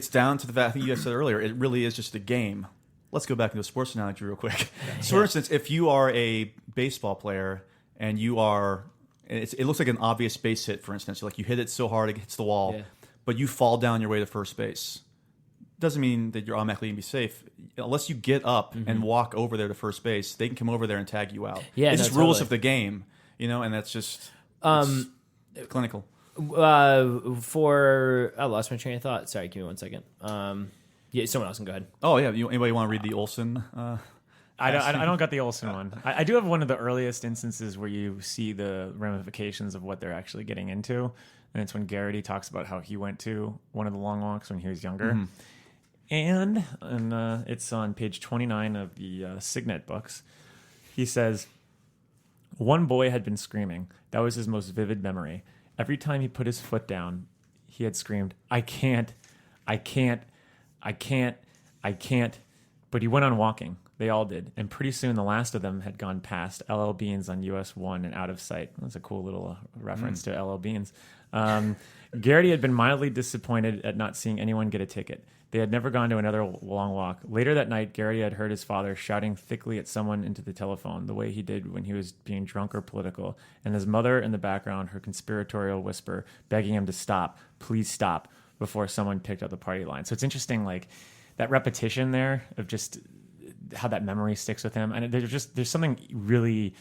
down to the fact. I think you guys said earlier. It really is just a game. Let's go back into a sports analogy real quick. So, for instance, if you are a baseball player and it looks like an obvious base hit, for instance, like you hit it so hard it hits the wall, but you fall down your way to first base. Doesn't mean that you're automatically going to be safe. Unless you get up and walk over there to first base, they can come over there and tag you out. Yeah, it's no, just rules totally. of the game, and that's just clinical. I lost my train of thought. Sorry, give me 1 second. Yeah, someone else can go ahead. Oh yeah, anybody want to read the Olsen? I don't got the Olsen one. I do have one of the earliest instances where you see the ramifications of what they're actually getting into, and it's when Garrity talks about how he went to one of the long walks when he was younger, and it's on page 29 of the Signet books. He says, One boy had been screaming. That was his most vivid memory. Every time he put his foot down, he had screamed, I can't, I can't, I can't, I can't. But he went on walking. They all did. And pretty soon the last of them had gone past LL Beans on US 1 and out of sight. That's a cool little reference to LL Beans. Garrity had been mildly disappointed at not seeing anyone get a ticket. They had never gone to another long walk. Later that night, Garrity had heard his father shouting thickly at someone into the telephone, the way he did when he was being drunk or political, and his mother in the background, her conspiratorial whisper, begging him to stop, please stop, before someone picked up the party line. So it's interesting, like, that repetition there of just how that memory sticks with him. And there's something really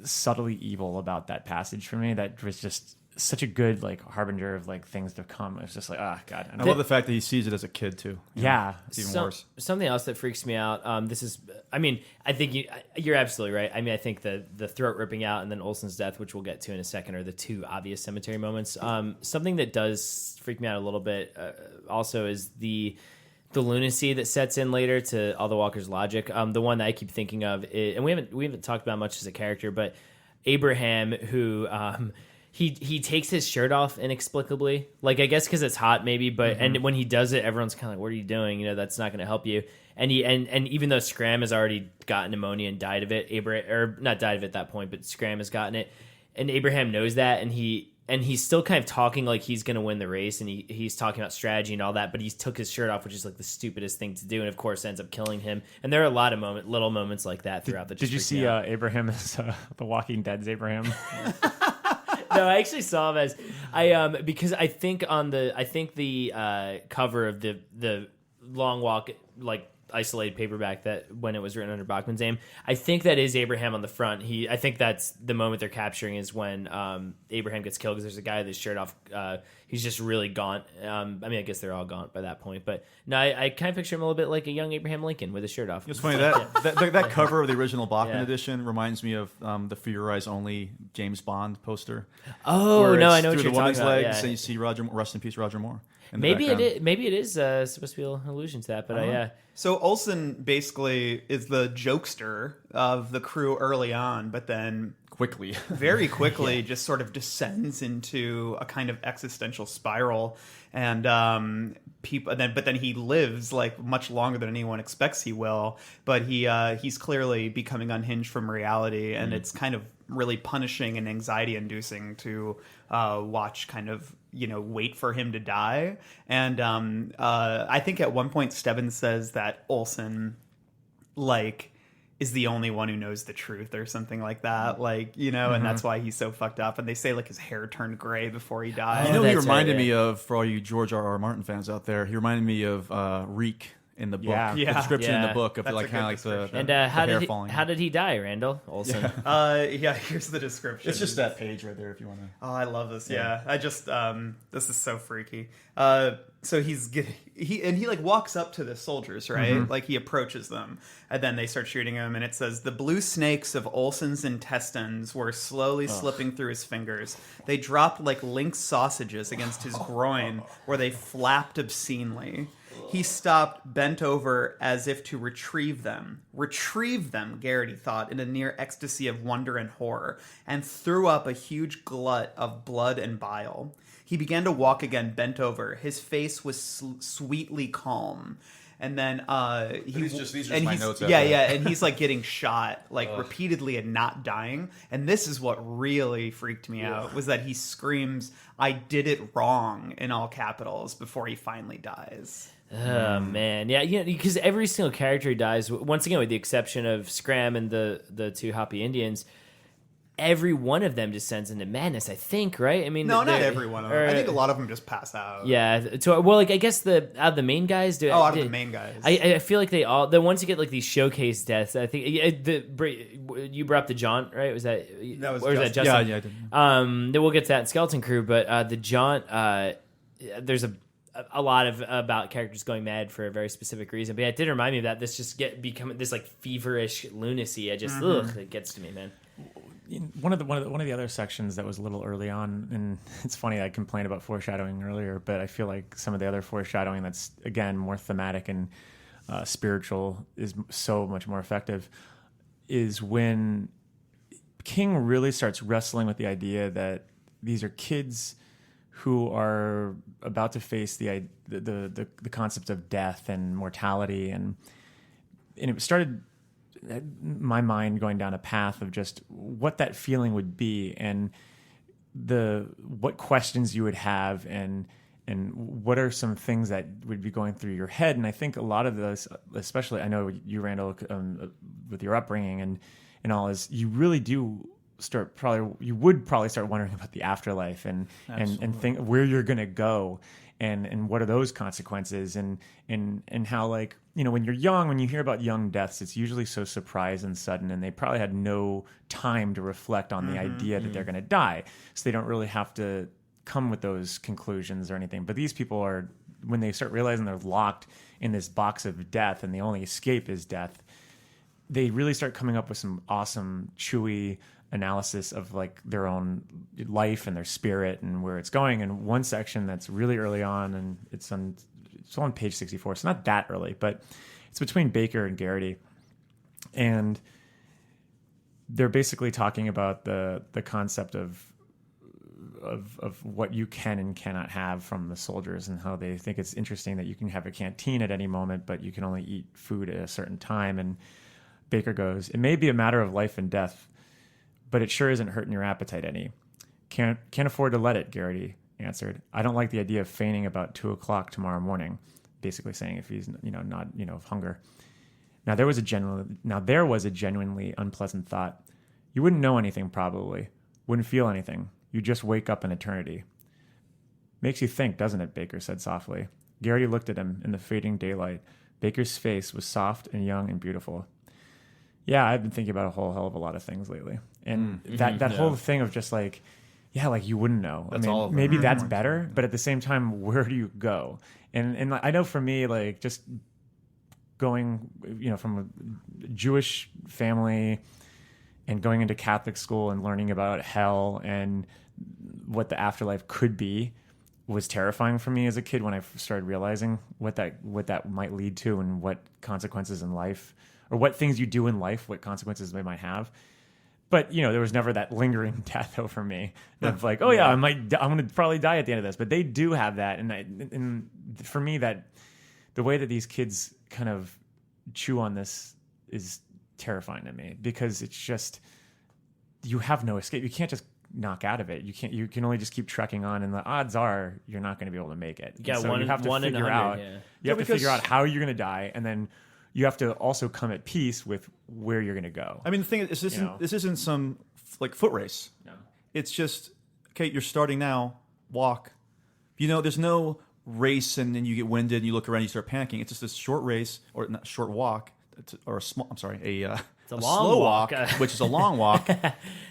subtly evil about that passage for me that was just such a good like harbinger of like things to come. It's just like, God. I love the fact that he sees it as a kid too. Yeah. It's even worse. Something else that freaks me out. I think you're absolutely right. I mean, I think the throat ripping out and then Olsen's death, which we'll get to in a second, are the two obvious cemetery moments. Something that does freak me out a little bit also is the lunacy that sets in later to all the Walker's logic. The one that I keep thinking of is, and we haven't talked about much as a character, but Abraham, who he takes his shirt off inexplicably. Like, I guess because it's hot, maybe. But and when he does it, everyone's kind of like, "What are you doing? You know, that's not going to help you." And even though Scram has already gotten pneumonia and died of it, or not died of it at that point, but Scram has gotten it, and Abraham knows that, and he's still kind of talking like he's going to win the race, and he's talking about strategy and all that, but he took his shirt off, which is like the stupidest thing to do, and of course ends up killing him. And there are a lot of little moments like that throughout the. Did you see Abraham as The Walking Dead's Abraham? No, I actually saw him as because I think the cover of the Long Walk, like, isolated paperback that when it was written under Bachman's name, I think that is Abraham on the front. I think that's the moment they're capturing is when Abraham gets killed, because there's a guy with his shirt off. He's just really gaunt. I mean, I guess they're all gaunt by that point, but no, I kind of picture him a little bit like a young Abraham Lincoln with his shirt off. It's funny that cover of the original Bachman edition reminds me of the For Your Eyes Only James Bond poster. Oh no, I know what you're talking about. Legs, and you see rest in peace, Roger Moore. Maybe it is supposed to be an allusion to that, but yeah. So Olsen basically is the jokester of the crew early on, but then very quickly, just sort of descends into a kind of existential spiral, and but then he lives like much longer than anyone expects he will. But he's clearly becoming unhinged from reality, and it's kind of really punishing and anxiety inducing to watch, kind of, wait for him to die. And I think at one point Stebbins says that Olsen is the only one who knows the truth or something like that, and that's why he's so fucked up. And they say like his hair turned gray before he died. He reminded me of, for all you George R.R. Martin fans out there, he reminded me of Reek in the book. The description in the book of the hair falling. How did he die, Randall Olsen? Here's the description. It's just that page right there if you want to. Oh, I love this. Yeah. I just this is so freaky. So he like walks up to the soldiers, right? Like he approaches them, and then they start shooting him, and it says the blue snakes of Olsen's intestines were slowly slipping through his fingers. They dropped like lynx sausages against his groin, where they flapped obscenely. He stopped, bent over as if to retrieve them. Retrieve them, Garrity thought, in a near ecstasy of wonder and horror, and threw up a huge glut of blood and bile. He began to walk again, bent over. His face was sweetly calm. And then these are just my notes. And he's like getting shot repeatedly and not dying. And this is what really freaked me out, was that he screams, "I did it wrong," in all capitals before he finally dies. Oh man, yeah, because every single character who dies, once again with the exception of Scram and the two Hopi Indians, every one of them descends into madness, I think, right? I mean, no, not every one of them. I think a lot of them just pass out. Yeah. So, well, I guess out of the main guys, out of the main guys, I feel like they all, the ones who get like these showcase deaths. I think you brought up the Jaunt, right? Was that Justin? Yeah, I did. Then we'll get to that in Skeleton Crew, but the Jaunt, there's a lot about characters going mad for a very specific reason. But yeah, it did remind me of that. This just becoming this like feverish lunacy. It gets to me, man. One of the other sections that was a little early on, and it's funny, I complained about foreshadowing earlier, but I feel like some of the other foreshadowing that's, again, more thematic and spiritual is so much more effective, is when King really starts wrestling with the idea that these are kids who are about to face the concept of death and mortality, and it started my mind going down a path of just what that feeling would be, and what questions you would have, and what are some things that would be going through your head. And I think a lot of those, especially I know you, Randall, with your upbringing and all, is you really do you would probably start wondering about the afterlife and think where you're going to go and what are those consequences and how, like, you know, when you're young, when you hear about young deaths, it's usually so surprise and sudden, and they probably had no time to reflect on the idea that they're going to die, so they don't really have to come with those conclusions or anything. But these people are, when they start realizing they're locked in this box of death and the only escape is death, they really start coming up with some awesome, chewy analysis of like their own life and their spirit and where it's going. And one section that's really early on, and it's on page 64, so not that early, but it's between Baker and Garrity, and they're basically talking about the concept of what you can and cannot have from the soldiers, and how they think it's interesting that you can have a canteen at any moment, but you can only eat food at a certain time. And Baker goes, "It may be a matter of life and death, but it sure isn't hurting your appetite any." Can't afford to let it, Garrity answered. "I don't like the idea of fainting about 2:00 tomorrow morning," basically saying if he's not of hunger. Now there was a genuinely unpleasant thought. "You wouldn't know anything, probably. Wouldn't feel anything. You'd just wake up in eternity." "Makes you think, doesn't it?" Baker said softly. Garrity looked at him in the fading daylight. Baker's face was soft and young and beautiful. "Yeah, I've been thinking about a whole hell of a lot of things lately." And that whole thing of just like, yeah, like you wouldn't know. That's all of them. Maybe that's better, but at the same time, where do you go? And I know for me, like just going, from a Jewish family and going into Catholic school and learning about hell and what the afterlife could be was terrifying for me as a kid when I started realizing what that might lead to and what consequences in life, or what things you do in life, what consequences they might have. But, there was never that lingering death over me of like, oh yeah, I'm going to probably die at the end of this. But they do have that. And for me, that the way that these kids kind of chew on this is terrifying to me, because it's just, you have no escape. You can't just knock out of it. You can only just keep trekking on, and the odds are you're not going to be able to make it. Yeah, so you have to figure out, figure out how you're going to die, and then you have to also come at peace with where you're going to go. I mean, the thing is, this isn't some like foot race. No. It's just, okay, you're starting now, walk. There's no race and then you get winded and you look around and you start panicking. It's just a short race, or not short walk, or a slow walk, which is a long walk.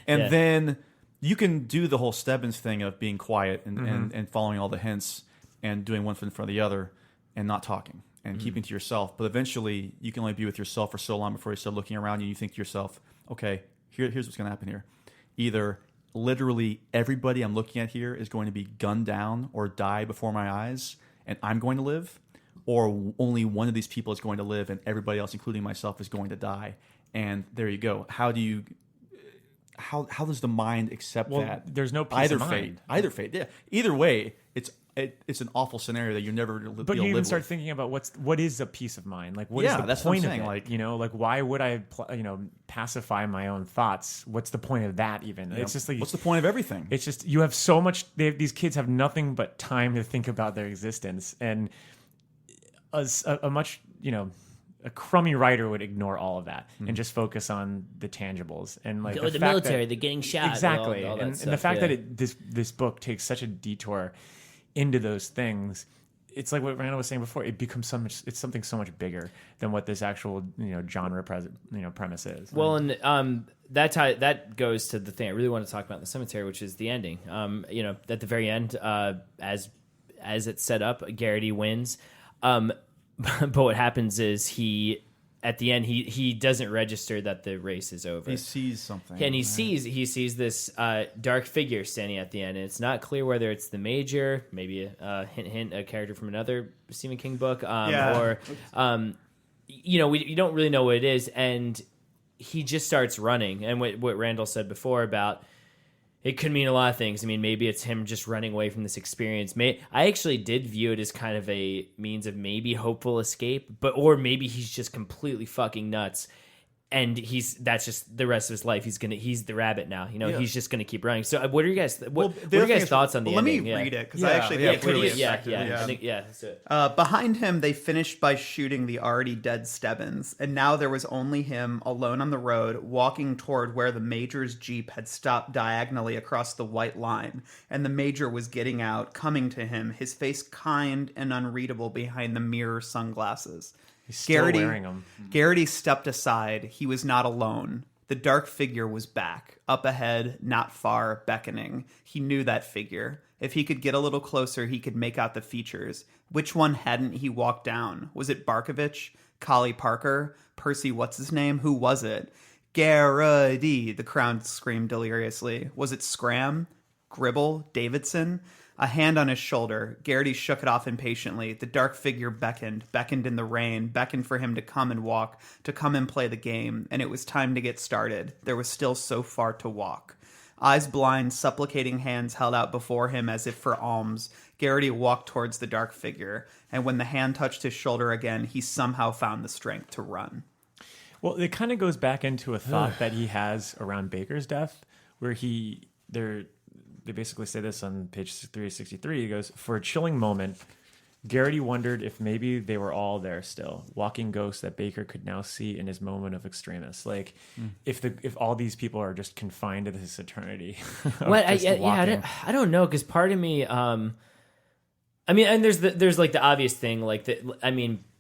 And then you can do the whole Stebbins thing of being quiet and following all the hints and doing one foot in front of the other and not talking and keeping to yourself. But eventually you can only be with yourself for so long before you start looking around you and you think to yourself, okay, here's what's going to happen here. Either literally everybody I'm looking at here is going to be gunned down or die before my eyes and I'm going to live, or only one of these people is going to live and everybody else, including myself, is going to die. And there you go. How does the mind accept that? There's no peace of mind. Either fate. Yeah. Either way, it's an awful scenario that you're never going to live. But you even start thinking about what is a peace of mind? Like, what is the point of it? Like why would I, pacify my own thoughts? What's the point of that even? It's just like, what's the point of everything? It's just, you have so much, these kids have nothing but time to think about their existence. And a much, a crummy writer would ignore all of that and just focus on the tangibles and like the military, the getting shot, exactly, all and the fact that this book takes such a detour into those things. It's like what Randall was saying before. It becomes something so much bigger than what this actual genre premise is. Well, and that goes to the thing I really want to talk about in the cemetery, which is the ending. At the very end, as it's set up, Garrity wins. But what happens is at the end he doesn't register that the race is over. He sees something, and he sees this dark figure standing at the end, and it's not clear whether it's the Major, maybe a hint, a character from another Stephen King book, or you don't really know what it is, and he just starts running. And what Randall said before about it could mean a lot of things. I mean, maybe it's him just running away from this experience. I actually did view it as kind of a means of maybe hopeful escape, or maybe he's just completely fucking nuts. And that's just the rest of his life. He's the rabbit now. He's just gonna keep running. So, what are you guys? What are you guys' thoughts on the ending? Let me read it because Yeah. I actually think it's really effective. I think that's it. Behind him, they finished by shooting the already dead Stebbins, and now there was only him alone on the road, walking toward where the Major's Jeep had stopped diagonally across the white line, and the Major was getting out, coming to him, his face kind and unreadable behind the mirror sunglasses. He's still wearing them. Garrity stepped aside. He was not alone. The dark figure was back, up ahead, not far, beckoning. He knew that figure. If he could get a little closer, he could make out the features. Which one hadn't he walked down? Was it Barkovich? Collie Parker? Percy what's-his-name? Who was it? Garrity, the crowd screamed deliriously. Was it Scram? Gribble? Davidson? A hand on his shoulder. Garrity shook it off impatiently. The dark figure beckoned in the rain, beckoned for him to come and walk, to come and play the game, and it was time to get started. There was still so far to walk. Eyes blind, supplicating hands held out before him as if for alms. Garrity walked towards the dark figure, and when the hand touched his shoulder again, he somehow found the strength to run. Well, it kind of goes back into a thought that he has around Baker's death, where they basically say this on page 363. He goes, for a chilling moment, Garrity wondered if maybe they were all there still, walking ghosts that Baker could now see in his moment of extremis. Like, if all these people are just confined to this eternity. I don't know, because part of me, and there's like the obvious thing, like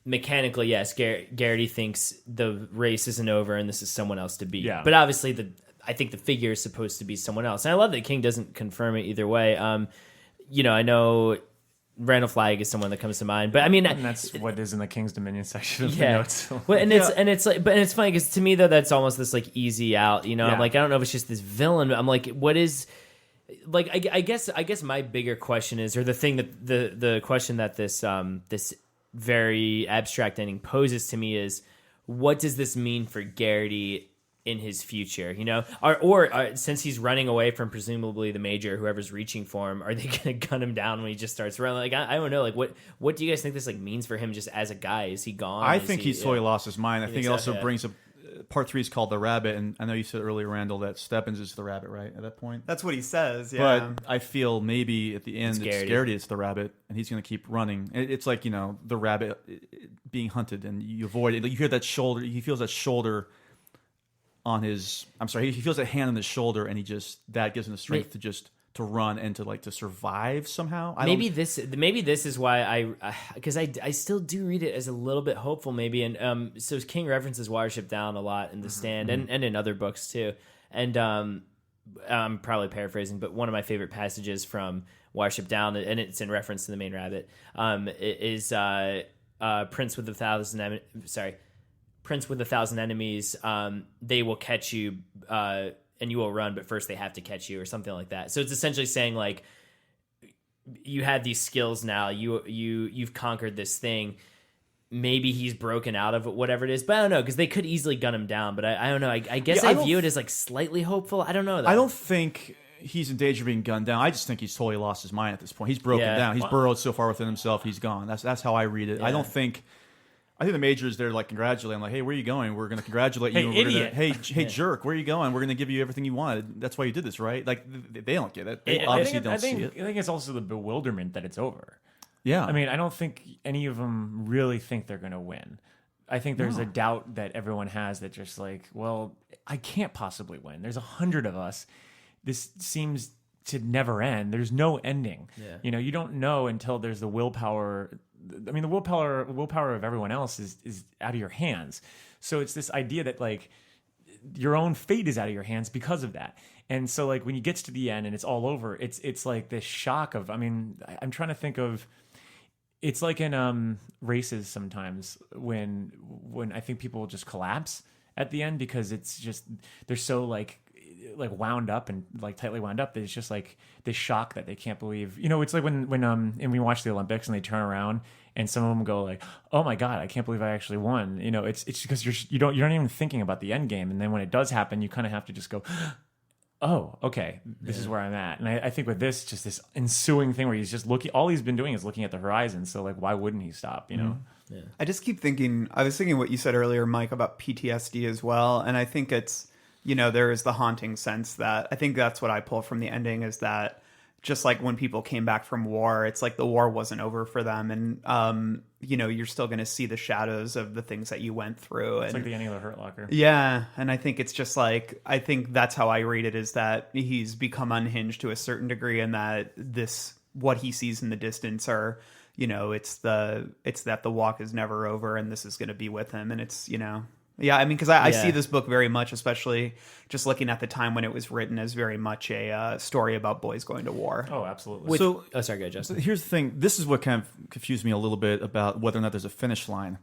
mechanically, yes, Garrity thinks the race isn't over and this is someone else to beat. Yeah. But obviously I think the figure is supposed to be someone else. And I love that King doesn't confirm it either way. I know Randall Flagg is someone that comes to mind, but and that's what is in the King's Dominion section of the notes. Well, it's funny because to me though, that's almost this like easy out, I'm like, I don't know if it's just this villain, but I'm like, what is, like, I guess my bigger question is, or the thing that the question that this very abstract ending poses to me is, what does this mean for Garrity in his future, or since he's running away from presumably the Major, whoever's reaching for him, are they gonna gun him down when he just starts running? Like, I don't know. Like, what do you guys think this like means for him just as a guy? Is he gone? I think he's totally lost his mind. I think it also so? brings up part 3 is called the rabbit, and I know you said earlier, Randall, that Stebbins is the rabbit, right? At that point, That's what he says, yeah. but I feel maybe at the end it's Garrity, it's the rabbit, and he's going to keep running. It's like the rabbit being hunted, and you avoid it. You hear that shoulder. He feels that shoulder on his. I'm sorry. He feels that hand on his shoulder, and that gives him the strength to run and to survive somehow. Maybe this is why because I still do read it as a little bit hopeful maybe, and so King references Watership Down a lot in The Stand and in other books too, and I'm probably paraphrasing, but one of my favorite passages from Watership Down, and it's in reference to the main rabbit, is Prince with a Thousand Enemies. They will catch you and you will run, but first they have to catch you, or something like that. So it's essentially saying, like, you have these skills now, you've conquered this thing, maybe he's broken out of it, whatever it is, but I don't know, because they could easily gun him down, but I don't know. I guess I view it as like slightly hopeful. I don't know though. I don't think he's in danger of being gunned down. I just think he's totally lost his mind at this point. He's broken down. He's burrowed so far within himself, he's gone. That's how I read it. I think the Major is there to like congratulate him, like, hey, where are you going? We're going to congratulate you. Hey, jerk, where are you going? We're going to give you everything you wanted. That's why you did this, right? Like, they don't get it. They obviously don't see it. I think it's also the bewilderment that it's over. Yeah. I mean, I don't think any of them really think they're going to win. I think there's a doubt that everyone has that just like, well, I can't possibly win. There's 100 of us. This seems to never end. There's no ending. Yeah. You don't know until there's the willpower. I mean, the willpower of everyone else is out of your hands. So it's this idea that like your own fate is out of your hands because of that. And so like when you get to the end and it's all over, it's like this shock of, I mean, I'm trying to think of, it's like in races sometimes when I think people just collapse at the end because it's just, they're so like like wound up and like tightly wound up. It's just like this shock that they can't believe. You know, it's like when and we watch the Olympics and they turn around and some of them go like, "Oh my God, I can't believe I actually won." You know, it's because you're not even thinking about the end game, and then when it does happen, you kind of have to just go, "Oh, okay, this is where I'm at." And I think with this, just this ensuing thing where he's just looking, all he's been doing is looking at the horizon. So like, why wouldn't he stop? You know? Yeah. I just keep thinking. I was thinking what you said earlier, Mike, about PTSD as well, and I think it's, you know, there is the haunting sense that I think that's what I pull from the ending is that just like when people came back from war, it's like the war wasn't over for them, and you know, you're still going to see the shadows of the things that you went through. It's like the ending of the Hurt Locker. Yeah, and I think it's just like, I think that's how I read it, is that he's become unhinged to a certain degree, and that this, what he sees in the distance are, you know, it's that the walk is never over, and this is going to be with him, and it's, you know. Yeah, I mean, because I see this book very much, especially just looking at the time when it was written, as very much a story about boys going to war. Oh, absolutely. Sorry, go ahead, Justin. Here's the thing. This is what kind of confused me a little bit about whether or not there's a finish line.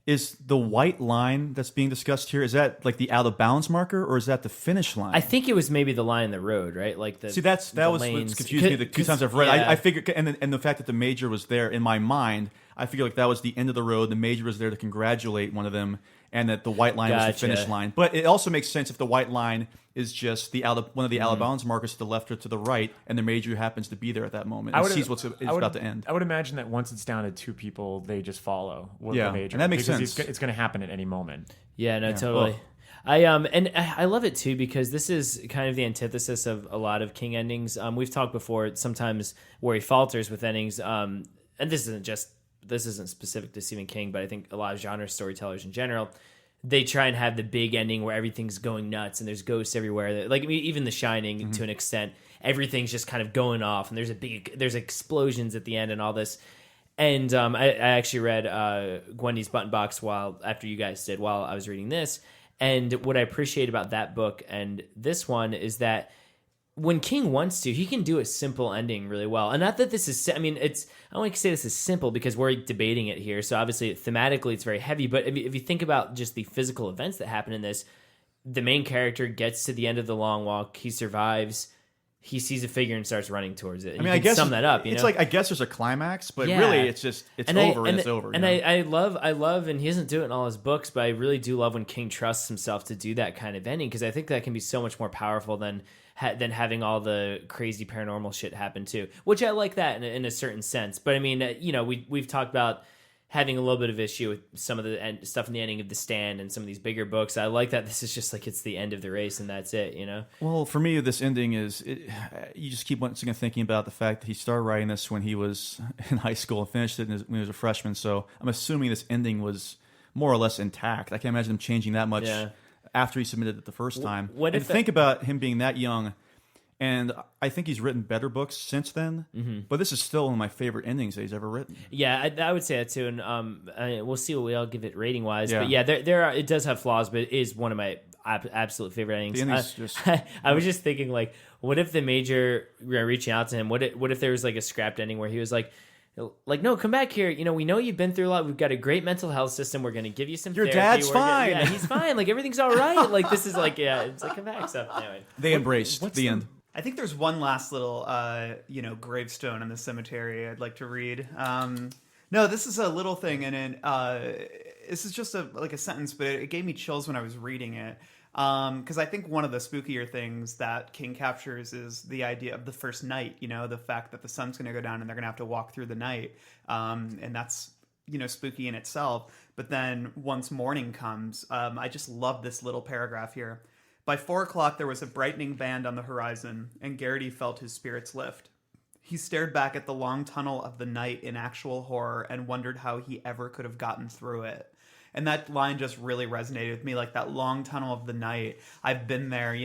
Is the white line that's being discussed here, is that like the out of bounds marker, or is that the finish line? I think it was maybe the line in the road, right? Like the that was lanes. what confused me the two times I've read. Yeah. I figured, and the fact that the major was there in my mind, I figured like that was the end of the road. The major was there to congratulate one of them, and that the white line was the finish line. But it also makes sense if the white line is just the one of the out of bounds markers to the left or to the right, and the major happens to be there at that moment and sees what's about to end. I would imagine that once it's down to two people, they just follow the major. And that makes because sense. It's going to happen at any moment. Yeah, no, totally. Well, I love it too, because this is kind of the antithesis of a lot of King endings. We've talked before sometimes where he falters with endings, and this isn't specific to Stephen King, but I think a lot of genre storytellers in general, they try and have the big ending where everything's going nuts and there's ghosts everywhere. Like, I mean, even The Shining, to an extent, everything's just kind of going off, and there's explosions at the end and all this. And I actually read Gwendy's Button Box after you guys did, while I was reading this. And what I appreciate about that book and this one is that when King wants to, he can do a simple ending really well. And not that this is, I mean, I don't like to say this is simple because we're debating it here. So obviously, thematically, it's very heavy. But if you think about just the physical events that happen in this, the main character gets to the end of the long walk. He survives. He sees a figure and starts running towards it. And I guess sum that up. It's like, I guess there's a climax, but really, it's over. And I love, and he doesn't do it in all his books, but I really do love when King trusts himself to do that kind of ending, because I think that can be so much more powerful than having all the crazy paranormal shit happen too. Which I like that in a certain sense. But I mean, you know, we've talked about having a little bit of issue with some of the stuff in the ending of The Stand and some of these bigger books. I like that this is just like it's the end of the race and that's it, you know? Well, for me, this ending is, you just keep once again thinking about the fact that he started writing this when he was in high school and finished it when he was a freshman. So I'm assuming this ending was more or less intact. I can't imagine him changing that much after he submitted it the first time. Think about him being that young. And I think he's written better books since then, but this is still one of my favorite endings that he's ever written. Yeah, I would say that too, and we'll see what we all give it rating wise. Yeah. But yeah, it does have flaws, but it is one of my absolute favorite endings. I was just thinking, like, what if the major reaching out to him? What if there was like a scrapped ending where he was like, no, come back here. You know, we know you've been through a lot. We've got a great mental health system. We're going to give you some Your therapy. Dad's fine. Yeah, he's fine. Like, everything's all right. Like, this is like, it's like, come back. So anyway, they embraced the end. I think there's one last little, gravestone in the cemetery I'd like to read. No, this is a little thing, and this is just a sentence, but it gave me chills when I was reading it. Because I think one of the spookier things that King captures is the idea of the first night. You know, the fact that the sun's going to go down and they're going to have to walk through the night, and that's spooky in itself. But then once morning comes, I just love this little paragraph here. By 4 o'clock, there was a brightening band on the horizon, and Garrity felt his spirits lift. He stared back at the long tunnel of the night in actual horror and wondered how he ever could have gotten through it. And that line just really resonated with me, like that long tunnel of the night. I've been there,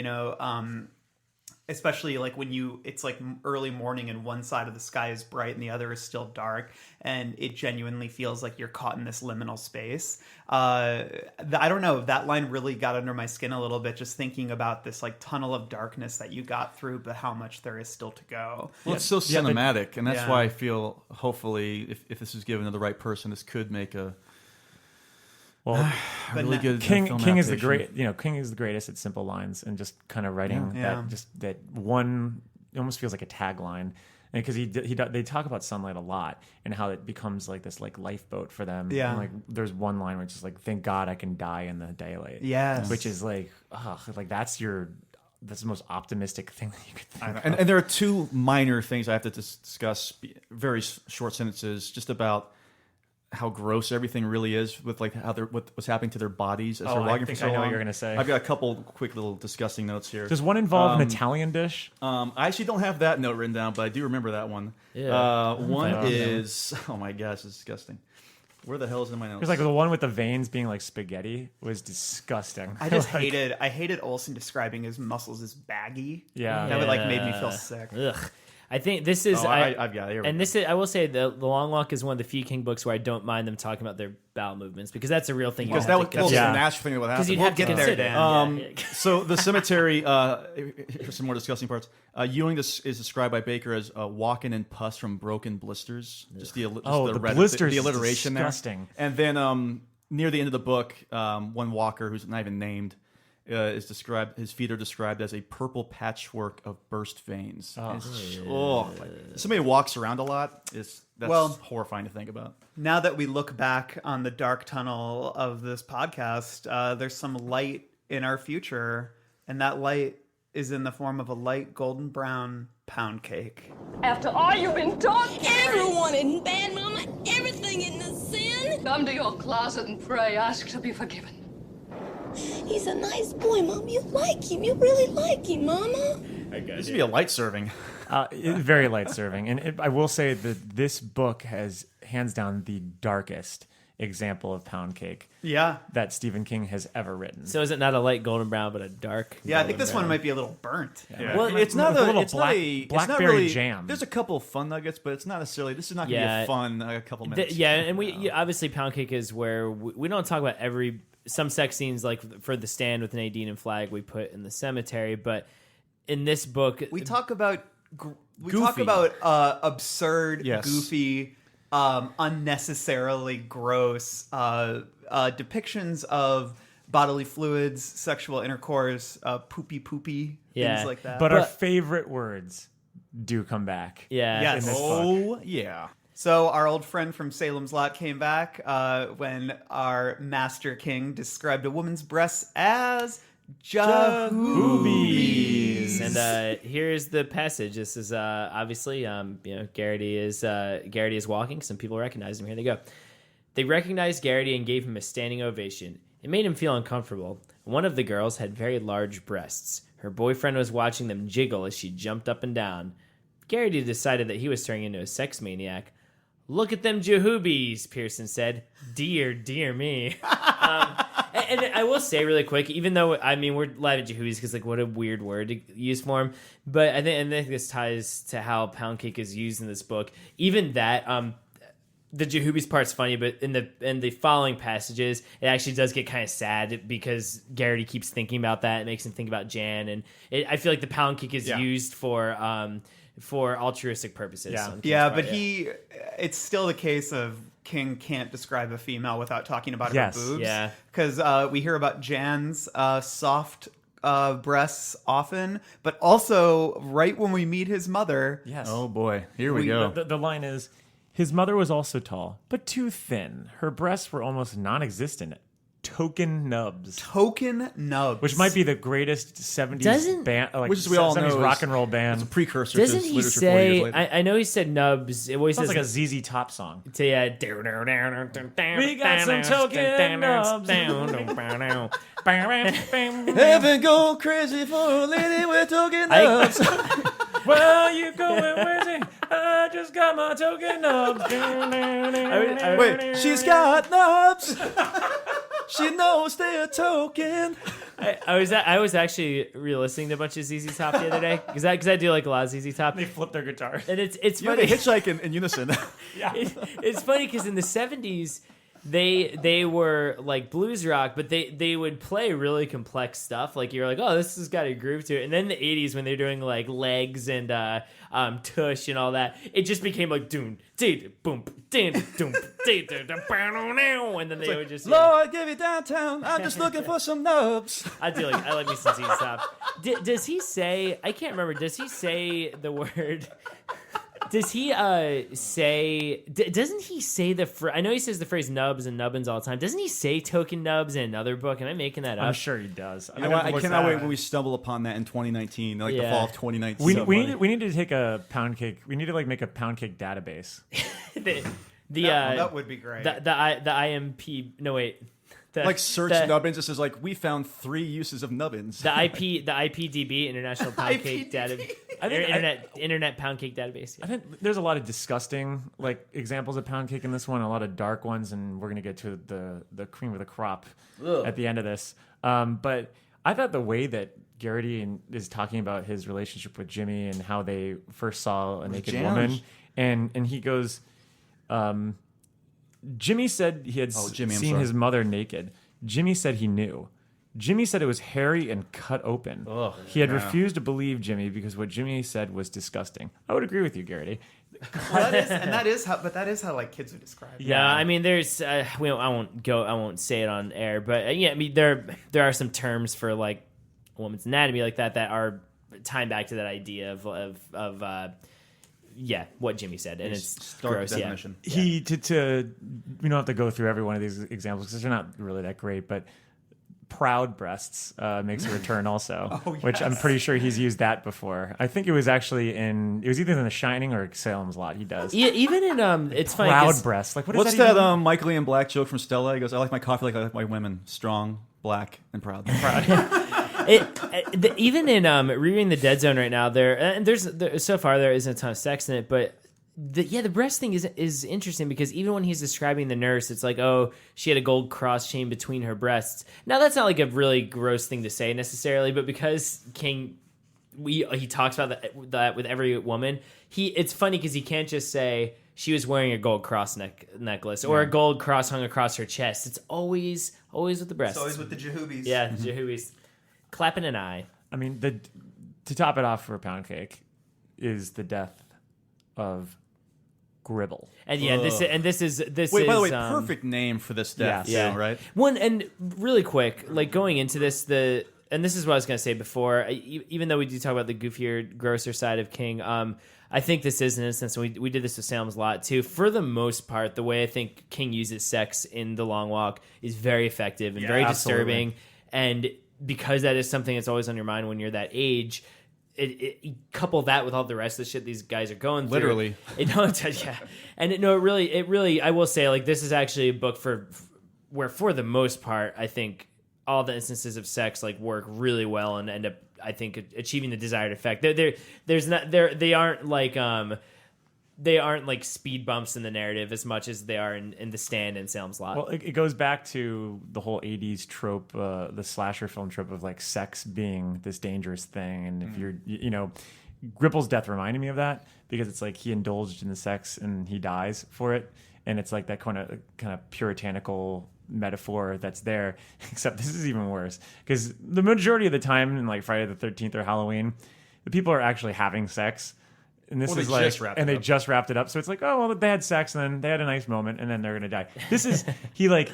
especially like when it's like early morning and one side of the sky is bright and the other is still dark, and it genuinely feels like you're caught in this liminal space. I don't know, that line really got under my skin a little bit, just thinking about this like tunnel of darkness that you got through, but how much there is still to go. Well, it's so cinematic, and that's why I feel hopefully if this is given to the right person, this could make a really good King is the film King is the greatest at simple lines and just kind of writing Yeah. that one. It almost feels like a tagline. Because they talk about sunlight a lot and how it becomes like this like lifeboat for them. Yeah. And, like there's one line where it's just like, "Thank God I can die in the daylight." Yes. Which is like, like that's the most optimistic thing that you could think of. And there are two minor things I have to discuss, very short sentences, just about how gross everything really is with like how what's happening to their bodies as they're walking for so long. I know what you're gonna say. I've got a couple quick little disgusting notes here. Does one involve an Italian dish? I actually don't have that note written down, but I do remember that one. Yeah. One is oh my gosh, it's disgusting. Where the hell is it in my notes? It's like the one with the veins being like spaghetti was disgusting. I just hated Olsen describing his muscles as baggy. Yeah. That would like made me feel sick. Ugh. I think this is. I've got it. Here we And go. this is. I will say the Long Walk is one of the few King books where I don't mind them talking about their bowel movements because that's a real thing. because that's the natural thing that would happen. Because you'd have to get there, consider. Dan. So the cemetery, here's some more disgusting parts. Ewing is described by Baker as walking in pus from broken blisters. Just the blisters the is alliteration disgusting. there. And then near the end of the book, one walker who's not even named is described. His feet are described as a purple patchwork of burst veins. Somebody walks around a lot. That's horrifying to think about. Now that we look back on the dark tunnel of this podcast, there's some light in our future, and that light is in the form of a light golden brown pound cake. After all you've been taught, everyone isn't bad, Mama. Everything isn't a sin. Come to your closet and pray. Ask to be forgiven. He's a nice boy, Mom. You like him. You really like him, Mama. This should be a light serving. Very light serving. And I will say that this book has hands down the darkest example of pound cake that Stephen King has ever written. So is it not a light golden brown, but a dark? Yeah, I think this one might be a little burnt. Yeah. Well, it's not a little it's not blackberry really, jam. There's a couple of fun nuggets, but it's not necessarily. This is not going to be a fun couple minutes. And obviously pound cake is where we don't talk about some sex scenes like for The Stand with Nadine and Flag we put in the cemetery, but in this book we talk about absurd, goofy, unnecessarily gross depictions of bodily fluids, sexual intercourse, poopy, things like that. But our favorite words do come back. Yeah. Yes. In this book. Yeah. So our old friend from Salem's Lot came back when our Master King described a woman's breasts as jahoobies. And here's the passage. This is obviously, Garrity is walking. Some people recognize him. Here they go. They recognized Garrity and gave him a standing ovation. It made him feel uncomfortable. One of the girls had very large breasts. Her boyfriend was watching them jiggle as she jumped up and down. Garrity decided that he was turning into a sex maniac. Look at them jahoobies, Pearson said. Dear me. And I will say really quick, even though, we're live at jahoobies because, what a weird word to use for them. But I think this ties to how pound cake is used in this book. Even that, the jahoobies part's funny, but in the following passages, it actually does get kind of sad because Garrity keeps thinking about that. It makes him think about Jan. And I feel like the pound cake is used for altruistic purposes. But it's still the case of King can't describe a female without talking about her boobs. Yeah. Because we hear about Jan's soft breasts often, but also right when we meet his mother. Yes. Oh boy, here we go. The line is, his mother was also tall, but too thin. Her breasts were almost non-existent. Token nubs. Which might be the greatest 70s band, which we all know 70s rock and roll band. It's a precursor Doesn't to he literature 40 say? years later. I know he said nubs. It always Sounds says like a ZZ Top song. We got some token nubs. Heaven go crazy for a lady with token nubs. Well, you going crazy. I just got my token nubs. Wait, she's got nubs. She knows they're token. I was actually re-listening to a bunch of ZZ Top the other day because I do like a lot of ZZ Top. They flip their guitar. And it's Yeah, funny. they hitchhike in unison. Yeah. It's funny because in the 70s, they were like blues rock, but they would play really complex stuff. Like you're like, oh, this has got a groove to it. And then the 80s when they're doing like Legs and Tush and all that, it just became like doom, boom, doom, and then they would just Lord, give me downtown. I'm just looking for some nubs. I like me some ZZ Top. Does he say? I can't remember. Does he say the word? Does he say? Doesn't he say the? I know he says the phrase nubs and nubbins all the time. Doesn't he say token nubs in another book? Am I making that up? I'm sure he does. You know what? I cannot wait when we stumble upon that in 2019, like the fall of 2019. We need to take a pound cake. We need to like make a pound cake database. That would be great. The IMP. No wait. Like search nubbins. It says like we found 3 uses of nubbins. The IPDB International Pound Cake Database. Internet Pound Cake Database. Yeah. I think there's a lot of disgusting like examples of pound cake in this one. A lot of dark ones, and we're gonna get to the cream of the crop at the end of this. But I thought the way that Garrity is talking about his relationship with Jimmy and how they first saw a naked woman, and he goes. Jimmy said he had seen his mother naked. Jimmy said he knew. Jimmy said it was hairy and cut open. He had refused to believe Jimmy because what Jimmy said was disgusting. I would agree with you, Garrity. Well, that is how like kids would describe it. Yeah, I mean, there's I won't say it on air, but I mean, there are some terms for like a woman's anatomy like that are tying back to that idea of what Jimmy said, and it's gross. Definition. We don't have to go through every one of these examples because they're not really that great, but proud breasts makes a return also, which I'm pretty sure he's used that before. I think it was actually it was either in The Shining or Salem's Lot. He does. Yeah, even in it's funny. Proud breasts. Like what's that Michael Ian Black joke from Stella? He goes, "I like my coffee like I like my women, strong, black, and proud." Even in rereading the Dead Zone right now, there's so far there isn't a ton of sex in it, but the breast thing is interesting because even when he's describing the nurse, it's like, oh, she had a gold cross chain between her breasts. Now that's not like a really gross thing to say necessarily, but because King he talks about that with every woman, it's funny because he can't just say she was wearing a gold cross necklace or a gold cross hung across her chest. It's always with the breasts. It's always with the jahoobies. Yeah, jahoobies. Clapping an eye. I mean, to top it off for a pound cake is the death of Gribble. And this is Wait, by the way, perfect name for this death, right? One, and really quick, like going into this, and this is what I was going to say before, even though we do talk about the goofier, grosser side of King, I think this is an instance, and we did this with Salem's Lot too. For the most part, the way I think King uses sex in The Long Walk is very effective and very disturbing. And because that is something that's always on your mind when you're that age, it couple that with all the rest of the shit these guys are going through. Literally. And it really, I will say, like, this is actually a book where for the most part, I think all the instances of sex like work really well and end up, I think, achieving the desired effect. They aren't like speed bumps in the narrative as much as they are in The Stand and Salem's Lot. Well, it goes back to the whole 80s trope, the slasher film trope of like sex being this dangerous thing. And if you're, Gribble's death reminded me of that because it's like he indulged in the sex and he dies for it. And it's like that kind of puritanical metaphor that's there, except this is even worse because the majority of the time in like Friday the 13th or Halloween, the people are actually having sex. And this is like, they just wrapped it up. So it's like, oh, well, they had sex and then they had a nice moment and then they're going to die. This is, he like,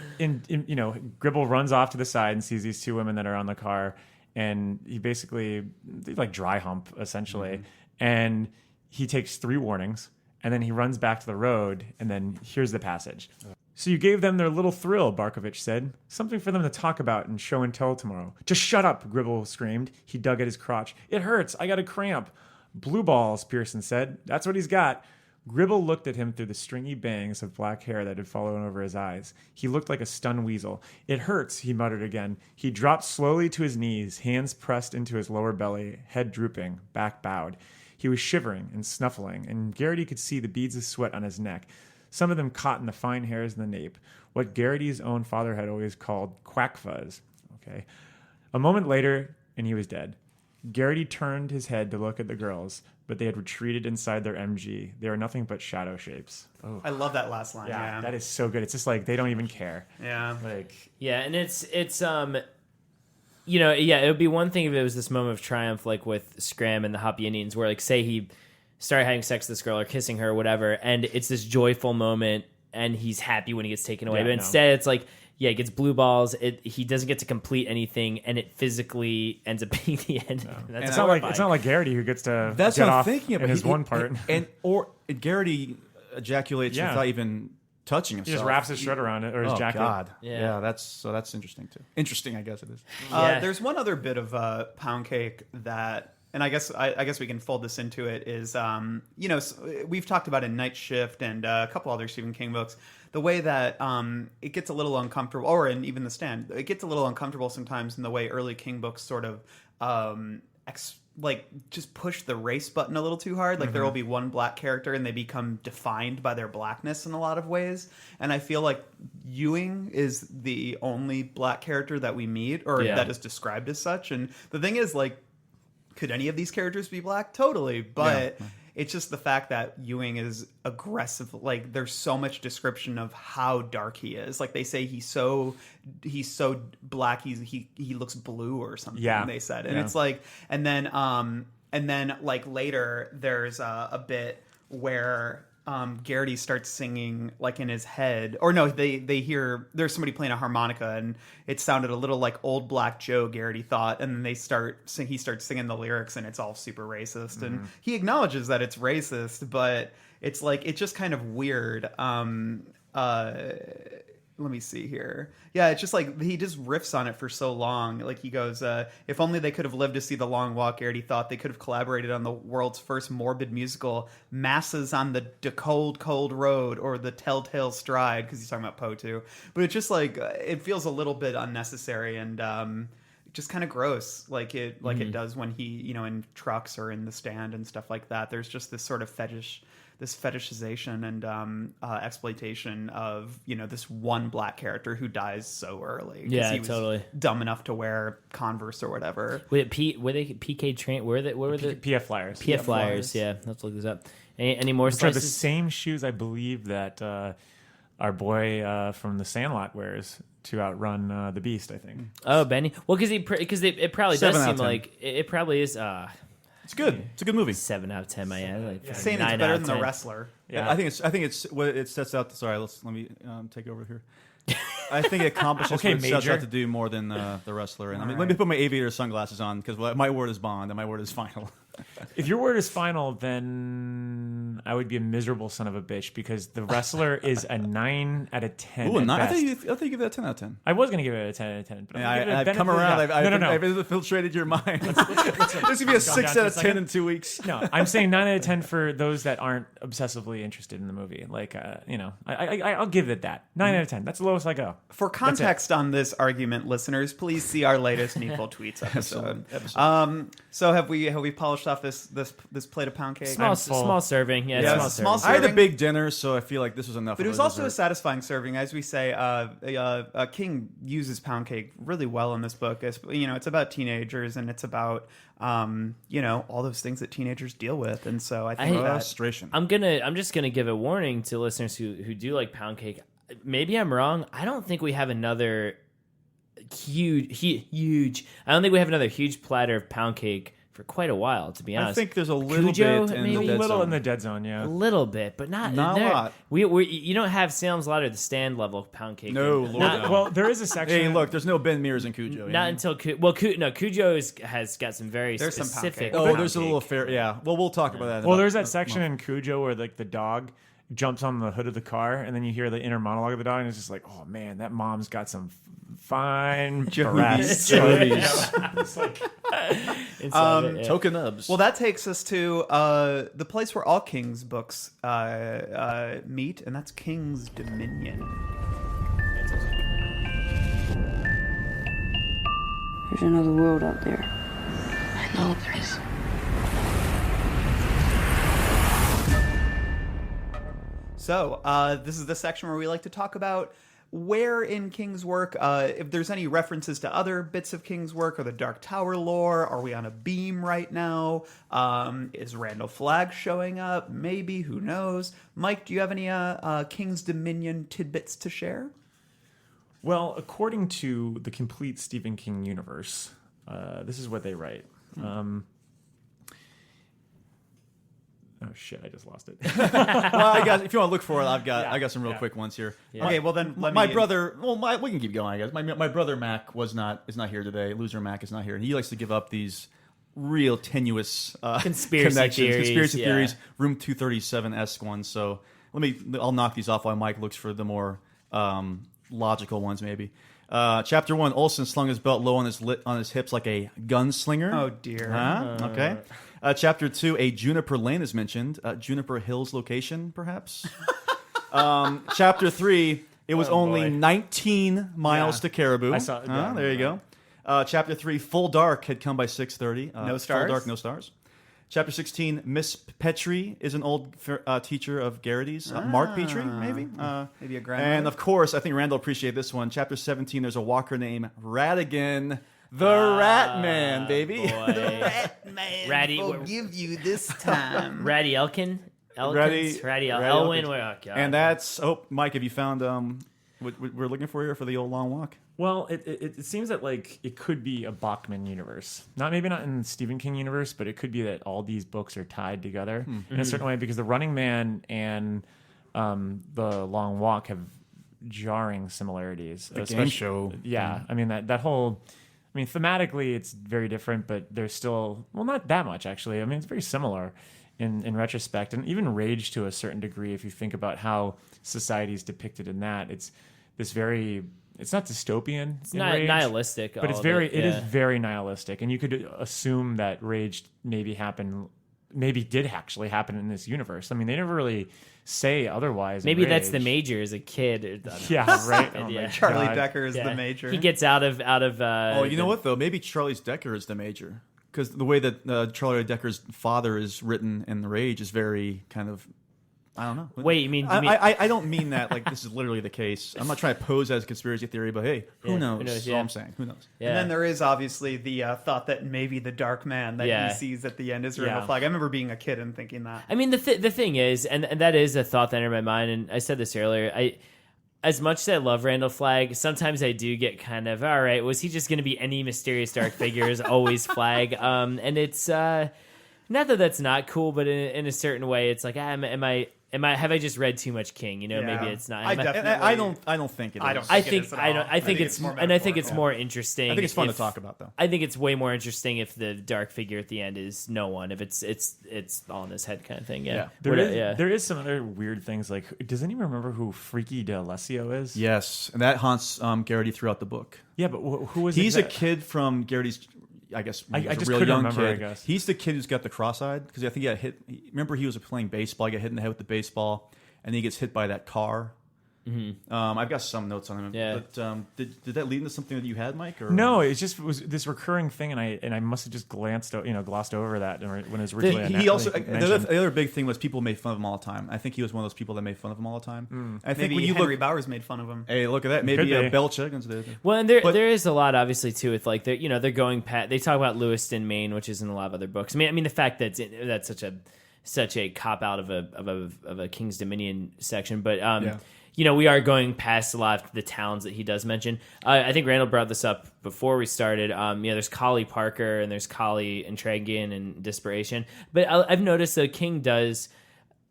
Gribble runs off to the side and sees these two women that are on the car. And he basically, they like dry hump essentially. Mm-hmm. And he takes 3 warnings and then he runs back to the road and then here's the passage. So you gave them their little thrill, Barkovich said. Something for them to talk about and show and tell tomorrow. Just shut up, Gribble screamed. He dug at his crotch. It hurts. I got a cramp. Blue balls, Pearson said. That's what he's got. Gribble looked at him through the stringy bangs of black hair that had fallen over his eyes. He looked like a stunned weasel. It hurts, he muttered again. He dropped slowly to his knees, hands pressed into his lower belly, head drooping, back bowed. He was shivering and snuffling, and Garrity could see the beads of sweat on his neck. Some of them caught in the fine hairs in the nape, what Garrity's own father had always called quack fuzz. Okay. A moment later, and he was dead. Garrity turned his head to look at the girls, but they had retreated inside their MG. They are nothing but shadow shapes. Oh, I love that last line. yeah, Yeah, that is so good. It's just like they don't even care. Yeah. Like, Yeah, and it's you know, yeah, it would be one thing if it was this moment of triumph, like with Scram and the Hopi Indians, where like say he started having sex with this girl or kissing her or whatever, and it's this joyful moment, and he's happy when he gets taken away. Yeah, but no. instead, it's like, yeah, he gets blue balls. He doesn't get to complete anything, and it physically ends up being the end. That's it's not like Garrity who gets to That's get what I'm off thinking about. in his one part. Or Garrity ejaculates Yeah. without even touching He himself. just wraps his shirt around it or his Oh jacket. God, Yeah. that's interesting too. Interesting, I guess it is. Yeah. There's one other bit of pound cake that, and I guess we can fold this into it, is you know, we've talked about in Night Shift and a couple other Stephen King books, the way that it gets a little uncomfortable, or in even The Stand, it gets a little uncomfortable sometimes in the way early King books sort of like just push the race button a little too hard. Like there will be one black character and they become defined by their blackness in a lot of ways. And I feel like Ewing is the only black character that we meet, or that is described as such. And the thing is, like, could any of these characters be black? Totally. But it's just the fact that Ewing is aggressive. Like there's so much description of how dark he is. Like they say he's so black. He looks blue or something. Yeah. They said, and it's like, and then like later there's a bit where Garrity starts singing like in his head, or no, they hear there's somebody playing a harmonica, and it sounded a little like Old Black Joe, Garrity thought, and then he starts singing the lyrics, and it's all super racist, and he acknowledges that it's racist, but it's like it's just kind of weird. Let me see here. Yeah, it's just like he just riffs on it for so long. Like he goes, if only they could have lived to see The Long Walk, Garrity thought, they could have collaborated on the world's first morbid musical, Masses on the Cold, Cold Road, or The Telltale Stride, because he's talking about Poe too. But it's just like, it feels a little bit unnecessary and just kind of gross, like it does when he, you know, in Trucks or in The Stand and stuff like that. There's just this sort of fetishization and exploitation of, you know, this one black character who dies so early. 'Cause Yeah, he was totally. dumb enough to wear Converse or whatever. Were they PK train? Where were the PF Flyers. PF Flyers? Yeah, let's look this up. Any more Which are the slices? same shoes, I believe, that our boy from The Sandlot wears to outrun the Beast, I think. Oh, Benny. Well, because it probably does 7 out seem of 10. like it probably is. It's good. It's a good movie. 7 out of 10, my ad. Like Saying 9 it's out better of than 10. The Wrestler. Yeah. I think it's what it sets out. Sorry, let me take over here. I think it accomplishes Okay, what it sets Major. out to do more than The Wrestler. And I mean, let me put my aviator sunglasses on, because my word is bond and my word is final. If your word is final, then I would be a miserable son of a bitch, because The Wrestler is a 9 out of 10. Ooh, at I best. thought you give that a 10 out of 10. I was going to give it a 10 out of 10. But I'm gonna give it a I've benefit come of the around. doubt. I've No. infiltrated your mind. This could be a 6 down out of for a 10 second. in 2 weeks. No, I'm saying 9 out of 10 for those that aren't obsessively interested in the movie. Like, you know, I'll give it that. 9 out of 10. That's the lowest I go. For context on this argument, listeners, please see our latest Neeple Tweets episode. So have we polished off this plate of pound cake? Small serving. Yeah, Yeah, small small serving. I had a serving. big dinner, so I feel like this was enough. But it of was a also a dessert. satisfying serving, as we say. King uses pound cake really well in this book. You know, it's about teenagers, and it's about you know, all those things that teenagers deal with, and so I think that Frustration. I'm just gonna give a warning to listeners who do like pound cake. Maybe I'm wrong. I don't think we have another huge. I don't think we have another huge platter of pound cake for quite a while, to be honest. I think there's a little Cujo, bit in maybe? the dead Little zone. in the dead zone, yeah. a little bit, but not Not a there. lot. You don't have Salem's Lot or the Stand level pound cake. No, Not- Lord, not, no. Well, there is a section. Hey, look, there's no Ben Mears in Cujo. you know? not until Cujo has got some very There's some pound specific. cake. Oh, pound there's a cake. little fair. Yeah. Well, we'll talk about that. Well, there's that section in Cujo where like the dog jumps on the hood of the car, and then you hear the inner monologue of the dog, and it's just like, oh man, that mom's got some fine breasts. It's like, Inside it, yeah. Token Nubs. Well, that takes us to the place where all King's books meet, and that's King's Dominion. There's another world out there. I know there is. So this is the section where we like to talk about where in King's work, if there's any references to other bits of King's work or the Dark Tower lore. Are we on a beam right now? Is Randall Flagg showing up? Maybe, who knows? Mike, do you have any King's Dominion tidbits to share? Well, according to the complete Stephen King universe, this is what they write. Oh shit! I just lost it. Well, I guess if you want to look for it, I got some real quick ones here. Yeah. Okay, well then, my brother. Well, we can keep going. I guess my brother Mac is not here today. Loser Mac is not here, and he likes to give up these real tenuous conspiracy theories, Room 237-esque ones. So I'll knock these off while Mike looks for the more logical ones, maybe. Chapter 1: Olsen slung his belt low on his hips like a gunslinger. Oh dear. Okay. Chapter 2: A Juniper Lane is mentioned. Juniper Hills location, perhaps. Chapter 3: It was only 19 miles to Caribou. I saw. Yeah, there you go. Chapter 3: Full dark had come by 6:30. No stars. Full dark, no stars. Chapter 16: Miss Petrie is an old teacher of Garrity's. Mark Petrie, maybe? Maybe a grandmother. And of course, I think Randall will appreciate this one. Chapter 17: There's a walker named Radigan. The Rat Man, baby. The Rat Man Ratty, forgive you this time. Ratty Elkin? Ratty Elwin? Oh, God. And that's... Oh, Mike, have you found what we're looking for here for the old long walk? Well, it seems that like it could be a Bachman universe. Maybe not in the Stephen King universe, but it could be that all these books are tied together in a certain way, because the Running Man and the Long Walk have jarring similarities. The game show. Yeah, I mean that whole. I mean, thematically, it's very different, but there's still, well, not that much, actually. I mean, it's very similar in retrospect. And even Rage, to a certain degree, if you think about how society is depicted in that, it's this very, it's not dystopian. It's not Rage, nihilistic. But it's very, it is very nihilistic. And you could assume that Rage maybe did actually happen in this universe. I mean, they never really say otherwise. Maybe that's the Major as a kid. Yeah, right. Oh yeah. Charlie Decker is the Major. He gets out of. Oh, you know what though? Maybe Charlie's Decker is the Major, because the way that Charlie Decker's father is written in The Rage is very kind of. I don't know. Wait, you mean? I don't mean that like this is literally the case. I'm not trying to pose as a conspiracy theory, but hey, who knows? That's all I'm saying. Who knows? Yeah. And then there is obviously the thought that maybe the Dark Man that he sees at the end is Randall Flagg. I remember being a kid and thinking that. I mean, the thing is, and that is a thought that entered my mind, and I said this earlier. As much as I love Randall Flagg, sometimes I do get kind of, all right, was he just going to be any mysterious dark figure is always Flagg? And it's not that that's not cool, but in a certain way, it's like, have I just read too much King? You know, maybe it's not. I don't think it is. I think it's more interesting. I think it's fun to talk about, though. I think it's way more interesting if the dark figure at the end is no one. If it's all in his head kind of thing. Yeah. There is some other weird things. Like, does anyone remember who Freaky D'Alessio is? Yes, and that haunts Garrity throughout the book. Yeah, but who was? He's a kid from Garrity's. I guess I just just a real couldn't young remember. kid. I guess he's the kid who's got the cross-eyed, because I think he got hit. Remember, he was playing baseball. He got hit in the head with the baseball, and then he gets hit by that car. Mm-hmm. I've got some notes on him. Yeah. But did that lead into something that you had, Mike? Or? No, it was this recurring thing, and I must have just glossed over that when it was originally. He also the other big thing was people made fun of him all the time. I think he was one of those people that made fun of him all the time. I think maybe when you Henry Bowers made fun of him. Hey, look at that. Maybe Belichick did. Well, and there is a lot, obviously, too. With like they're going past. They talk about Lewiston, Maine, which is in a lot of other books. I mean the fact that that's such a cop out of a King's Dominion section, but we are going past a lot of the towns that he does mention. I think Randall brought this up before we started. There's Collie Parker and there's Collie and Tragan and Desperation. But I've noticed that King does.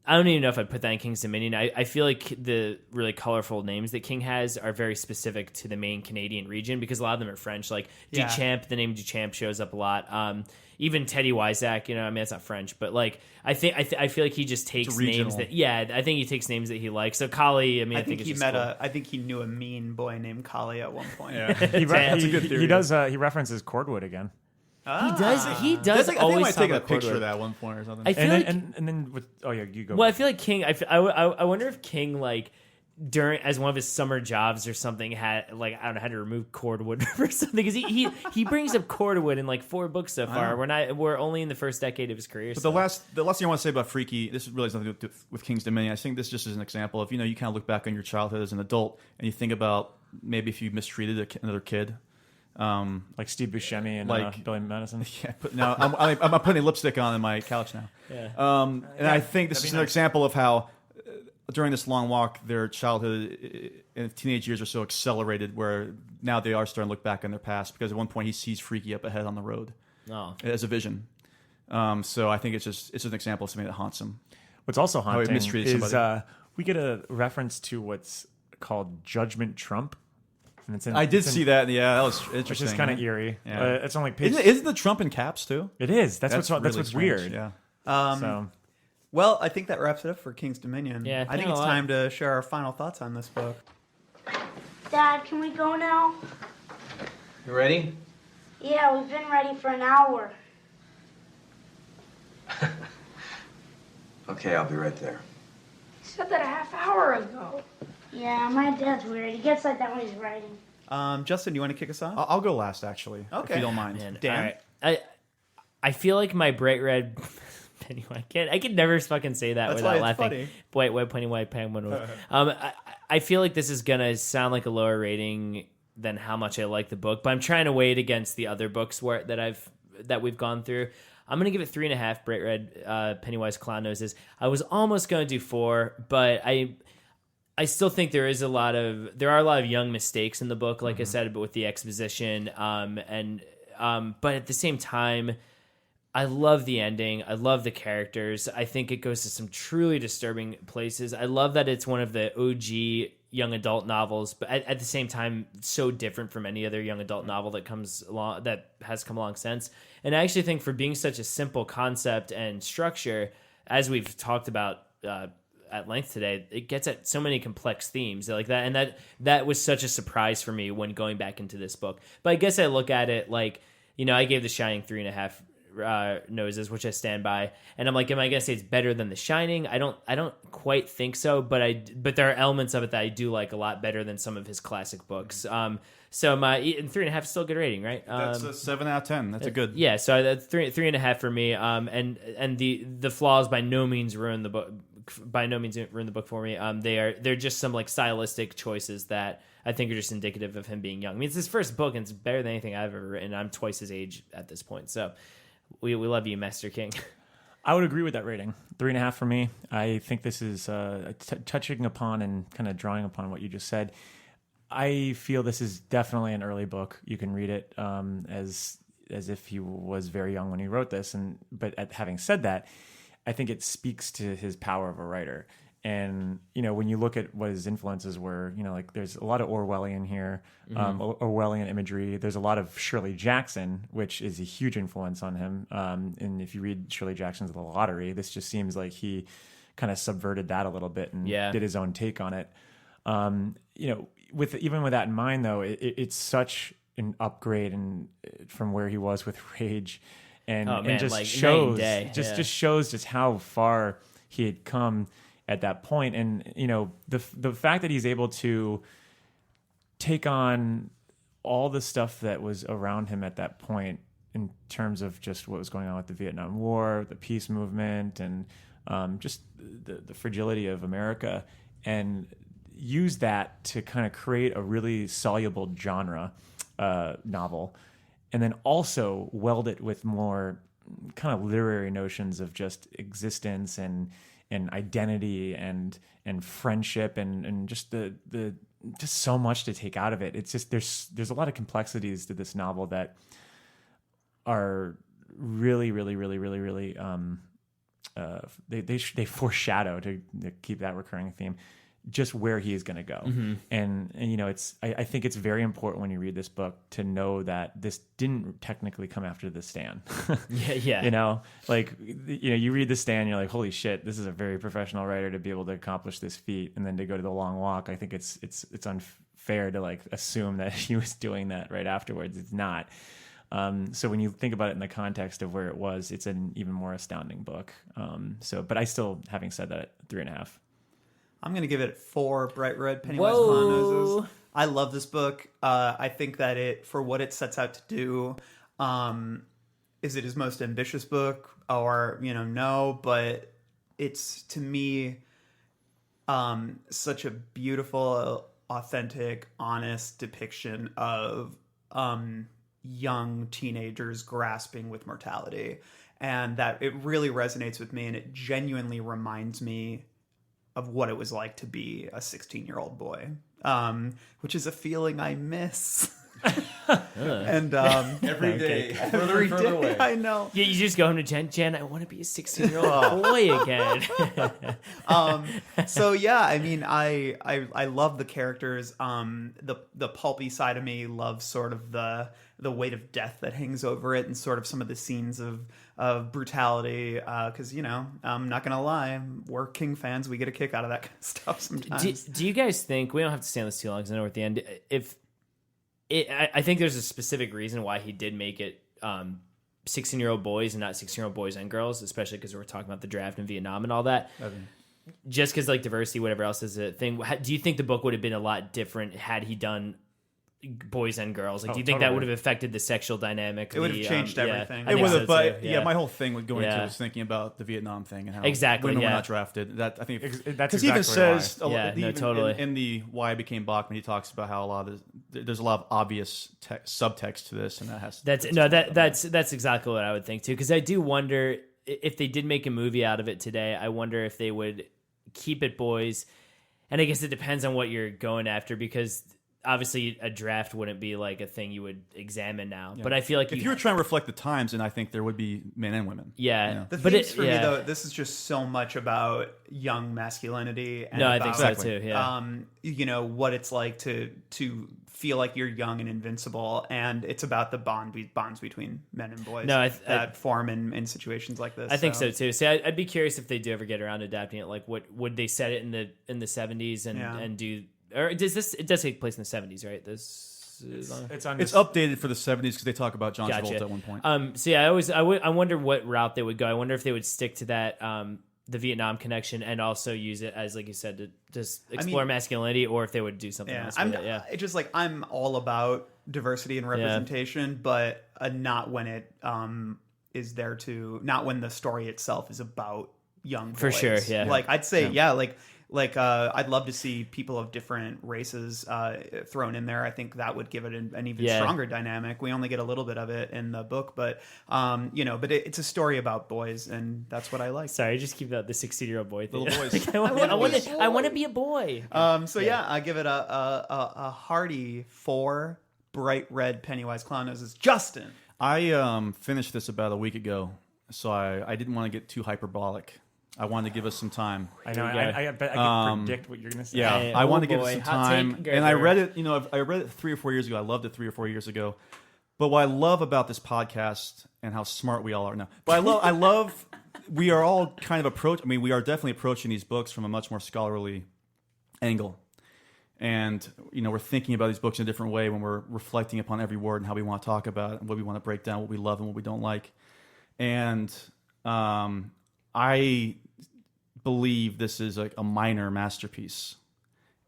I don't even know if I'd put that in King's Dominion. I feel like the really colorful names that King has are very specific to the main Canadian region, because a lot of them are French. Like Duchamp, the name Duchamp shows up a lot. Even Teddy Wisak, that's not French, but like I feel like he just takes names that I think he takes names that he likes. So Collie, I think he met cool. I think he knew a mean boy named Collie at one point. Yeah. That's a good theory. He does. He references Cordwood again. He does. I think I might take a picture of that at one point or something. I feel and then with you go. Well, I feel like King. I wonder if King like during as one of his summer jobs or something had like I don't know, had to remove cordwood or something because he brings up cordwood in like 4 books so far. We're only in the first decade of his career. But the last thing I want to say about Freaky, this really has nothing to do with King's Dominion. I think this just is an example of, you kind of look back on your childhood as an adult and you think about maybe if you mistreated another kid. Like Steve Buscemi and Billy Madison. Yeah, but now I'm putting lipstick on my couch now. Yeah. And I think this is another example of how during this long walk, their childhood and teenage years are so accelerated where now they are starting to look back on their past because at one point he sees Freaky up ahead on the road as a vision. So I think it's an example of something that haunts him. What's also haunting is somebody. We get a reference to what's called Judgment Trump. And I did see that. Yeah, that was interesting. Which is kind of eerie. Yeah. It's only page. Isn't the Trump in caps too? It is. That's what's really weird. Yeah. Well, I think that wraps it up for King's Dominion. Yeah, I think it's time to share our final thoughts on this book. Dad, can we go now? You ready? Yeah, we've been ready for an hour. Okay, I'll be right there. You said that a half hour ago. Yeah, my dad's weird. He gets like that when he's writing. Justin, do you want to kick us off? I'll go last, actually. Okay. If you don't mind. Man, Dan? all right. I feel like my bright red Pennywise. I can never fucking say that That's without why it's laughing. funny. White Pennywise penguin. I feel like this is gonna sound like a lower rating than how much I like the book, but I'm trying to weigh it against the other books that we've gone through. I'm gonna give it 3.5 bright red Pennywise clown noses. I was almost gonna do 4, but I still think there are a lot of young mistakes in the book, like I said, but with the exposition, but at the same time, I love the ending. I love the characters. I think it goes to some truly disturbing places. I love that it's one of the OG young adult novels, but at the same time, so different from any other young adult novel that has come along since. And I actually think for being such a simple concept and structure, as we've talked about at length today, it gets at so many complex themes like that, and that was such a surprise for me when going back into this book. But I guess I look at it like, I gave The Shining 3.5 noses, which I stand by, and I'm like, am I gonna say it's better than The Shining? I don't quite think so, but there are elements of it that I do like a lot better than some of his classic books. So my 3.5 is still a good rating, right? That's a 7 out of 10. That's a good. Yeah, so that's 3.5 for me. And the flaws by no means ruin the book. By no means ruin the book for me. They're just some like stylistic choices that I think are just indicative of him being young. I mean, it's his first book, and it's better than anything I've ever written. I'm twice his age at this point, so we love you, Master King. I would agree with that rating. 3.5 for me. I think this is touching upon and kind of drawing upon what you just said. I feel this is definitely an early book. You can read it as if he was very young when he wrote this. But having said that, I think it speaks to his power of a writer. And, when you look at what his influences were, like there's a lot of Orwellian here, Orwellian imagery. There's a lot of Shirley Jackson, which is a huge influence on him. And if you read Shirley Jackson's The Lottery, this just seems like he kind of subverted that a little bit and did his own take on it. With that in mind, though, it's such an upgrade from where he was with Rage, and just like shows just shows just how far he had come at that point. And the fact that he's able to take on all the stuff that was around him at that point in terms of just what was going on with the Vietnam War, the peace movement, and just the fragility of America, and use that to kind of create a really soluble genre novel, and then also weld it with more kind of literary notions of just existence and identity and friendship and just the just so much to take out of it. It's just there's a lot of complexities to this novel that are really they foreshadow, to keep that recurring theme, just where he is going to go. And I think it's very important when you read this book to know that this didn't technically come after The Stand. Yeah. You read The Stand, you're like, holy shit, this is a very professional writer to be able to accomplish this feat. And then to go to The Long Walk, I think it's unfair to like assume that he was doing that right afterwards. It's not. So when you think about it in the context of where it was, it's an even more astounding book. But I still, having said that, 3.5. I'm going to give it 4 bright red Pennywise Clown Noses. I love this book. I think that it, for what it sets out to do, is it his most ambitious book? Or, no, but it's, to me, such a beautiful, authentic, honest depiction of young teenagers grasping with mortality. And that it really resonates with me, and it genuinely reminds me of what it was like to be a 16-year-old boy, which is a feeling I miss. And every day, further every and further day, away. I know. Yeah, you just go home to Jen, I want to be a 16-year-old boy again. So yeah, I mean, I love the characters. The pulpy side of me loves sort of the weight of death that hangs over it, and sort of some of the scenes of brutality. Because I'm not gonna lie, we're King fans. We get a kick out of that kind of stuff sometimes. Do you guys think, we don't have to stay on this too long because I know we're at the end, I think there's a specific reason why he did make it 16-year-old boys and not 16-year-old boys and girls, especially because we're talking about the draft in Vietnam and all that. Just because diversity, whatever else is a thing. Do you think the book would have been a lot different had he done boys and girls? Do you think that would have affected the sexual dynamic? It would have changed everything. It would have, but yeah, my whole thing with going into it was thinking about the Vietnam thing and how women were not drafted. That I think that's because he even says totally in the Why I Became Bachman, he talks about how there's a lot of obvious subtext to this, and that has that's exactly what I would think too. Because I do wonder if they did make a movie out of it today. I wonder if they would keep it boys, and I guess it depends on what you're going after, because obviously a draft wouldn't be like a thing you would examine now. Yeah. But I feel like if you were trying to reflect the times, then I think there would be men and women. Yeah. The thing is, for me though, this is just so much about young masculinity. And I think so too. Yeah. What it's like to feel like you're young and invincible, and it's about the bonds between men and boys that form in situations like this. I think so too. See, I'd be curious if they do ever get around to adapting it. Like, what would they set it in the 70s and do? Or does this? It does take place in the 70s, right? It's updated for the 70s because they talk about John Travolta at one point. So yeah, I wonder what route they would go. I wonder if they would stick to that the Vietnam connection and also use it as, like you said, to just explore masculinity, or if they would do something else with it. It's just like, I'm all about diversity and representation, but not when it is there to, not when the story itself is about young boys. For sure, yeah. Like, I'd say, I'd love to see people of different races thrown in there. I think that would give it an even stronger dynamic. We only get a little bit of it in the book, but it's a story about boys, and that's what I like. Sorry, I just keep the 16-year-old boy thing. Little boys. I want to be a boy. I give it a hearty 4 bright red Pennywise Clown Noses. Justin, I finished this about a week ago, so I didn't want to get too hyperbolic. I wanted to give us some time. I know. I bet I can predict what you're going to say. Yeah, I wanted to give us some time. And I read it. I read it 3 or 4 years ago. I loved it 3 or 4 years ago. But what I love about this podcast and how smart we all are now. But I love. We are all kind of we are definitely approaching these books from a much more scholarly angle. And we're thinking about these books in a different way when we're reflecting upon every word and how we want to talk about it and what we want to break down, what we love and what we don't like. And I believe this is like a minor masterpiece,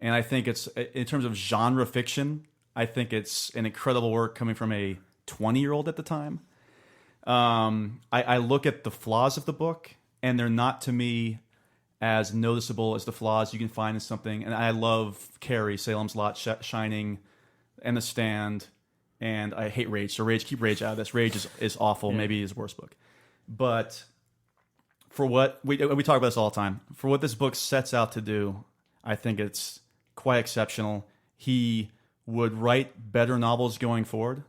and I think it's, in terms of genre fiction, I think it's an incredible work coming from a 20-year-old at the time. I look at the flaws of the book, and they're not, to me, as noticeable as the flaws you can find in something. And I love Carrie, Salem's Lot, Shining, and The Stand, and I hate Rage. So keep Rage out of this. Rage is awful, maybe his worst book, but for what we talk about this all the time, for what this book sets out to do, I think it's quite exceptional. He would write better novels going forward,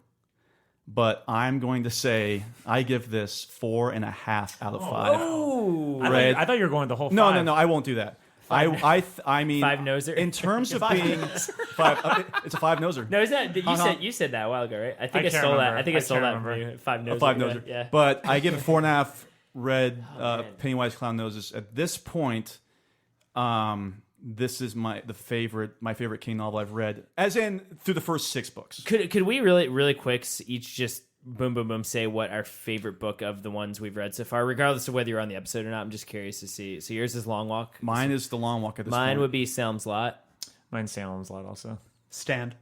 but I'm going to say I give this 4.5 out of 5. Oh, I thought you were going the whole 5. No, I won't do that. I mean, 5-noser. In terms of being 5, it's a 5-noser. No, isn't that you said that a while ago, right? I think I stole that. I think I stole that from you. 5-noser. A 5-noser. Yeah. But I give it 4.5 red Pennywise Clown Noses. At this point, this is my favorite King novel I've read, as in through the first 6 books. Could we really quick each just boom, boom, boom, say what our favorite book of the ones we've read so far, regardless of whether you're on the episode or not. I'm just curious to see. So yours is Long Walk. Mine is The Long Walk at this point. Mine would be Salem's Lot. Mine's Salem's Lot also. Stand.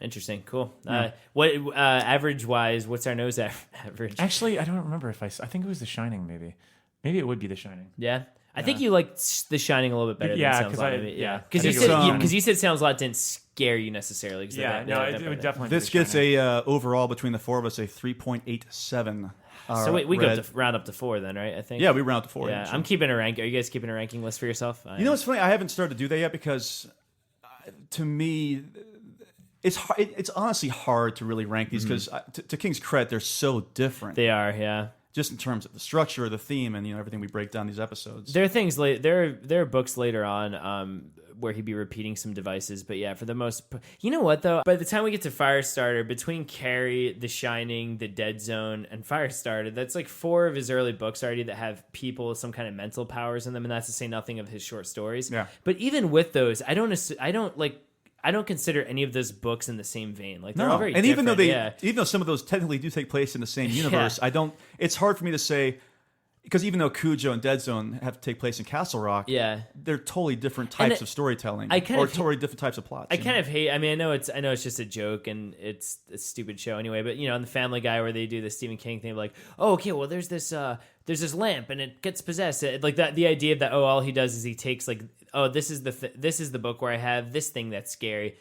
Interesting. Cool. Yeah. What average wise? What's our nose average? Actually, I don't remember if I think it was The Shining. Maybe it would be The Shining. Yeah. I think you liked The Shining a little bit better. Yeah, than Salem's Lot. yeah. Because you said Salem's Lot didn't scare you necessarily. Yeah, it would definitely. This be The gets Shining. overall between the four of us a 3.87. So we go to round up to 4 then, right? I think. Yeah, we round up to 4. Yeah, I'm keeping a rank. Are you guys keeping a ranking list for yourself? You know what's funny? I haven't started to do that yet because, to me, it's hard, it's honestly hard to really rank these because, to King's credit, they're so different. They are, yeah. Just in terms of the structure, the theme, and everything we break down these episodes. There are things there are books later on where he'd be repeating some devices, but yeah, for the most, you know what though? By the time we get to Firestarter, between Carrie, The Shining, The Dead Zone, and Firestarter, that's like 4 of his early books already that have people with some kind of mental powers in them, and that's to say nothing of his short stories. Yeah. But even with those, I don't consider any of those books in the same vein. Like they're all very and different. even though some of those technically do take place in the same universe, it's hard for me to say, because even though Cujo and Dead Zone have to take place in Castle Rock, they're totally different types of storytelling, totally different types of plots. I kind of hate. I mean, I know it's just a joke and it's a stupid show anyway. But on the Family Guy where they do the Stephen King thing, like, oh, okay, well, there's this lamp and it gets possessed. Like that, the idea that all he does is he takes like, oh, this is the book where I have this thing that's scary.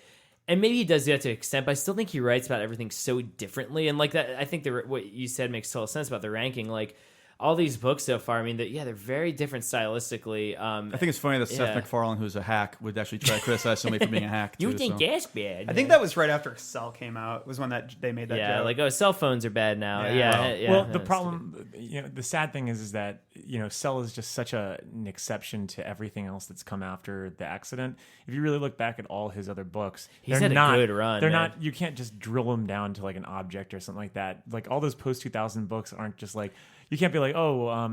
And maybe he does that to an extent, but I still think he writes about everything so differently. And like that, I think what you said makes total sense about the ranking. Like all these books so far, I mean, they're very different stylistically. I think it's funny that Seth MacFarlane, who's a hack, would actually try to criticize somebody for being a hack. You think that's bad? I think that was right after Cell came out. Was when they made that joke. Like, oh, cell phones are bad now. Well, the problem, the sad thing is that Cell is just such an exception to everything else that's come after the accident. If you really look back at all his other books, he's had a good run. They're not. You can't just drill them down to like an object or something like that. Like all those post 2000 books aren't just like. You can't be like, oh,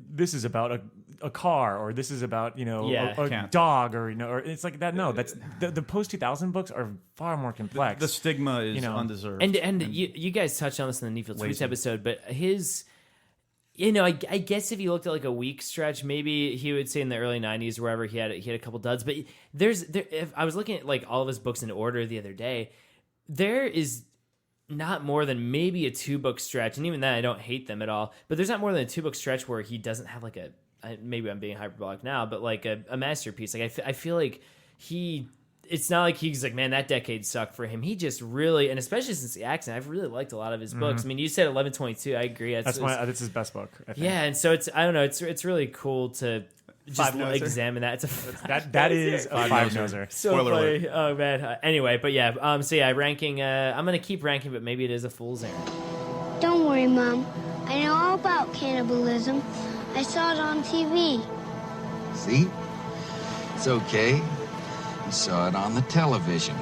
this is about a car, or this is about a dog, or it's like that. No, that's the post 2000 books are far more complex. The stigma is undeserved. And you guys touched on this in the Needfield Tweets episode, but his, I guess if you looked at like a week stretch, maybe he would say in the early 90s or wherever he had a couple duds. But if I was looking at like all of his books in order the other day, there is not more than maybe a 2-book stretch, and even then I don't hate them at all, but there's not more than a 2-book stretch where he doesn't have like maybe I'm being hyperbolic now, but like a masterpiece. Like I feel like it's not like he's like, man, that decade sucked for him. He just really, and especially since the accident, I've really liked a lot of his books. I mean, you said 1122, I agree. That's his best book, I think. Yeah, and so I don't know, it's really cool to just examine that. That is a 5-noser. So funny. Oh man. Anyway, but yeah. So yeah, ranking. I'm gonna keep ranking, but maybe it is a fool's errand. Don't worry, Mom. I know all about cannibalism. I saw it on TV. See? It's okay. You saw it on the television.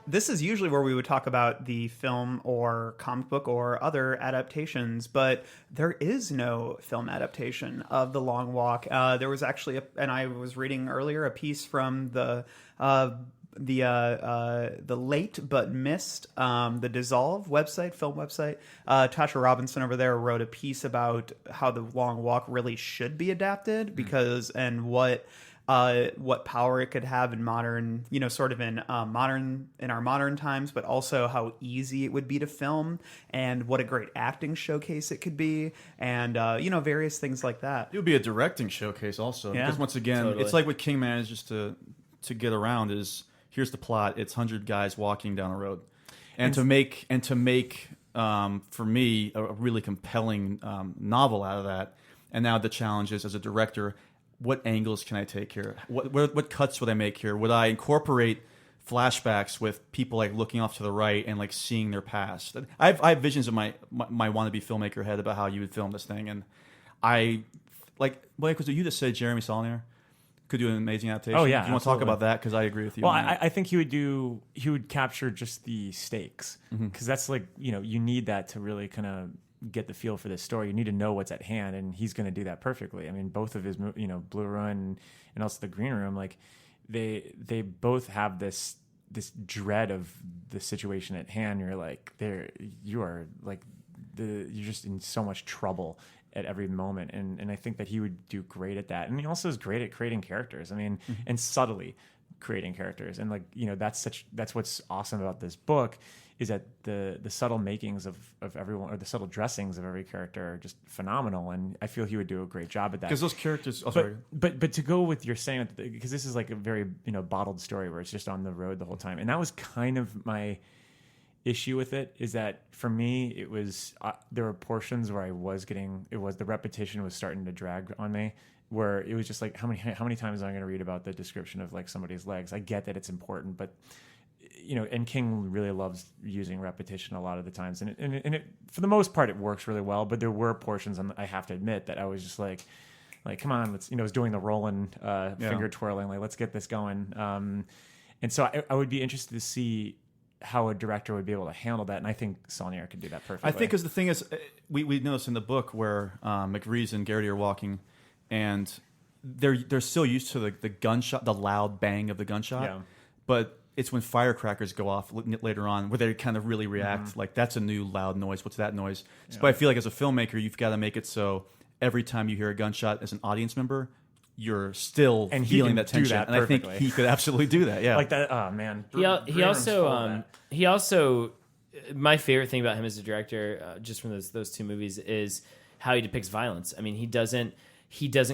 This is usually where we would talk about the film or comic book or other adaptations, but there is no film adaptation of The Long Walk. There was actually, and I was reading earlier, a piece from the late but missed the Dissolve website, film website. Tasha Robinson over there wrote a piece about how The Long Walk really should be adapted because and what power it could have in modern, sort of in our modern times, but also how easy it would be to film and what a great acting showcase it could be, and various things like that. It would be a directing showcase also, because once again, it's like what King manages to get around is here's the plot: it's 100 guys walking down a road, and to make for me a really compelling novel out of that. And now the challenge is as a director. What angles can I take here? What cuts would I make here? Would I incorporate flashbacks with people like looking off to the right and like seeing their past? I have visions of my wannabe filmmaker head about how you would film this thing, and I like was it you that said Jeremy Saulnier could do an amazing adaptation? Oh yeah, do you want to talk about that? Because I agree with you. Well, I think he would capture just the stakes because that's like you need that to really kind of get the feel for this story. You need to know what's at hand, and he's going to do that perfectly. I mean, both of his, Blue Ruin and also The Green Room, like they both have this this dread of the situation at hand. You're like you're just in so much trouble at every moment, and I think that he would do great at that. And he also is great at creating characters. I mean, and subtly creating characters. And that's what's awesome about this book, is that the subtle makings of everyone, or the subtle dressings of every character, are just phenomenal. And I feel he would do a great job at that. Because those characters, but to go with your saying, because this is like a very bottled story where it's just on the road the whole time, and that was kind of my issue with it, is that for me it was there were portions where the repetition was starting to drag on me, where it was just like, how many times am I going to read about the description of like somebody's legs? I get that it's important, but and King really loves using repetition a lot of the times, and it for the most part it works really well. But there were portions, I have to admit, that I was just like come on, let's I was doing the rolling finger twirling, like let's get this going. And so I would be interested to see how a director would be able to handle that, and I think Saulnier could do that perfectly. I think because the thing is, we notice in the book where McReese and Garrity are walking, and they're still used to the gunshot, the loud bang of the gunshot, but it's when firecrackers go off later on where they kind of really react, like that's a new loud noise. What's that noise? So, but I feel like as a filmmaker, you've got to make it so every time you hear a gunshot as an audience member, you're still feeling that tension, and I think he could absolutely do that. Yeah, like that. Oh man, he also my favorite thing about him as a director, just from those two movies, is how he depicts violence. I mean, he doesn't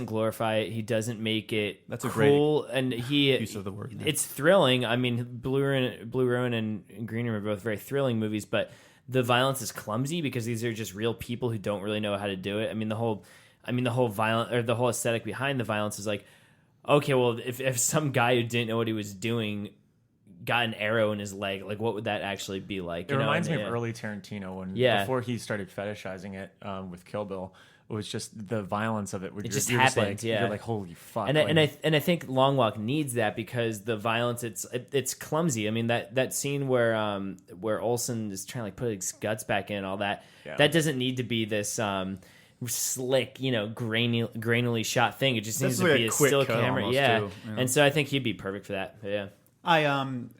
glorify it. He doesn't make it cruel, and use of the word. Yeah. It's thrilling. I mean, Blue Ruin and Green Room are both very thrilling movies, but the violence is clumsy because these are just real people who don't really know how to do it. I mean, the whole violent, or the whole aesthetic behind the violence is like, okay, well, if some guy who didn't know what he was doing got an arrow in his leg, like what would that actually be like? It reminds me of early Tarantino, when before he started fetishizing it with Kill Bill. It was just the violence of it. It just happened. You're like, holy fuck. And I think Long Walk needs that, because the violence, it's clumsy. I mean, that scene where Olsen is trying to like put his guts back in and all that, that doesn't need to be this slick, grainily shot thing. It just needs to be a still camera. Yeah. And so I think he'd be perfect for that. Yeah. Frank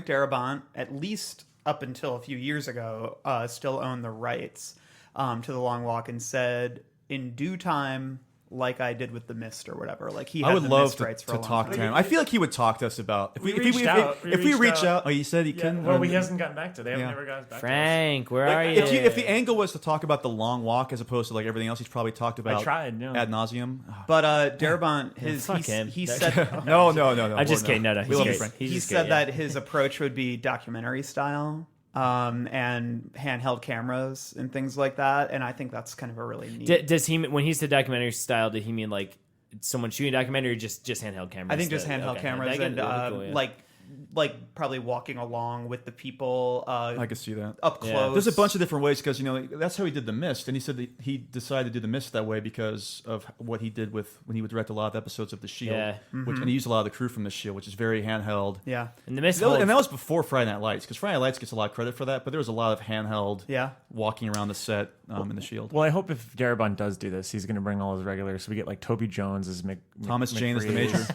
Darabont, at least up until a few years ago, still owned the rights to The Long Walk, and said in due time, like I did with The Mist or whatever. Like he had I would the love Mist rights for to a long talk time. to him. I feel like he would talk to us about if we reach out. Oh, you said he couldn't. Well, he hasn't gotten back to. They have never gotten back. Frank, to us. where are you? If the angle was to talk about The Long Walk as opposed to like everything else, he's probably talked about. I tried, ad nauseum. But Darabont, he said no. I'm just kidding. No, he said that his approach would be documentary style. And handheld cameras and things like that, and I think that's kind of a really neat. Does he, when he said documentary style, did he mean like someone shooting a documentary, or just handheld cameras? I think just handheld cameras, and cool, like probably walking along with the people. I could see that up close. There's a bunch of different ways, because that's how he did The Mist, and he said that he decided to do The Mist that way because of what he did with when he would direct a lot of episodes of The Shield, and he used a lot of the crew from The Shield, which is very handheld. Yeah, and The Mist, and that was before Friday Night Lights, because Friday Night Lights gets a lot of credit for that, but there was a lot of handheld, walking around the set in The Shield. Well, I hope if Darabont does do this, he's going to bring all his regulars. So we get like Toby Jones as Thomas Jane as the Major.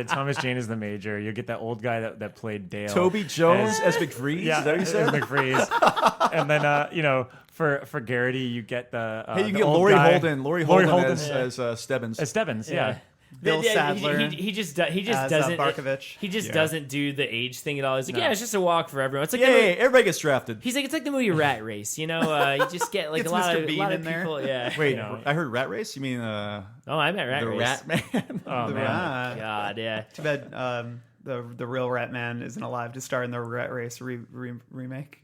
Thomas Jane is the Major. You get that old guy that played Dale. Toby Jones as McFreeze? Yeah, is that what you said? As McFreeze. And then, for Garrity, you get the hey, you the get old Laurie Holden as Stebbins. As Stebbins, yeah. Bill Sadler. He just doesn't Barkovich. He just doesn't do the age thing at all. He's like, it's just a walk for everyone. It's like everybody gets drafted. He's like, it's like the movie Rat Race. You just get like a lot of people. Yeah. Wait, I heard Rat Race. You mean? Oh, I meant Rat Race. Rat Man. Oh the man. Rat. God, yeah. Too bad. The real Rat Man isn't alive to star in the Rat Race remake.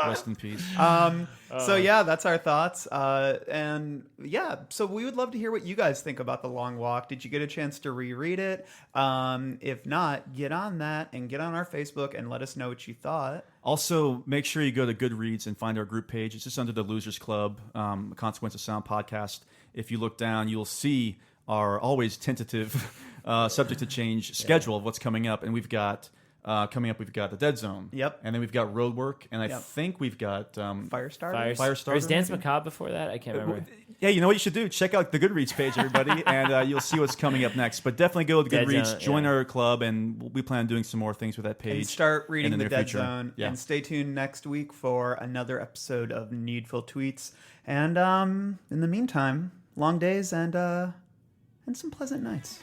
Rest in peace. So yeah, that's our thoughts. And yeah, so we would love to hear what you guys think about The Long Walk. Did you get a chance to reread it? If not, get on that and get on our Facebook and let us know what you thought. Also, make sure you go to Goodreads and find our group page. It's just under the Losers Club, Consequence of Sound podcast. If you look down, you'll see our always tentative, subject to change schedule of what's coming up, and we've got Coming up, we've got the Dead Zone. Yep. And then we've got Roadwork, and I Yep. think we've got Firestarter. Firestarter. Or is Dance maybe? Macabre before that? I can't remember. Yeah, you know what you should do? Check out the Goodreads page, everybody, and you'll see what's coming up next. But definitely go to Dead Goodreads, Zone, join yeah. our club, and we plan on doing some more things with that page. And start reading in the near Dead future. Zone. Yeah. And stay tuned next week for another episode of Needful Tweets. And in the meantime, long days and some pleasant nights.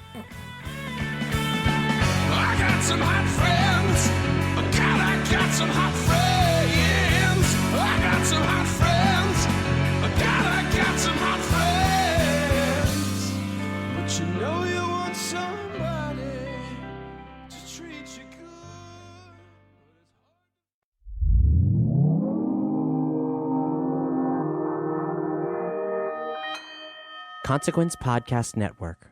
I got some hot friends. God, I got some hot friends. I got some hot friends. God, I got some hot friends. But you know you want somebody to treat you good. Consequence Podcast Network.